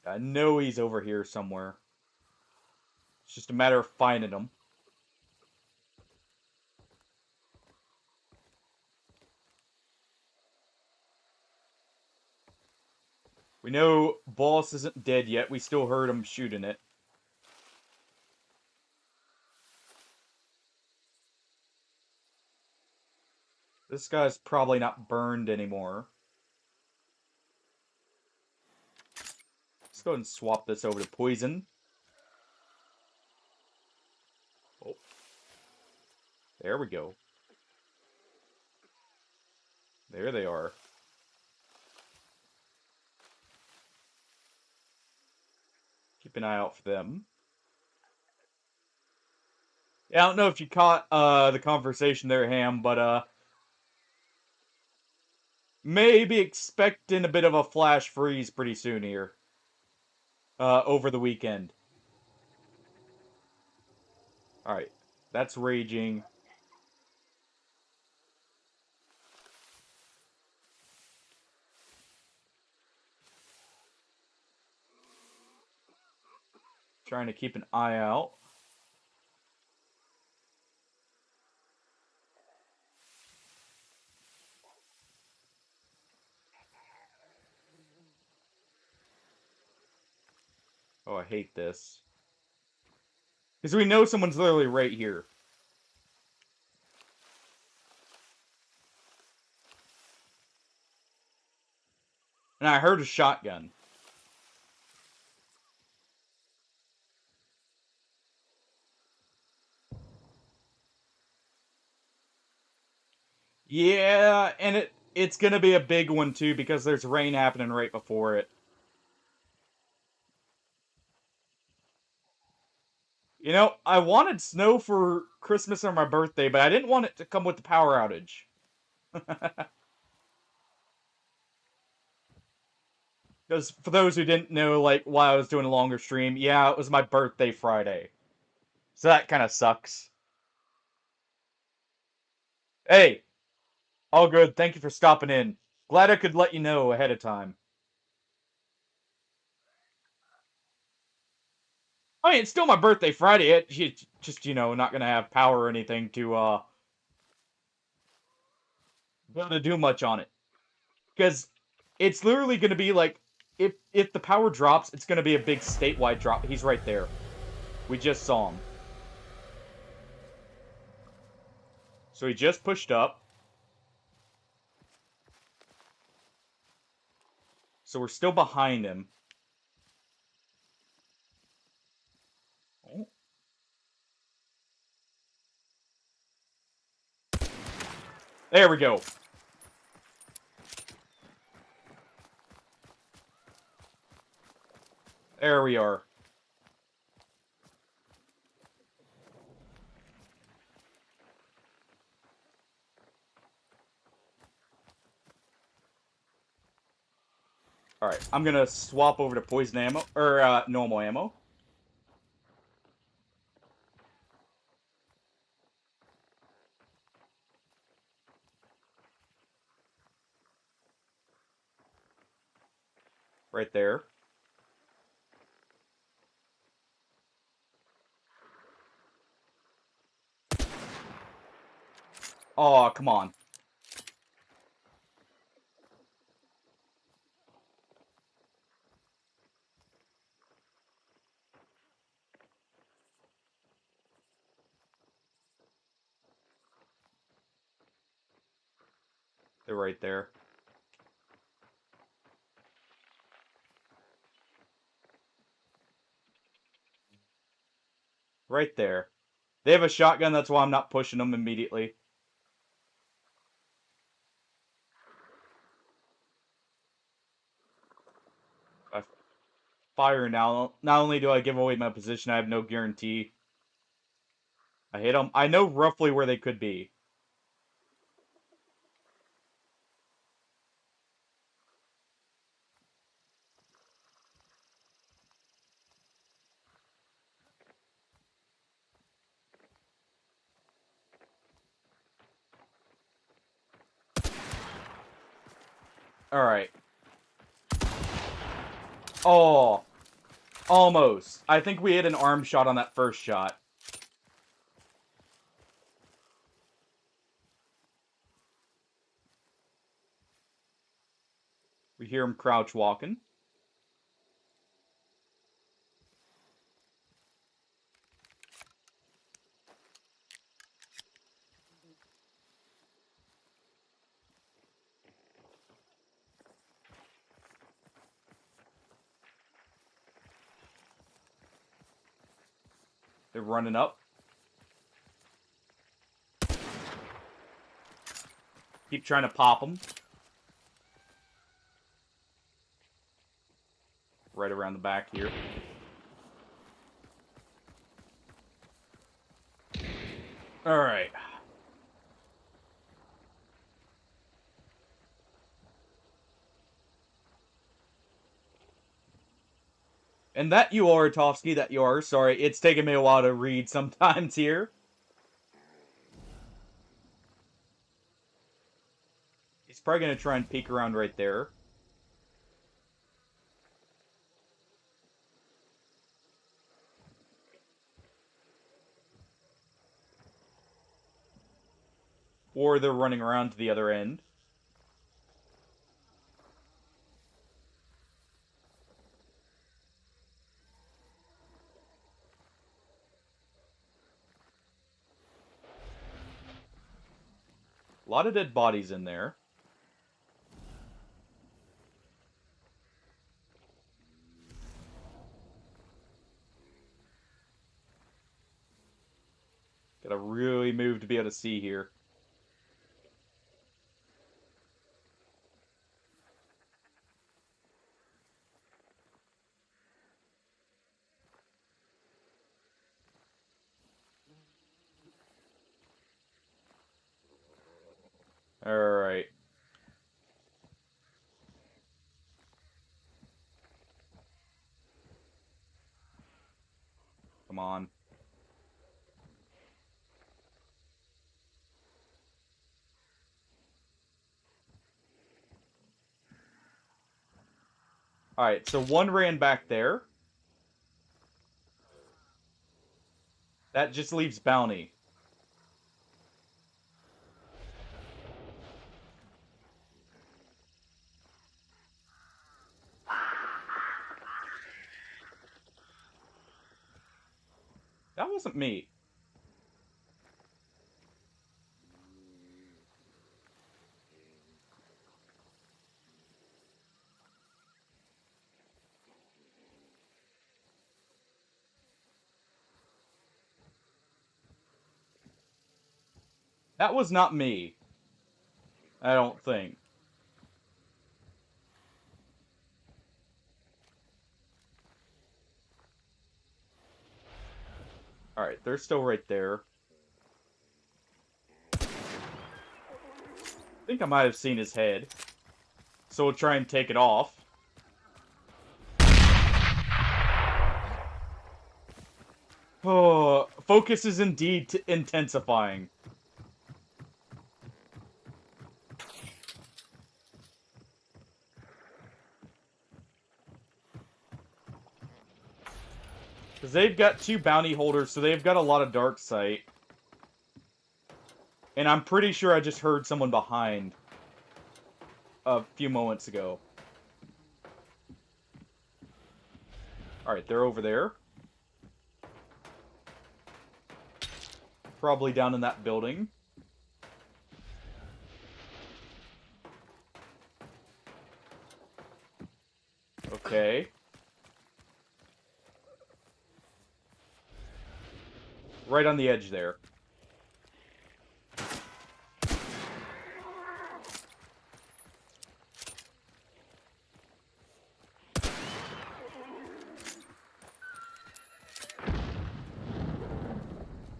I know he's over here somewhere. It's just a matter of finding him. We know boss isn't dead yet. We still heard him shooting it. This guy's probably not burned anymore. Let's go ahead and swap this over to poison. Oh. There we go. There they are. Keep an eye out for them. Yeah, I don't know if you caught the conversation there, Ham, but maybe expecting a bit of a flash freeze pretty soon here. Over the weekend. Alright. That's raging. Trying to keep an eye out. Oh, I hate this. Because we know someone's literally right here. And I heard a shotgun. Yeah, and it's gonna be a big one too because there's rain happening right before it. You know, I wanted snow for Christmas or my birthday, but I didn't want it to come with the power outage. Because for those who didn't know, like, why I was doing a longer stream, yeah, it was my birthday Friday. So that kind of sucks. Hey, all good. Thank you for stopping in. Glad I could let you know ahead of time. I mean, it's still my birthday Friday. It's just, not gonna have power or anything to be able to do much on it. Because it's literally gonna be like, if the power drops, it's gonna be a big statewide drop. He's right there. We just saw him. So he just pushed up. So we're still behind him. Oh. There we go. There we are. Alright, I'm gonna swap over to poison ammo, or normal ammo. Right there. Oh, come on. They're right there. Right there. They have a shotgun, that's why I'm not pushing them immediately. I fire now. Not only do I give away my position, I have no guarantee. I hit them. I know roughly where they could be. Alright. Oh. Almost. I think we hit an arm shot on that first shot. We hear him crouch walking. They're running up. Keep trying to pop them. Right around the back here. Alright. And that you are, Tovsky, that you are. Sorry, it's taking me a while to read sometimes here. probably going to try and peek around right there. Or they're running around to the other end. A lot of dead bodies in there. Gotta really move to be able to see here. Alright. Come on. Alright, so one ran back there. That just leaves Bounty. That wasn't me. That was not me. I don't think. Alright, they're still right there. I think I might have seen his head. So we'll try and take it off. Oh, focus is indeed intensifying. Because they've got two bounty holders, so they've got a lot of dark sight. And I'm pretty sure I just heard someone behind a few moments ago. Alright, they're over there. Probably down in that building. Okay. Right on the edge there.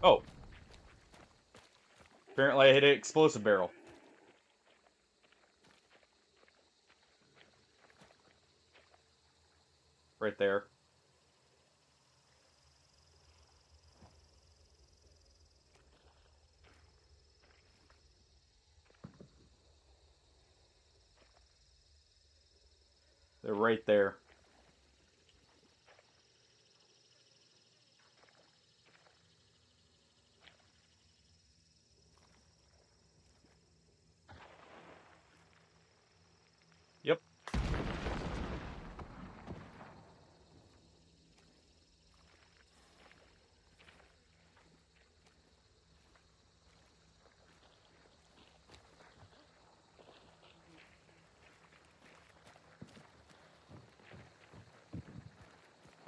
Oh. Apparently I hit an explosive barrel. Right there. They're right there. Yep.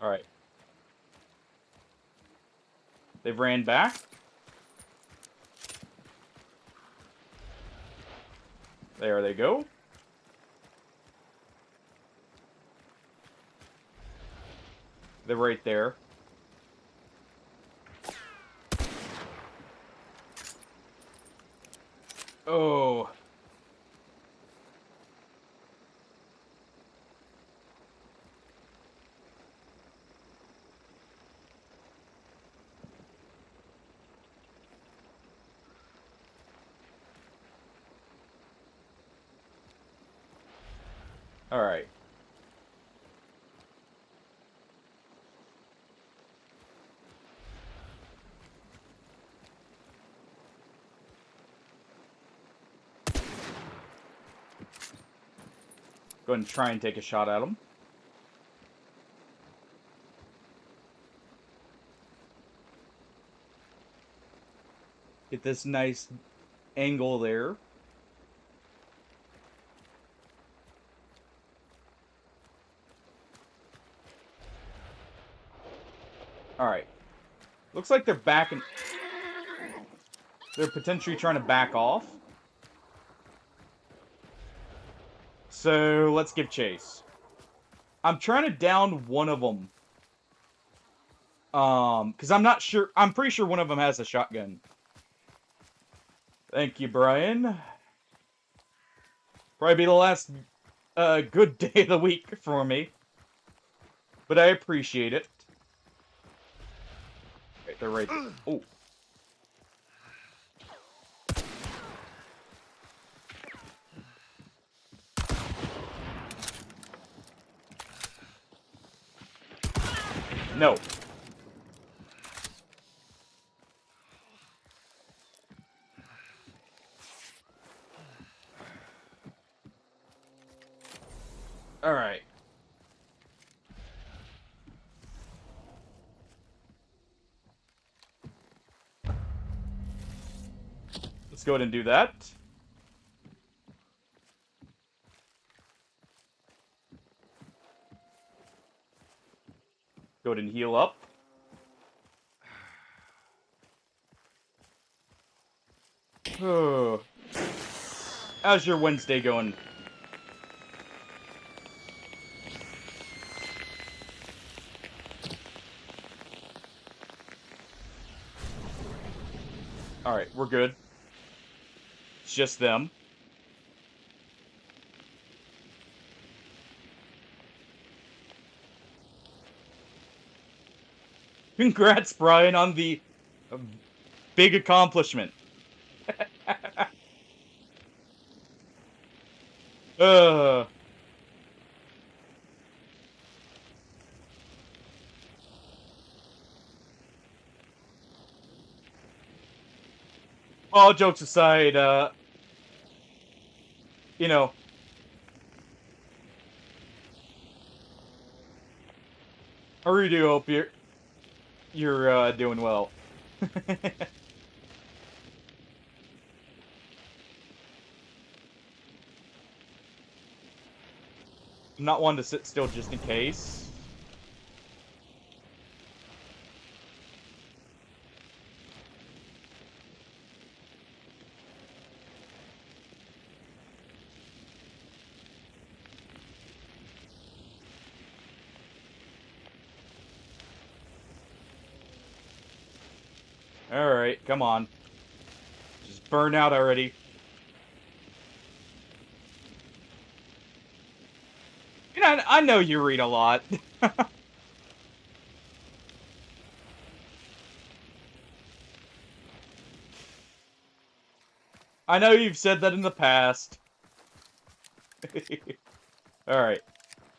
Alright. They've ran back. There they go. They're right there. Oh. Alright. Go ahead and try and take a shot at him. Get this nice angle there. Alright. Looks like they're backing. They're potentially trying to back off. So, let's give chase. I'm trying to down one of them. Because I'm not sure. I'm pretty sure one of them has a shotgun. Thank you, Brian. Probably be the last good day of the week for me. But I appreciate it. Right, they're right there. Oh. No. All right. Let's go ahead and do that. Go ahead and heal up. Oh. How's your Wednesday going? Alright, we're good. It's just them. Congrats, Brian, on the big accomplishment. uh. All jokes aside, you know, I really do hope you're doing well. I'm not one to sit still just in case. Alright, come on. Just burn out already. You know, I know you read a lot. I know you've said that in the past. Alright.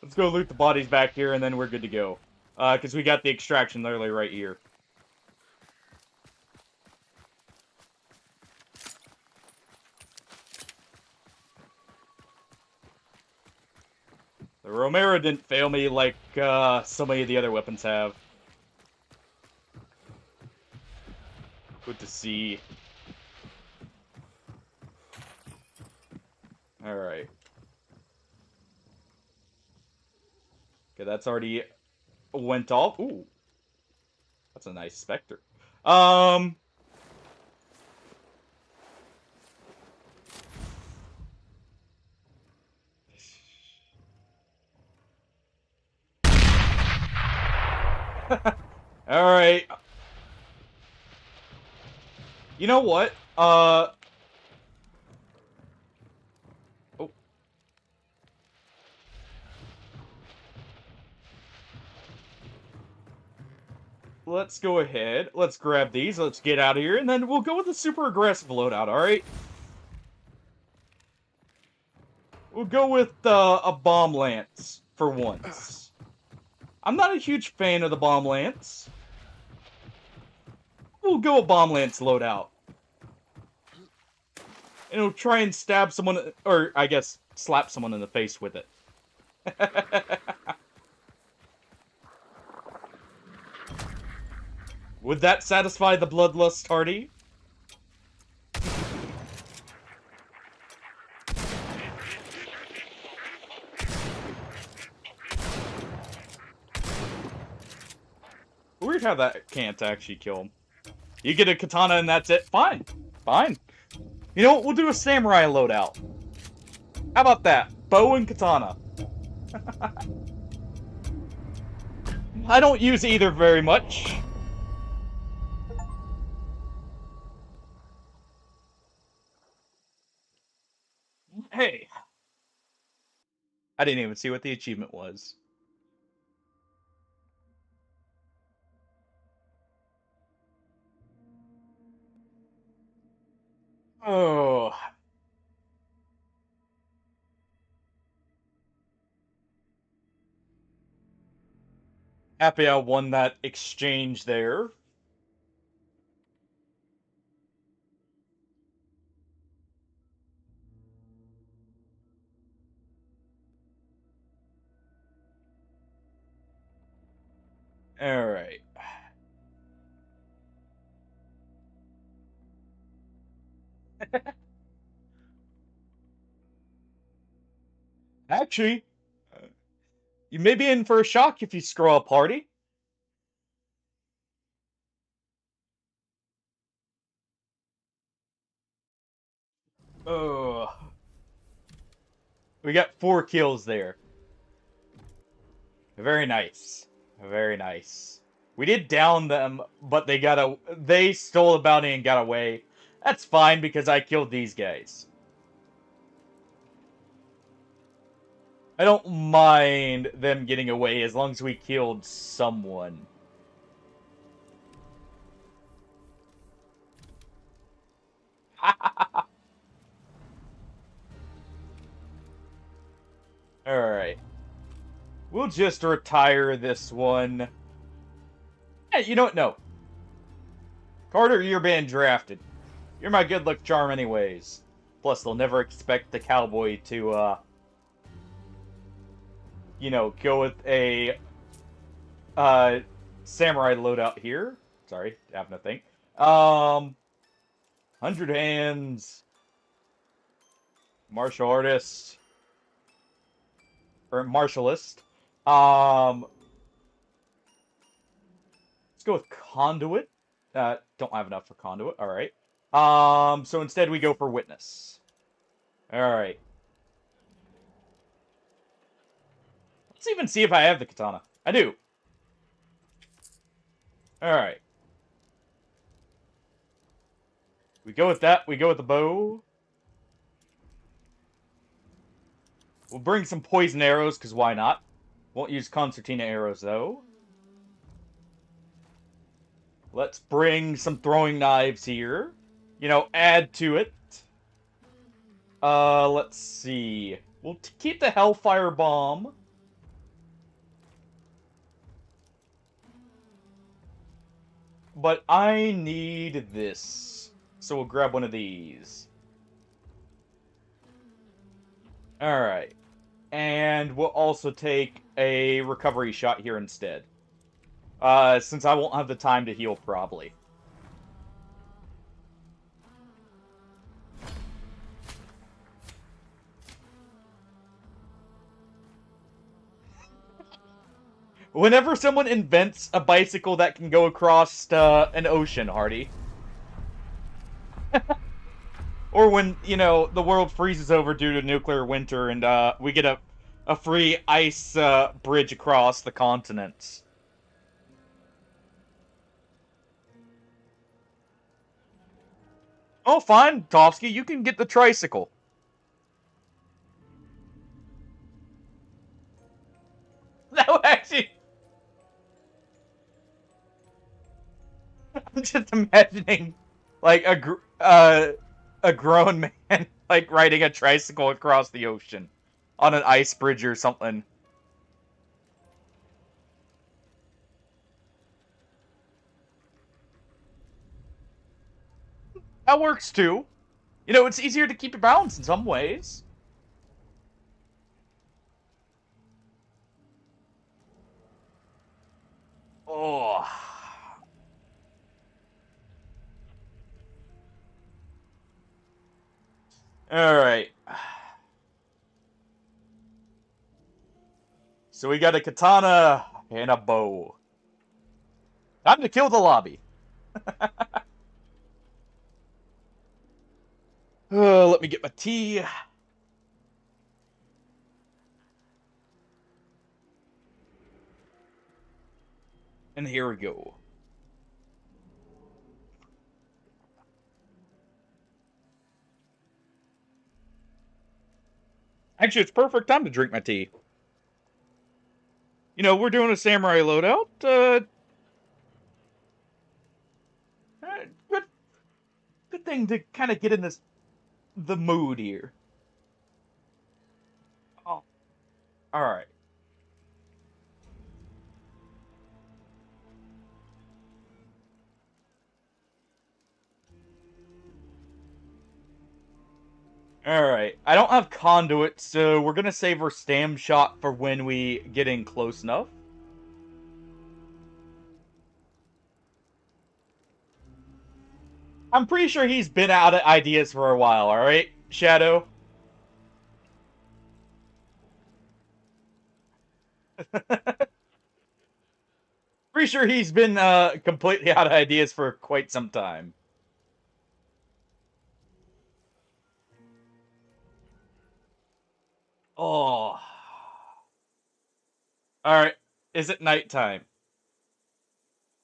Let's go loot the bodies back here, and then we're good to go. Because we got the extraction literally right here. The Romero didn't fail me like so many of the other weapons have. Good to see. Alright. Okay, that's already went off. Ooh. That's a nice Spectre. Alright. You know what? Oh. Let's go ahead. Let's grab these. Let's get out of here. And then we'll go with the super aggressive loadout, alright? We'll go with a bomb lance for once. I'm not a huge fan of the bomb lance. We'll go a bomb lance loadout. And we'll try and stab someone, or I guess slap someone in the face with it. Would that satisfy the bloodlust, Hardy? Weird how that can't actually kill him. You get a katana and that's it. Fine. Fine. You know what? We'll do a samurai loadout. How about that? Bow and katana. I don't use either very much. Hey. I didn't even see what the achievement was. Oh. Happy I won that exchange there. Alright. Actually, you may be in for a shock if you scroll up, Hardy. Oh. We got 4 kills there. Very nice. Very nice. We did down them, but they stole the bounty and got away. That's fine because I killed these guys. I don't mind them getting away as long as we killed someone. Alright. We'll just retire this one. Hey, you know what? No. Carter, you're being drafted. You're my good luck charm anyways. Plus, they'll never expect the cowboy to, you know, go with a, samurai loadout here. Sorry, having to think. 100 hands. Martial artist. Or martialist. Let's go with conduit. Don't have enough for conduit. All right. So instead we go for witness. All right. Let's even see if I have the katana. I do. All right. We go with that. We go with the bow. We'll bring some poison arrows, because why not? Won't use concertina arrows, though. Let's bring some throwing knives here. You know, add to it. Let's see. We'll keep the Hellfire Bomb. But I need this. So we'll grab one of these. Alright. And we'll also take a recovery shot here instead. Since I won't have the time to heal, probably. Whenever someone invents a bicycle that can go across an ocean, Hardy. Or when, you know, the world freezes over due to nuclear winter and we get a free ice bridge across the continents. Oh, fine, Tofsky, you can get the tricycle. No, actually... I'm just imagining, like, a grown man, like, riding a tricycle across the ocean. on an ice bridge or something. That works too. You know, it's easier to keep your balance in some ways. Oh. Alright. So we got a katana and a bow. Time to kill the lobby. Let me get my tea. And here we go. Actually, it's perfect time to drink my tea. You know, we're doing a samurai loadout. Good, good thing to kind of get in the mood here. Oh, all right. Alright, I don't have conduit, so we're gonna save our stam shot for when we get in close enough. I'm pretty sure he's been out of ideas for a while, alright, Shadow? Pretty sure he's been completely out of ideas for quite some time. Oh. Alright, is it nighttime?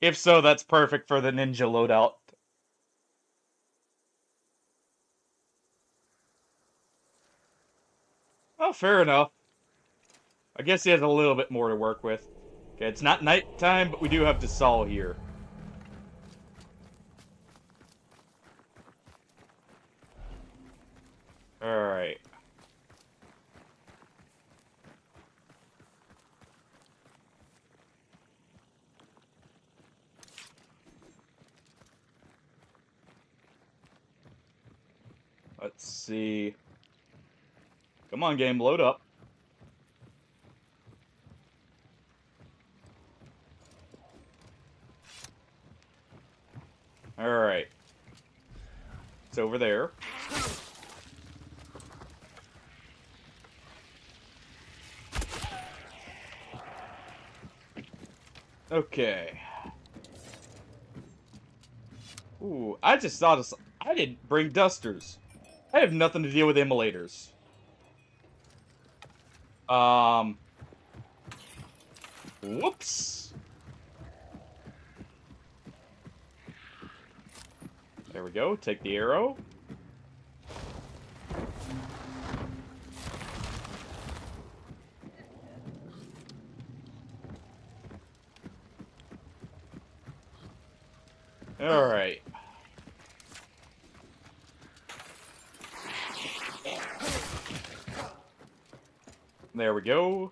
If so, that's perfect for the ninja loadout. Oh, fair enough. I guess he has a little bit more to work with. Okay, it's not nighttime, but we do have Desal here. Alright. Let's see. Come on, game, load up. Alright. It's over there. Okay. Ooh, I just thought of I didn't bring dusters. I have nothing to deal with immolators. Whoops. There we go. Take the arrow. Alright. There we go.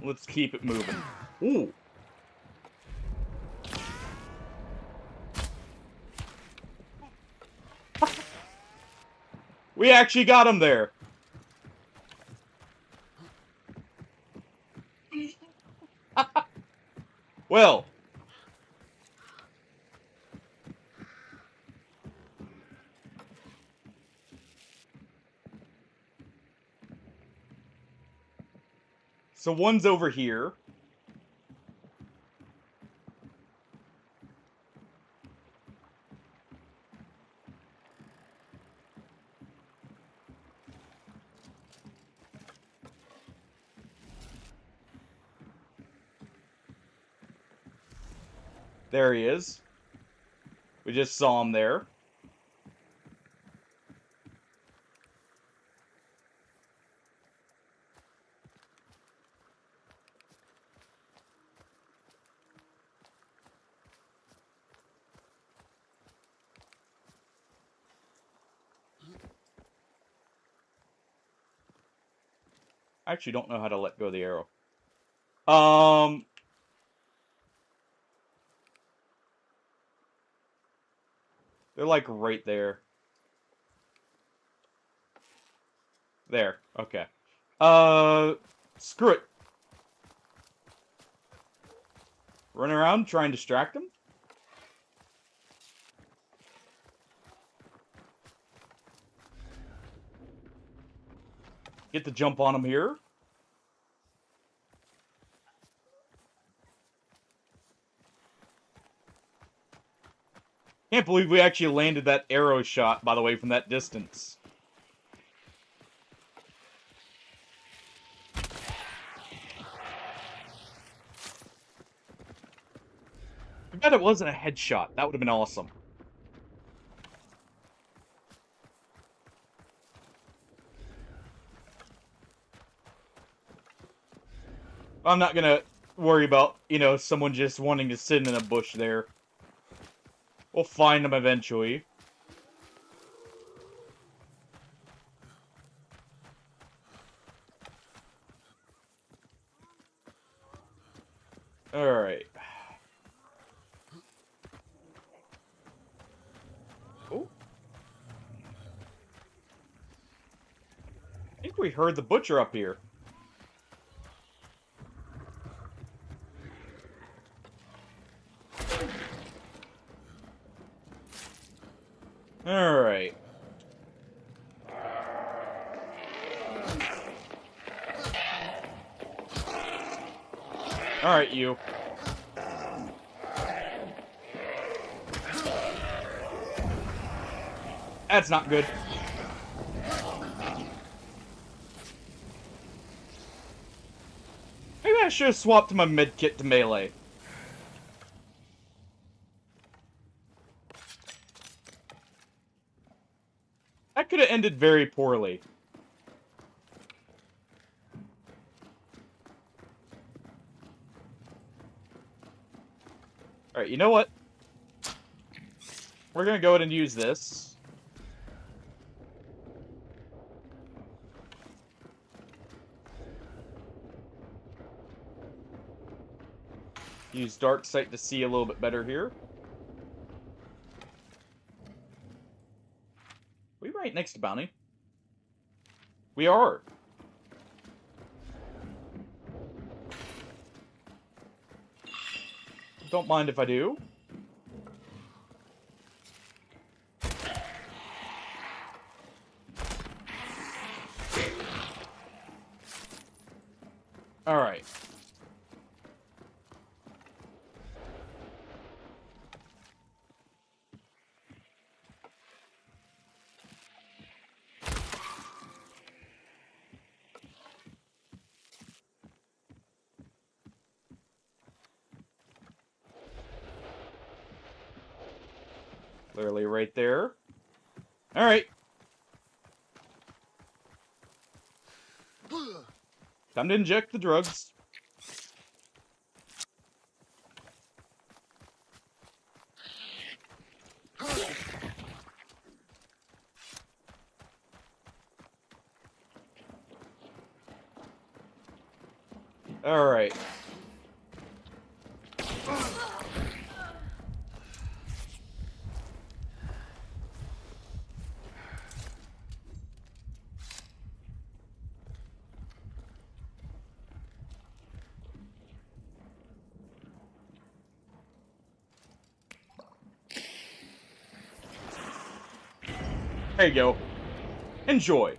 Let's keep it moving. Ooh. We actually got him there. Well. So one's over here. There he is. We just saw him there. I actually don't know how to let go of the arrow. Um... They're like right there. There. Okay. Screw it. Run around, try and distract them. Get the jump on them here. Can't believe we actually landed that arrow shot, by the way, from that distance. I bet it wasn't a headshot. That would have been awesome. I'm not gonna worry about, you know, someone just wanting to sit in a bush there. We'll find them eventually. Alright. Oh. I think we heard the butcher up here. Alright. Alright, you. That's not good. Maybe I should have swapped my medkit to melee. That could have ended very poorly. Alright, you know what? We're gonna go ahead and use this. Use dark sight to see a little bit better here. We right next to Bounty. We are. Don't mind if I do. Alright. Clearly right there. Alright. Time to inject the drugs. Alright. There you go. Enjoy.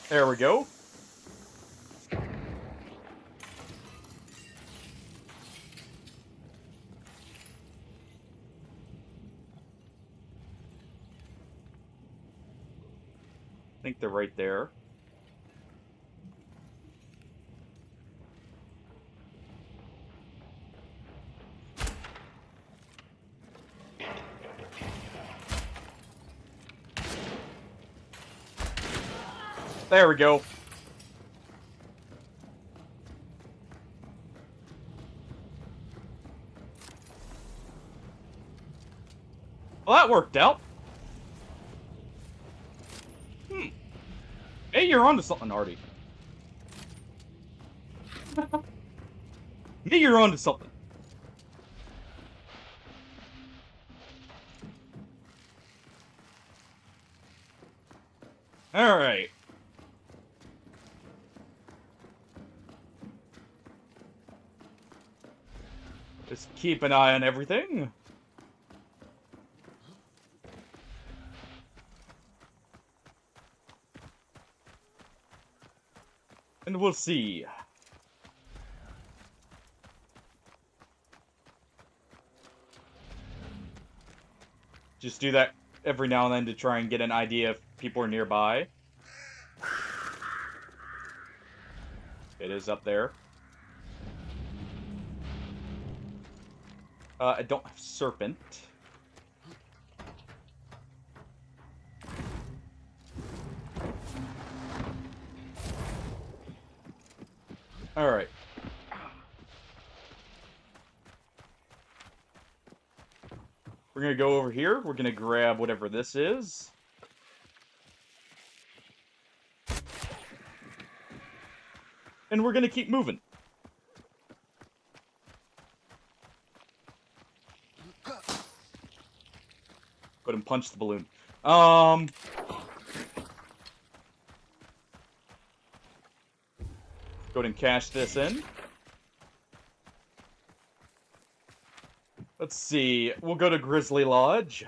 There we go. I think they're right there. There we go. Well, that worked out. Hey, you're onto something, Artie. Hey, you're onto something. Alright. Just keep an eye on everything. And we'll see. Just do that every now and then to try and get an idea if people are nearby. It is up there. I don't have Serpent. Alright. We're gonna go over here. We're gonna grab whatever this is. And we're gonna keep moving. Go ahead and punch the balloon. Go ahead and cash this in. Let's see. We'll go to Grizzly Lodge.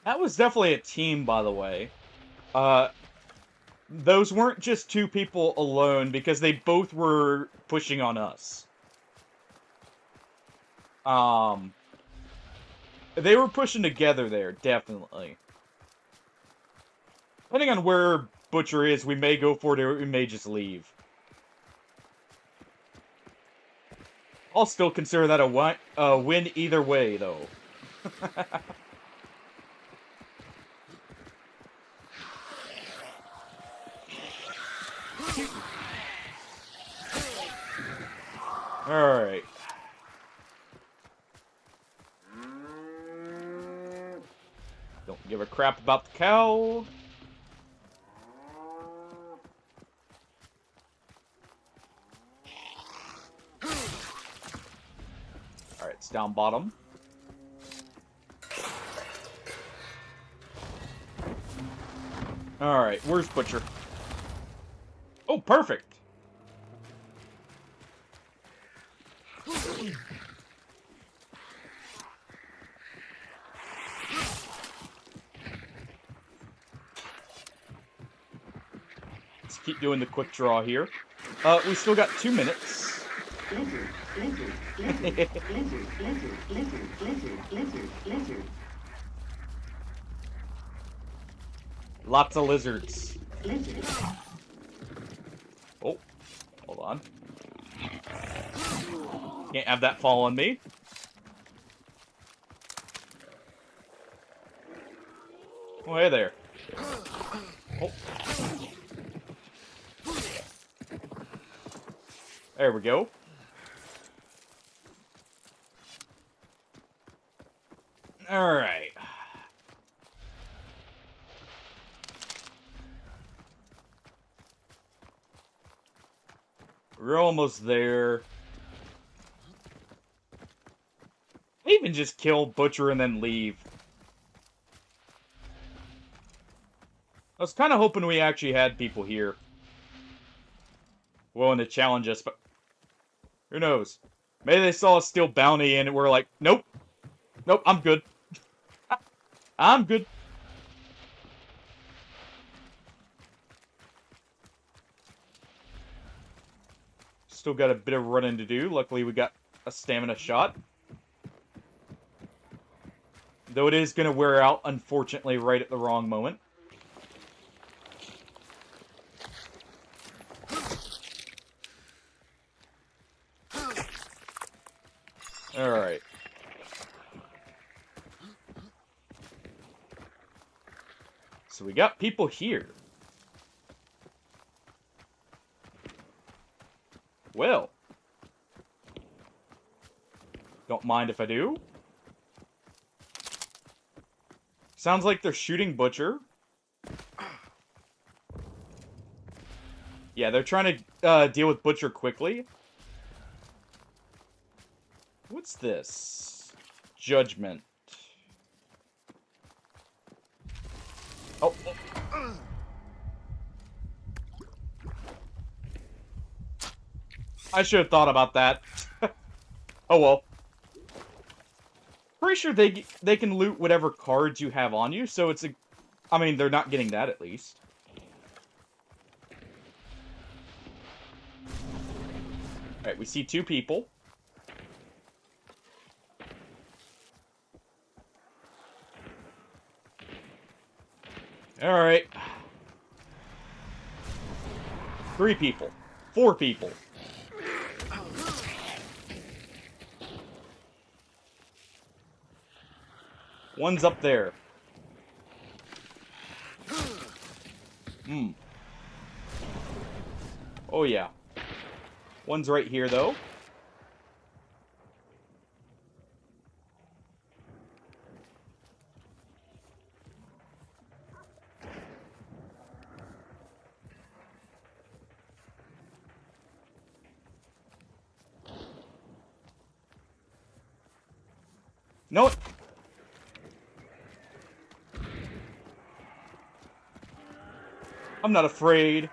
That was definitely a team, by the way. Those weren't just two people alone, because they both were pushing on us. They were pushing together there, definitely. Depending on where Butcher is, we may go for it or we may just leave. I'll still consider that a win either way, though. Alright. Don't give a crap about the cow. Alright, it's down bottom. Alright, where's Butcher? Oh, perfect! Let's keep doing the quick draw here. We still got 2 minutes. Lots of lizards. Oh, hold on. Can't have that fall on me. Oh, hey there. Oh. There we go. Alright. We're almost there. Even just kill Butcher and then leave. I was kind of hoping we actually had people here willing to challenge us, but who knows? Maybe they saw us steal bounty and we're like, nope. Nope, I'm good. I'm good. Still got a bit of running to do. Luckily, we got a stamina shot. Though it is going to wear out, unfortunately, right at the wrong moment. So we got people here. Well. Don't mind if I do. Sounds like they're shooting Butcher. Yeah, they're trying to deal with Butcher quickly. What's this? Judgment. Oh. I should have thought about that. Oh well. Pretty sure they can loot whatever cards you have on you, so it's a... I mean, they're not getting that, at least. Alright, we see 2 people. Alright. 3 people. 4 people. One's up there. Oh, yeah. One's right here, though. No. I'm not afraid.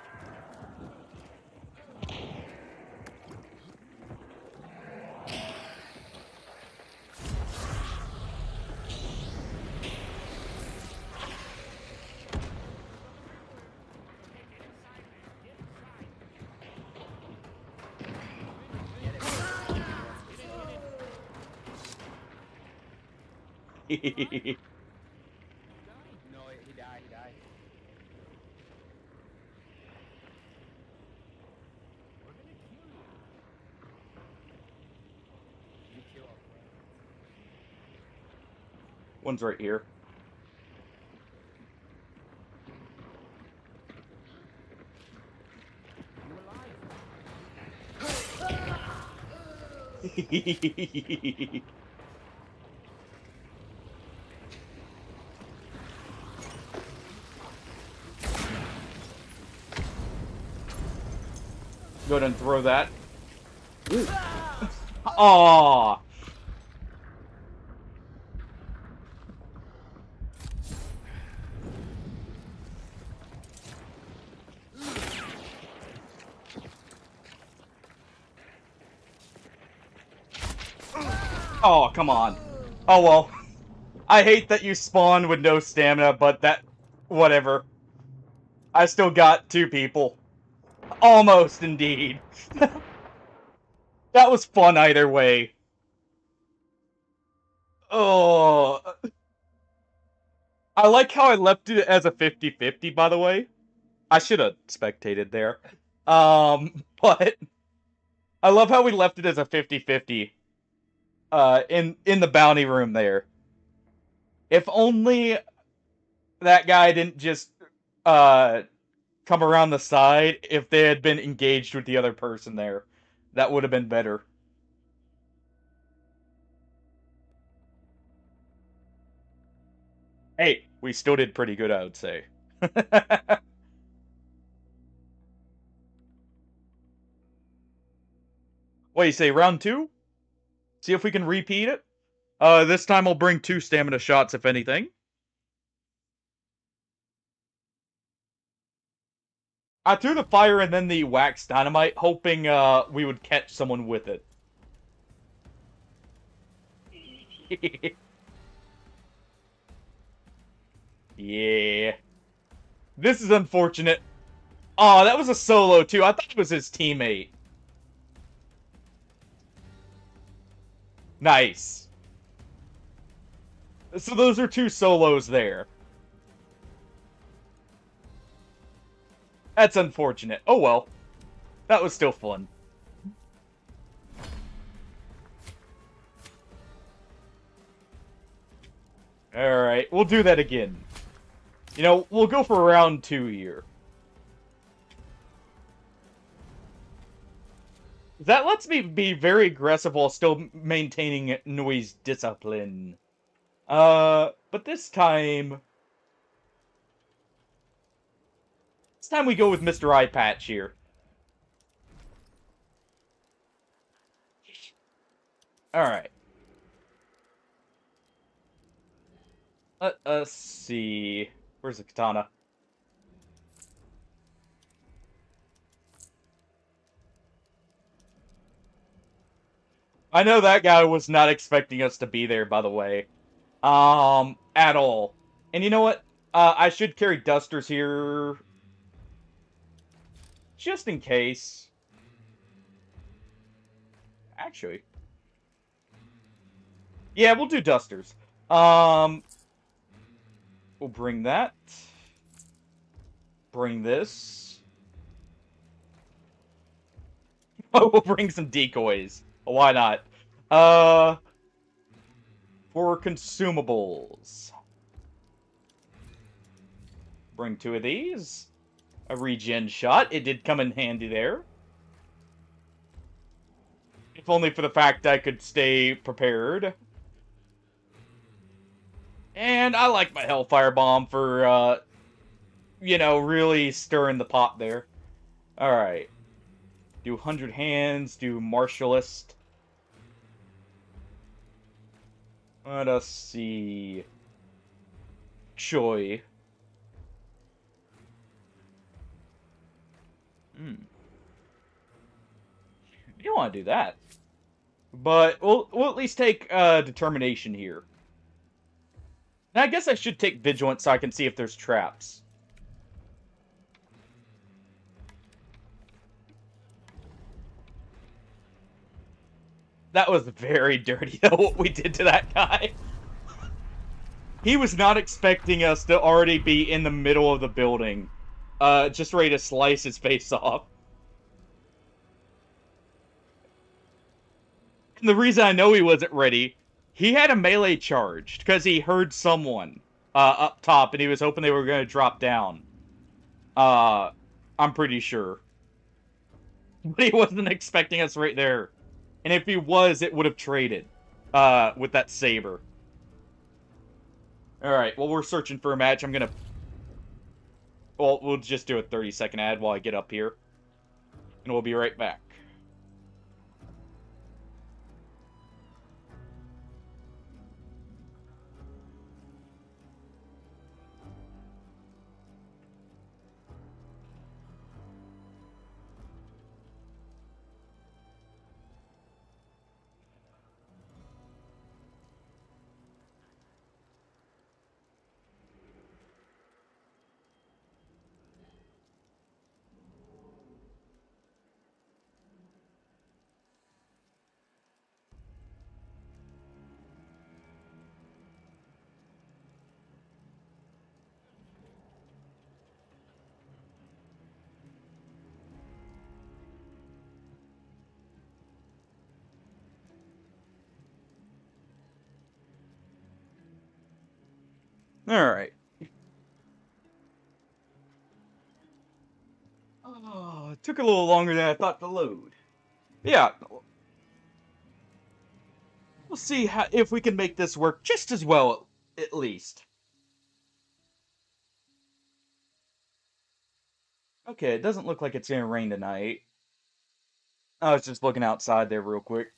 No, he died. He died. We're gonna kill you. You kill our friends. One's right here. You alive? Go ahead and throw that. Aww. Oh, come on. Oh, well. I hate that you spawn with no stamina, but that... Whatever. I still got 2 people. Almost, indeed. That was fun either way. Oh... I like how I left it as a 50-50, by the way. I should have spectated there. But... I love how we left it as a 50-50. In the bounty room there. If only that guy didn't just come around the side, if they had been engaged with the other person there, that would have been better. Hey, we still did pretty good, I would say. What do you say, round 2? See if we can repeat it? This time I'll bring 2 stamina shots, if anything. I threw the fire and then the wax dynamite, hoping we would catch someone with it. Yeah. This is unfortunate. Oh, that was a solo, too. I thought it was his teammate. Nice. So those are 2 solos there. That's unfortunate. Oh well. That was still fun. Alright, we'll do that again. You know, we'll go for round 2 here. That lets me be very aggressive while still maintaining noise discipline. But this time we go with Mr. Eye Patch here. Alright. Let us see. Where's the katana? I know that guy was not expecting us to be there, by the way. At all. And you know what? I should carry dusters here. Just in case. Actually. Yeah, we'll do dusters. We'll bring that. Bring this. Oh, we'll bring some decoys. Why not? For consumables. Bring 2 of these. A regen shot. It did come in handy there. If only for the fact I could stay prepared. And I like my Hellfire Bomb for, you know, really stirring the pot there. Alright. Do 100 hands, do Martialist. Let us see. Choi. You don't want to do that. But we'll at least take determination here. And I guess I should take vigilance so I can see if there's traps. That was very dirty, though, what we did to that guy. He was not expecting us to already be in the middle of the building. Just ready to slice his face off. And the reason I know he wasn't ready, he had a melee charged, because he heard someone up top, and he was hoping they were going to drop down. I'm pretty sure. But he wasn't expecting us right there. And if he was, it would have traded with that saber. Alright, well, we're searching for a match. I'm gonna... Well, we'll just do a 30-second ad while I get up here. And we'll be right back. Alright. Oh, it took a little longer than I thought to load. Yeah. We'll see if we can make this work just as well, at least. Okay, it doesn't look like it's gonna rain tonight. I was just looking outside there real quick.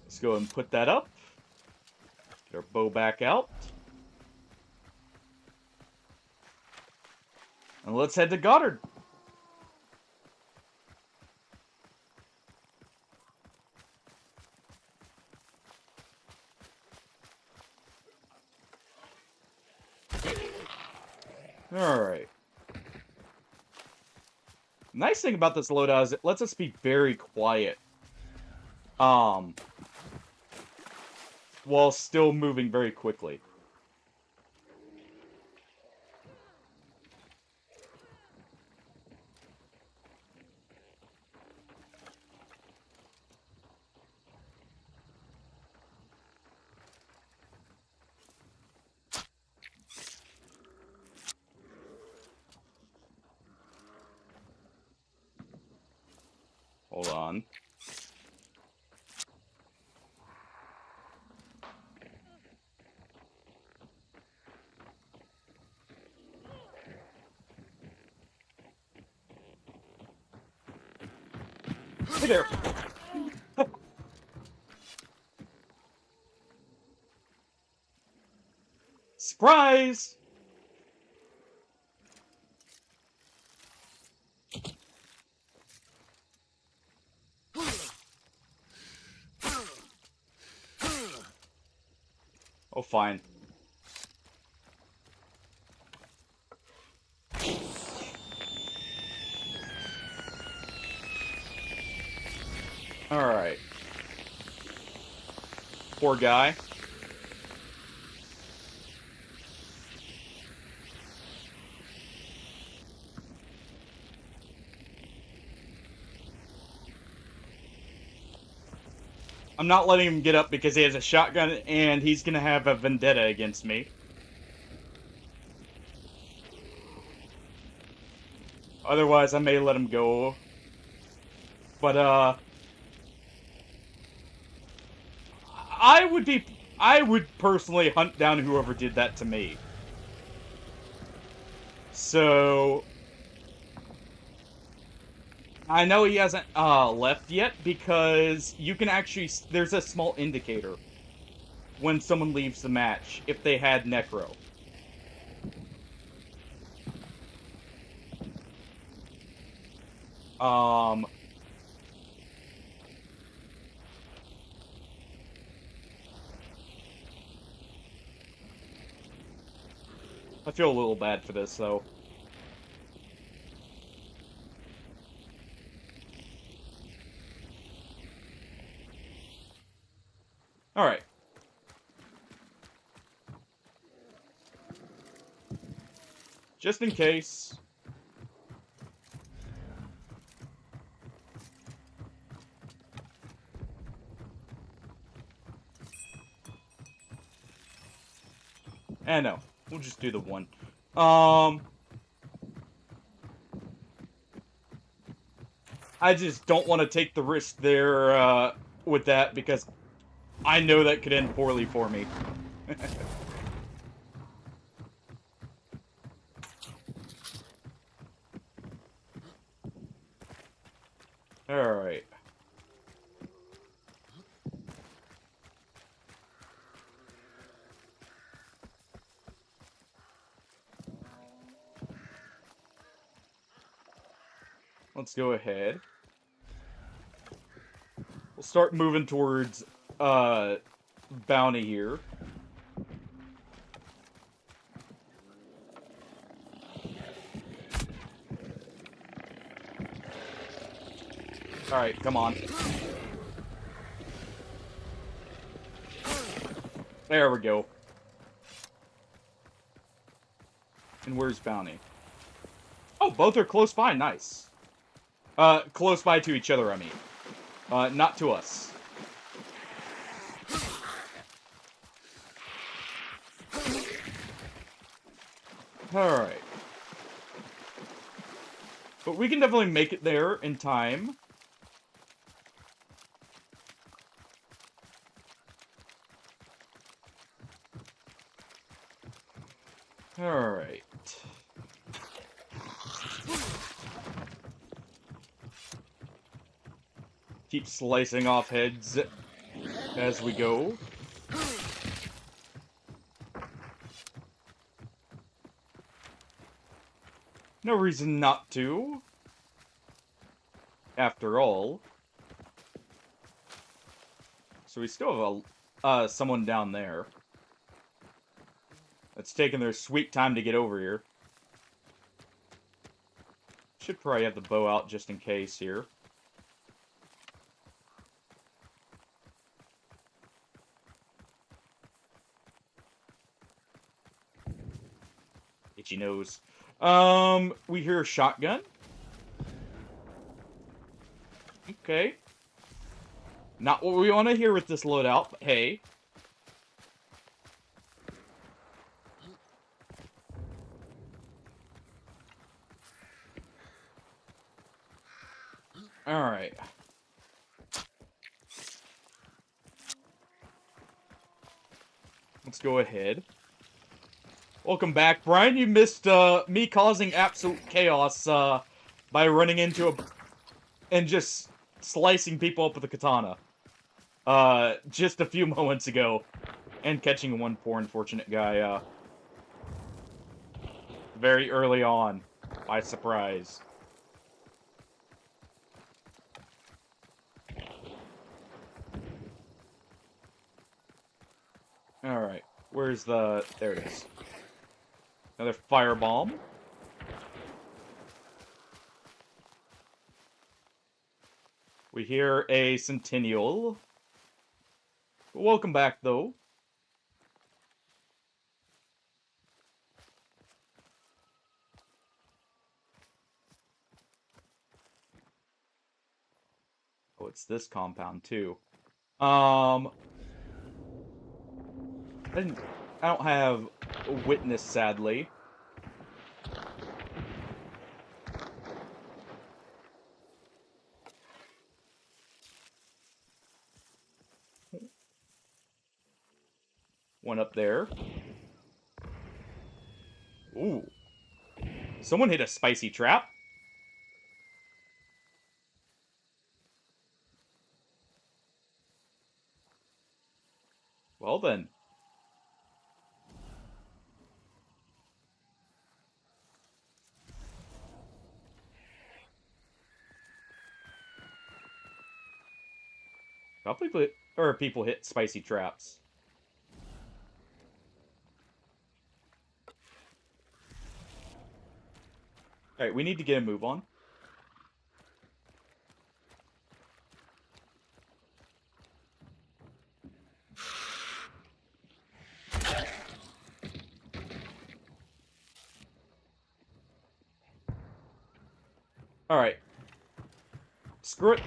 Let's go and put that up. Get our bow back out. And let's head to Goddard. Alright. Nice thing about this loadout is it lets us be very quiet. While still moving very quickly. Hold on. Hey there. Surprise! Oh, fine. Alright. Poor guy. I'm not letting him get up because he has a shotgun and he's gonna have a vendetta against me. Otherwise, I may let him go. But, I would personally hunt down whoever did that to me. So, I know he hasn't, left yet because you can actually, there's a small indicator when someone leaves the match if they had Necro. I feel a little bad for this, though. Alright. Just in case. No. We'll just do the one. I just don't want to take the risk there, with that, because I know that could end poorly for me. Alright. Let's go ahead. We'll start moving towards, bounty here. Alright, come on. There we go. And where's bounty? Oh, both are close by, nice. Close by to each other, I mean. Not to us. Alright. But we can definitely make it there in time. Alright. Keep slicing off heads as we go. No reason not to. After all. So we still have someone down there. That's taking their sweet time to get over here. Should probably have the bow out just in case here. Itchy nose. We hear a shotgun. Okay. Not what we want to hear with this loadout, but hey. Alright. go ahead. Welcome back, Brian. You missed me causing absolute chaos by running into a and just slicing people up with a katana. Just a few moments ago, and catching one poor unfortunate guy very early on by surprise. Alright, where's the... there it is. Another firebomb. We hear a Centennial. Welcome back, though. Oh, it's this compound, too. I don't have a witness, sadly. One up there. Ooh. Someone hit a spicy trap. Well then. People hit spicy traps. Alright, we need to get a move on. Alright. Screw it.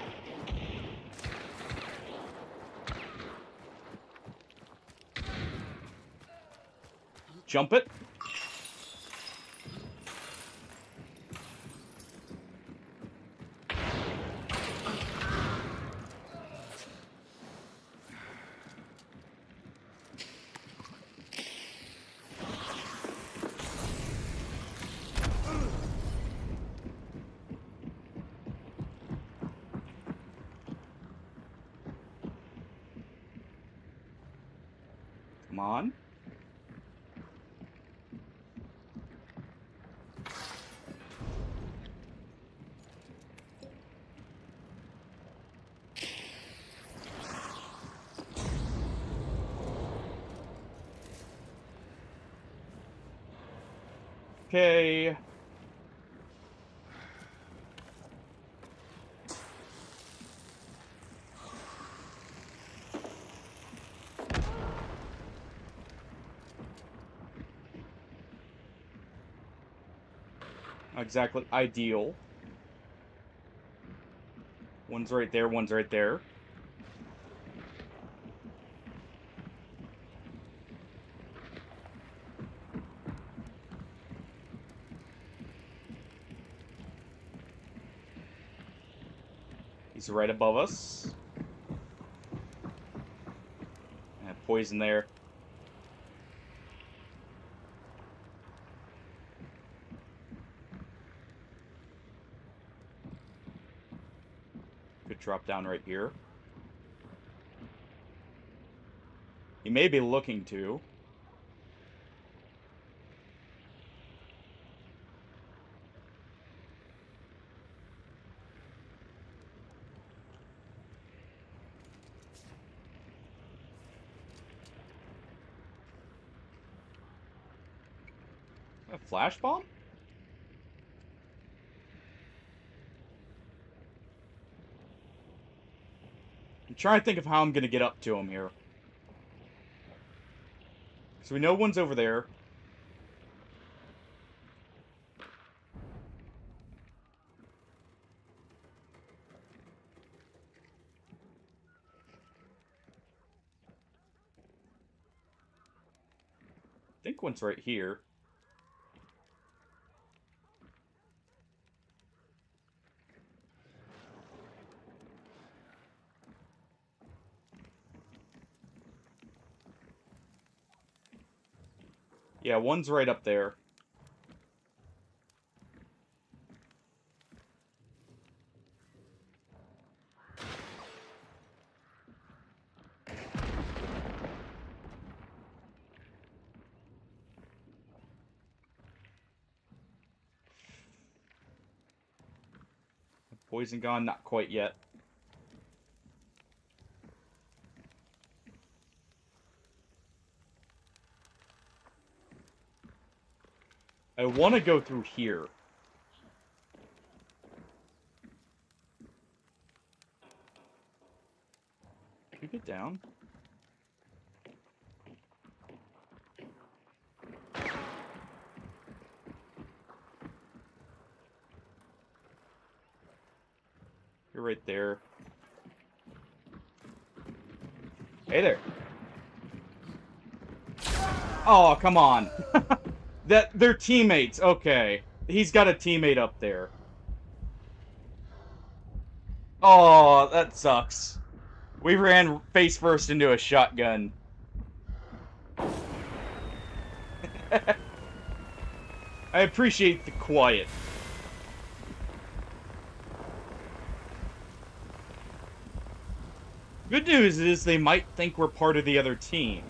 Jump it. Come on. Okay. Not exactly ideal. One's right there, one's right there. He's right above us. And poison there. Could drop down right here. He may be looking to. A flash bomb? I'm trying to think of how I'm gonna get up to him here. So we know one's over there. I think one's right here. Yeah, one's right up there. Poison gone? Not quite yet. I want to go through here. Can we get down? You're right there. Hey there. Oh, come on. They're teammates. Okay. He's got a teammate up there. Oh, that sucks. We ran face first into a shotgun. I appreciate the quiet. Good news is they might think we're part of the other team.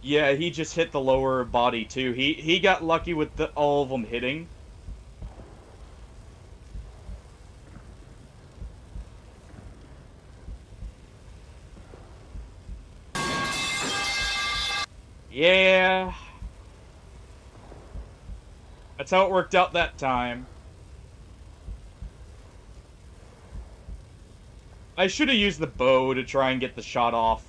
Yeah, he just hit the lower body too. He got lucky with all of them hitting. Yeah. That's how it worked out that time. I should have used the bow to try and get the shot off.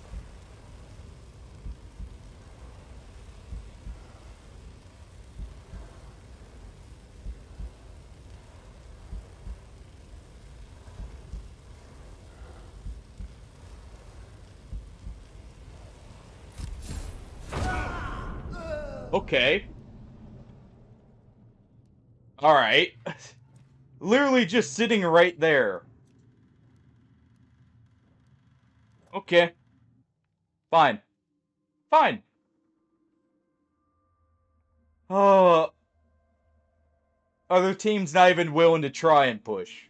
Okay. Alright. Literally just sitting right there. Okay. Fine. Fine. Oh, other team's not even willing to try and push.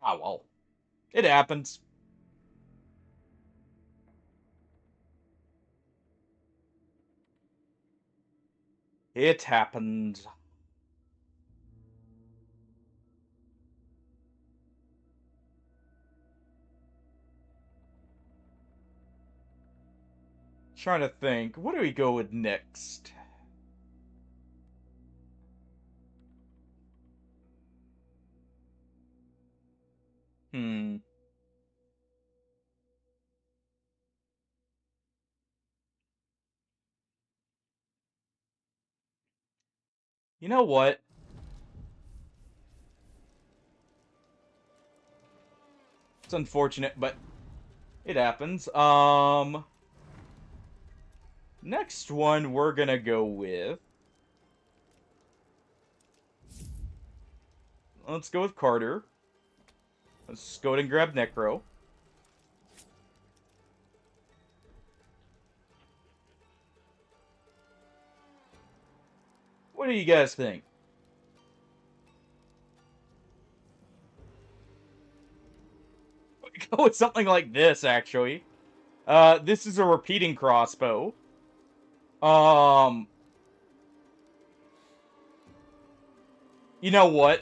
Oh, well. It happens. It happens. Trying to think. What do we go with next? Hmm. You know what? It's unfortunate, but it happens. Next one we're gonna go with. Let's go with Carter. Let's go ahead and grab Necro. What do you guys think? Go with something like this, actually. This is a repeating crossbow. Um, you know what?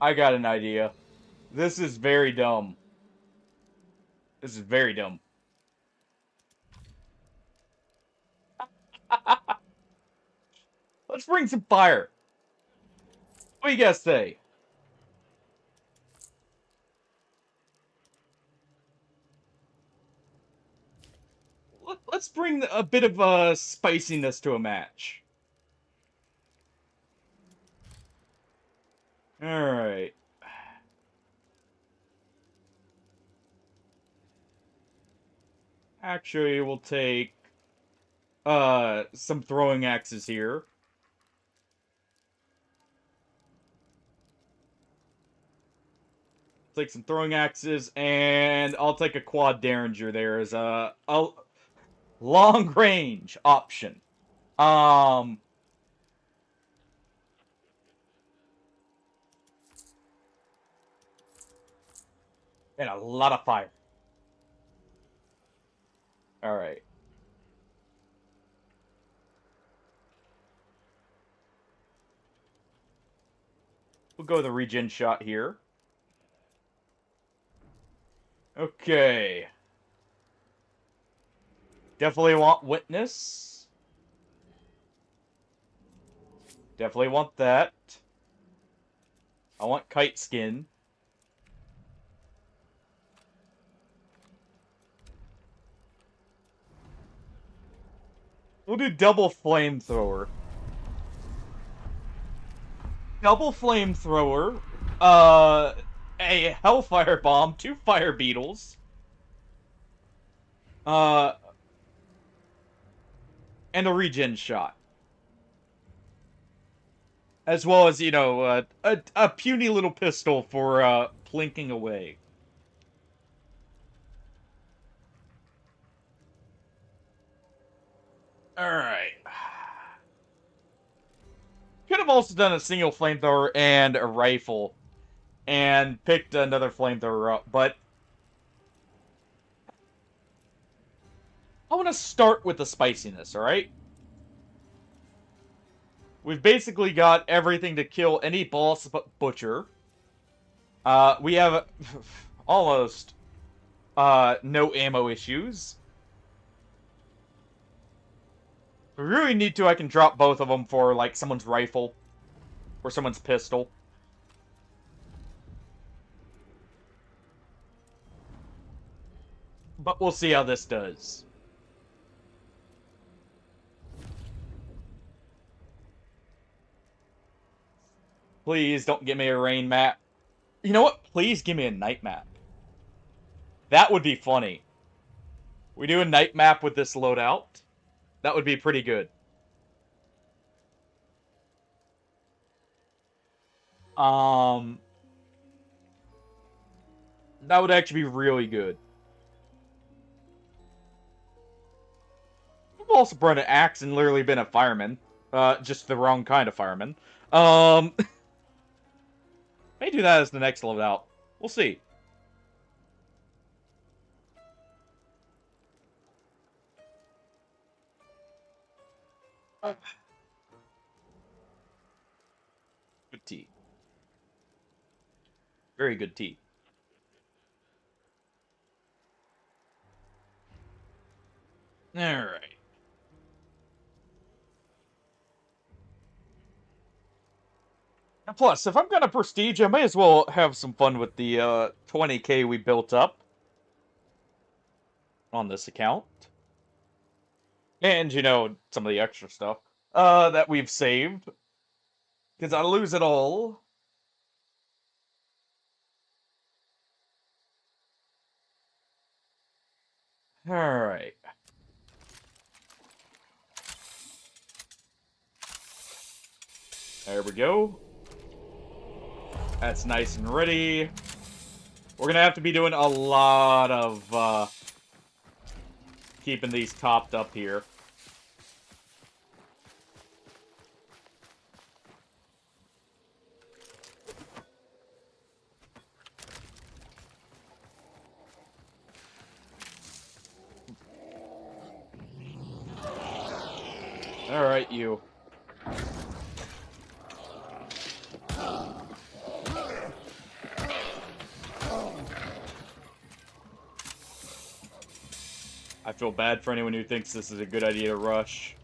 I got an idea. This is very dumb. This is very dumb. Let's bring some fire. What do you guys say? Let's bring a bit of spiciness to a match. Alright. Actually, we'll take some throwing axes here. Take some throwing axes, and I'll take a quad derringer there as a long range option. Um, and a lot of fire. All right. We'll go with the regen shot here. Okay. Definitely want witness. Definitely want that. I want kite skin. We'll do double flamethrower. Double flamethrower. A hellfire bomb, 2 fire beetles. Uh, and a regen shot. As well as, you know, a puny little pistol for, plinking away. Alright. Could have also done a single flamethrower and a rifle. And picked another flamethrower up, but I want to start with the spiciness, alright? We've basically got everything to kill any boss butcher. We have almost no ammo issues. If we really need to, I can drop both of them for, like, someone's rifle. Or someone's pistol. But we'll see how this does. Please don't give me a rain map. You know what? Please give me a night map. That would be funny. We do a night map with this loadout. That would be pretty good. That would actually be really good. I've also brought an axe and literally been a fireman. Just the wrong kind of fireman. May do that as the next loadout. We'll see. Good tea. Very good tea. Alright. And plus, if I'm gonna prestige, I may as well have some fun with the 20k we built up on this account. And, you know, some of the extra stuff that we've saved. Because I lose it all. Alright. There we go. That's nice and ready. We're gonna have to be doing a lot of keeping these topped up here. Alright, you. I feel bad for anyone who thinks this is a good idea to rush.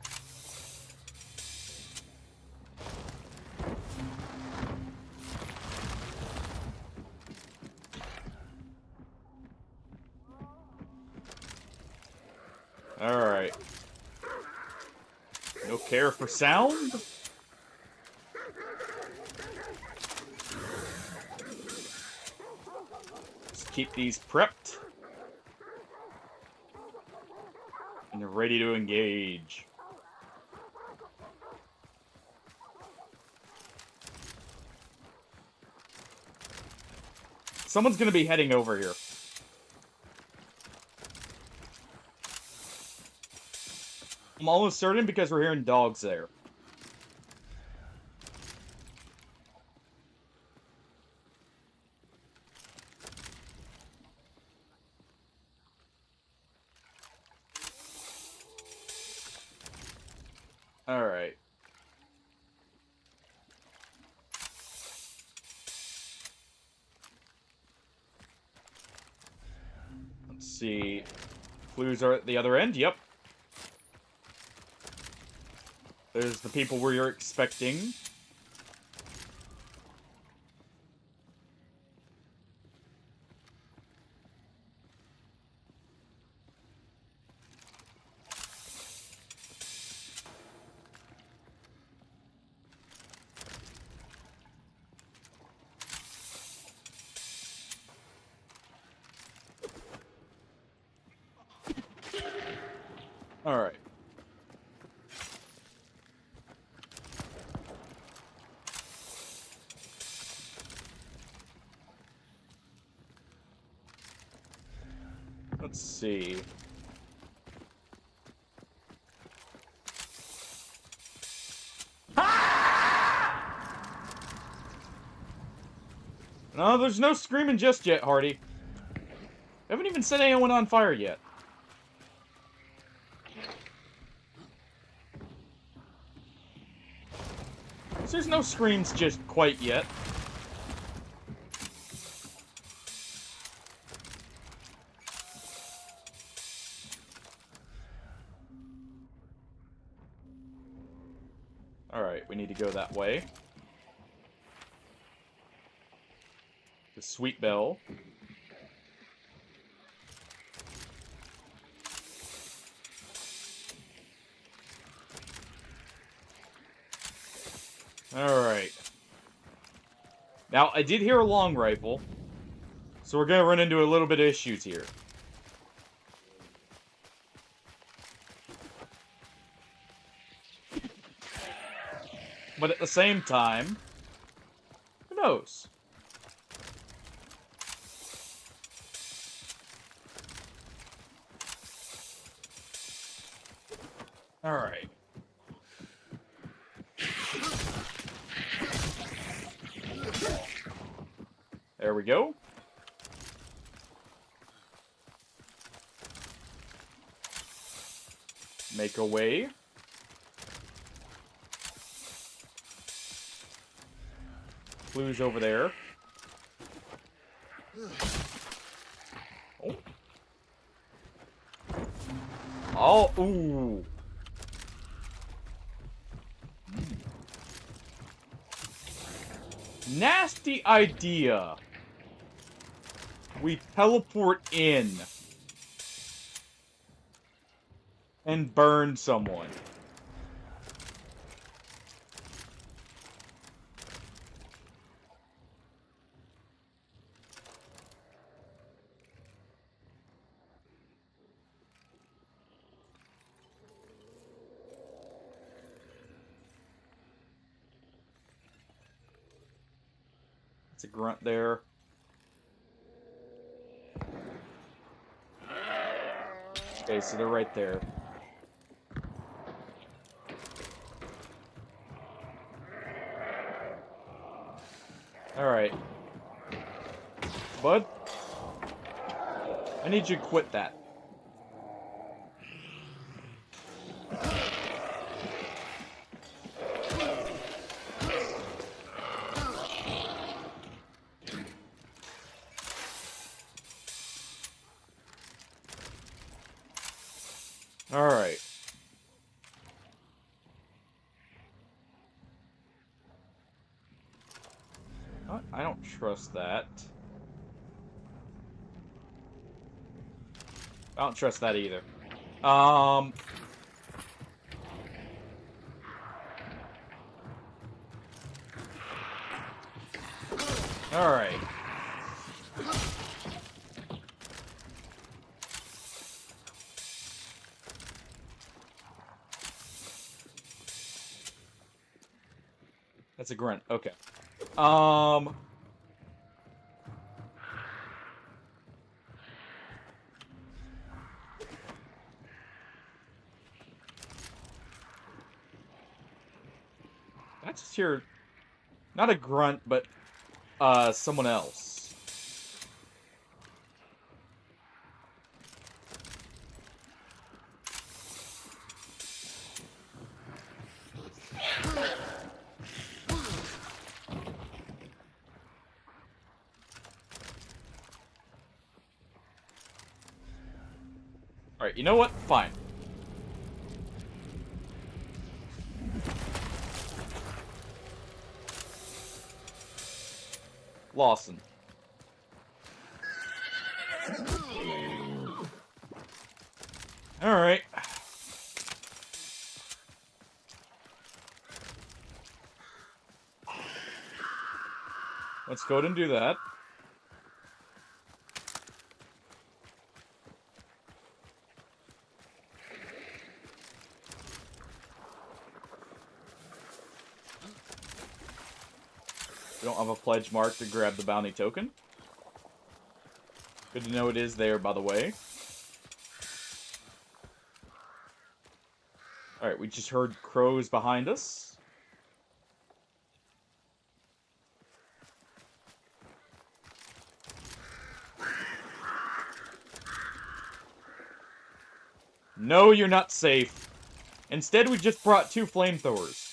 Alright. No care for sound? Just keep these prepped. And ready to engage. Someone's gonna be heading over here. I'm almost certain because we're hearing dogs there. Alright. Let's see. Clues are at the other end? Yep. There's the people we're expecting. Alright. Let's see. No, there's no screaming just yet, Hardy. I haven't even set anyone on fire yet. There's no screams just quite yet. Alright, we need to go that way. The sweet bell. Alright. Now, I did hear a long rifle, so we're gonna run into a little bit of issues here. But at the same time, who knows? Alright. There we go. Make a way. Clues over there. Oh. Oh, ooh. Nasty idea. We teleport in and burn someone. It's a grunt there. Okay, so they're right there. Alright. Bud? I need you to quit that. Alright. I don't trust that. I don't trust that either. Alright. That's a grunt. Okay. just hear not a grunt, but someone else. Alright, you know what? Fine. Lawson. Alright. Let's go ahead and do that. We don't have a pledge mark to grab the bounty token. Good to know it is there, by the way. Alright, we just heard crows behind us. No, you're not safe. Instead, we just brought 2 flamethrowers.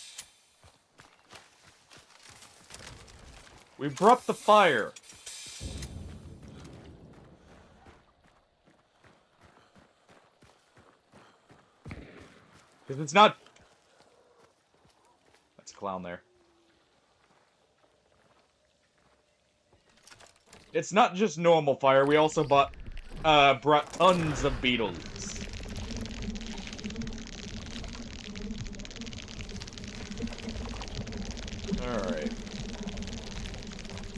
We brought the fire. Because it's not... That's a clown there. It's not just normal fire, we also brought tons of beetles. Alright.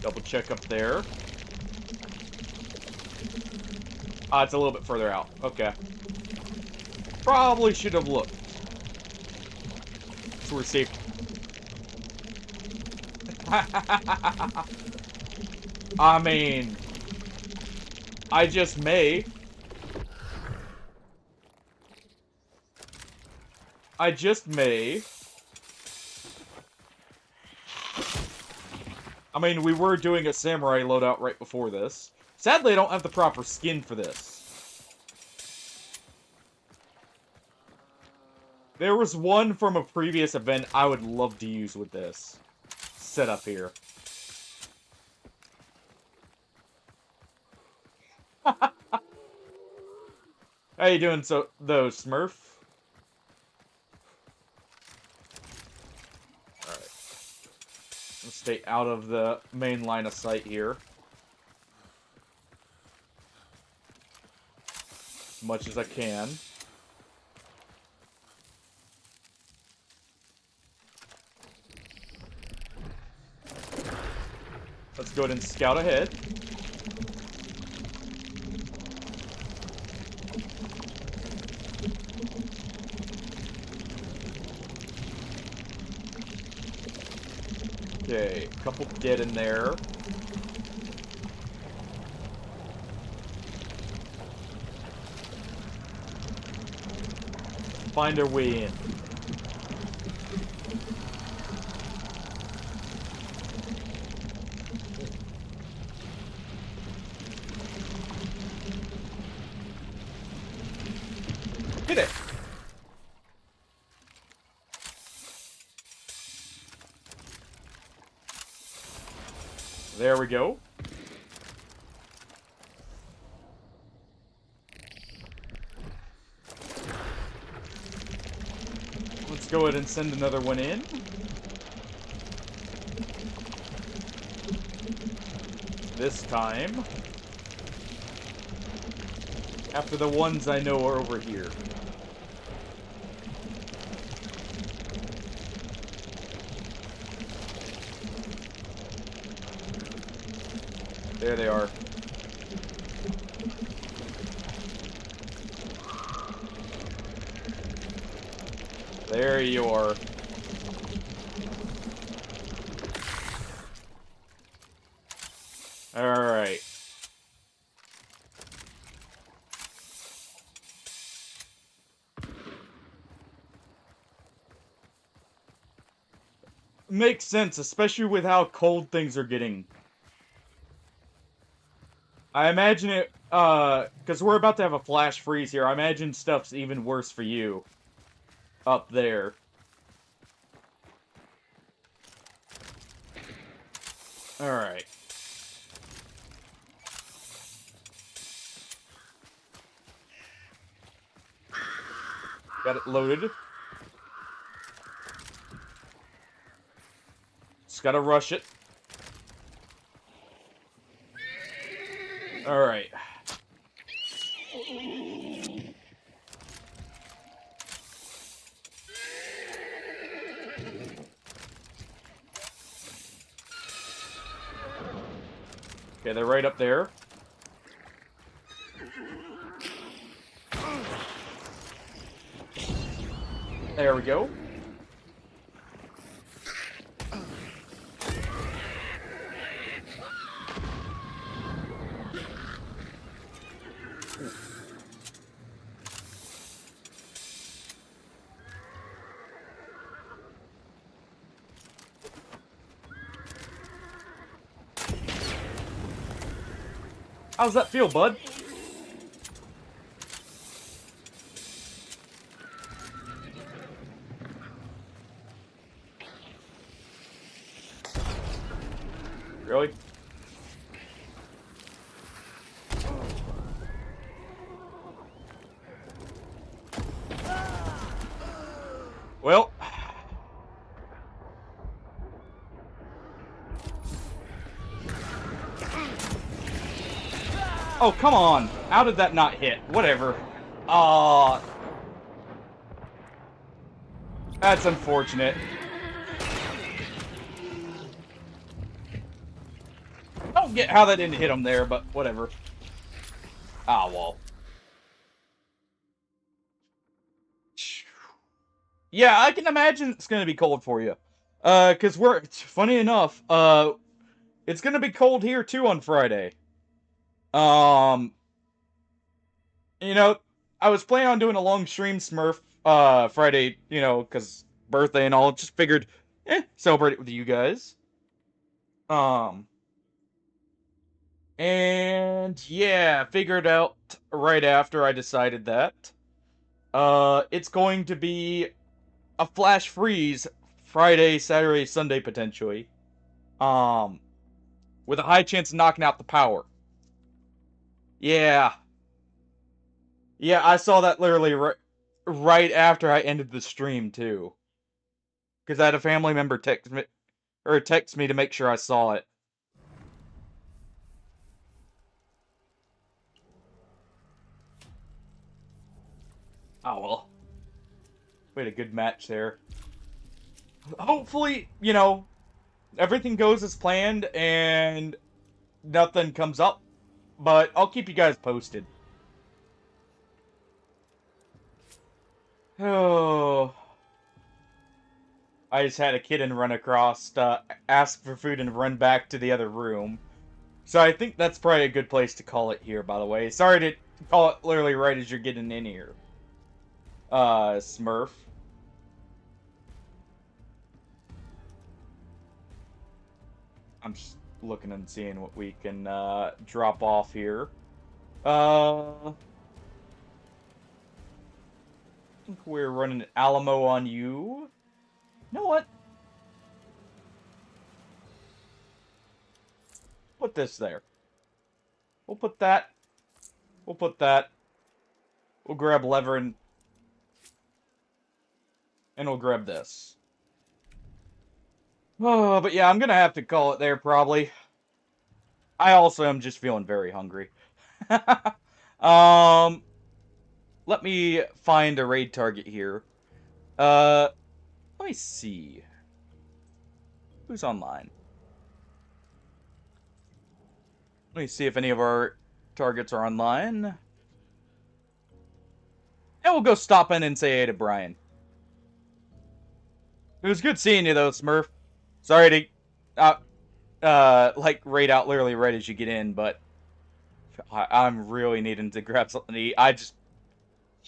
Double check up there. Ah, it's a little bit further out. Okay. Probably should have looked. So we're safe. I mean... I just may. I just may. I mean, we were doing a samurai loadout right before this. Sadly, I don't have the proper skin for this. There was one from a previous event I would love to use with this setup here. How you doing, though, Smurf? Alright. Let's stay out of the main line of sight here. As much as I can. Let's go ahead and scout ahead. Okay, a couple dead in there. Find our way in. Hit it! There we go. Let's go ahead and send another one in. This time, after the ones I know are over here. There they are. There you are. Alright. makes sense, especially with how cold things are getting. I imagine it, because we're about to have a flash freeze here. I imagine stuff's even worse for you up there. Alright. Got it loaded. Just gotta rush it. Alright. Okay, they're right up there. There we go. How's that feel, bud? Really? Well. Oh, come on. How did that not hit? Whatever. That's unfortunate. I don't get how that didn't hit him there, but whatever. Ah, well. Yeah, I can imagine it's gonna be cold for you. Cause funny enough, it's gonna be cold here too on Friday. Um, you know, I was planning on doing a long stream Smurf, Friday, cause birthday and all, just figured, celebrate it with you guys. Um, and yeah, figured out right after I decided that, it's going to be a flash freeze Friday, Saturday, Sunday potentially. Um, with a high chance of knocking out the power. Yeah. Yeah, I saw that literally right after I ended the stream too. Because I had a family member text me to make sure I saw it. Oh well. We had a good match there. Hopefully, everything goes as planned and nothing comes up. But I'll keep you guys posted. Oh. I just had a kitten run across, ask for food, and run back to the other room. So I think that's probably a good place to call it here, by the way. Sorry to call it literally right as you're getting in here. Smurf. I'm just looking and seeing what we can, drop off here. I think we're running Alamo on you. You know what? Put this there. We'll put that. We'll put that. We'll grab lever and we'll grab this. Oh, but yeah, I'm gonna have to call it there probably. I also am just feeling very hungry. um, let me find a raid target here. Let me see. Who's online? Let me see if any of our targets are online. And we'll go stop in and say hey to Brian. It was good seeing you though, Smurf. Sorry to raid out literally right as you get in, but I'm really needing to grab something to eat. I just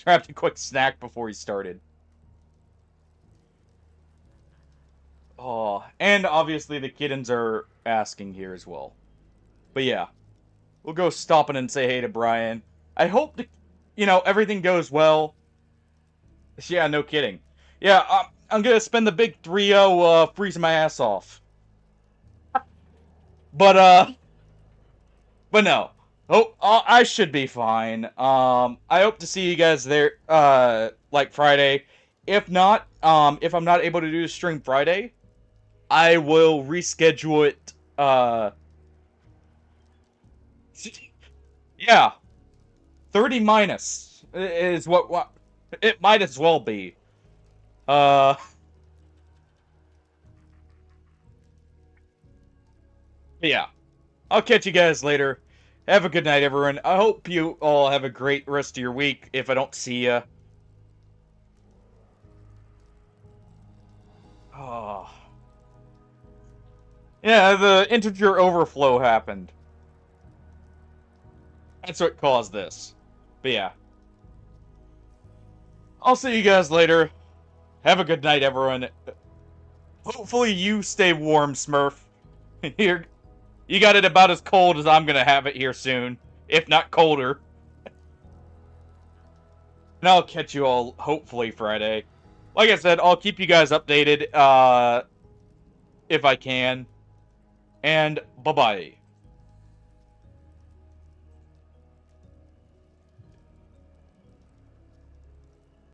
grabbed a quick snack before he started. Oh, and obviously the kittens are asking here as well. But yeah, we'll go stopping and say hey to Brian. I hope everything goes well. Yeah, no kidding. Yeah, I'm gonna spend the big 3-0 freezing my ass off. But but no. Oh, I should be fine. I hope to see you guys there like Friday. If not, if I'm not able to do the stream Friday, I will reschedule it yeah, 30 minus is what it might as well be. Uh yeah. I'll catch you guys later. Have a good night, everyone. I hope you all have a great rest of your week if I don't see you. Oh. Yeah, the integer overflow happened. That's what caused this. But yeah. I'll see you guys later. Have a good night, everyone. Hopefully you stay warm, Smurf. Here, you got it about as cold as I'm gonna have it here soon. If not colder. And I'll catch you all, hopefully, Friday. Like I said, I'll keep you guys updated, if I can. And bye-bye.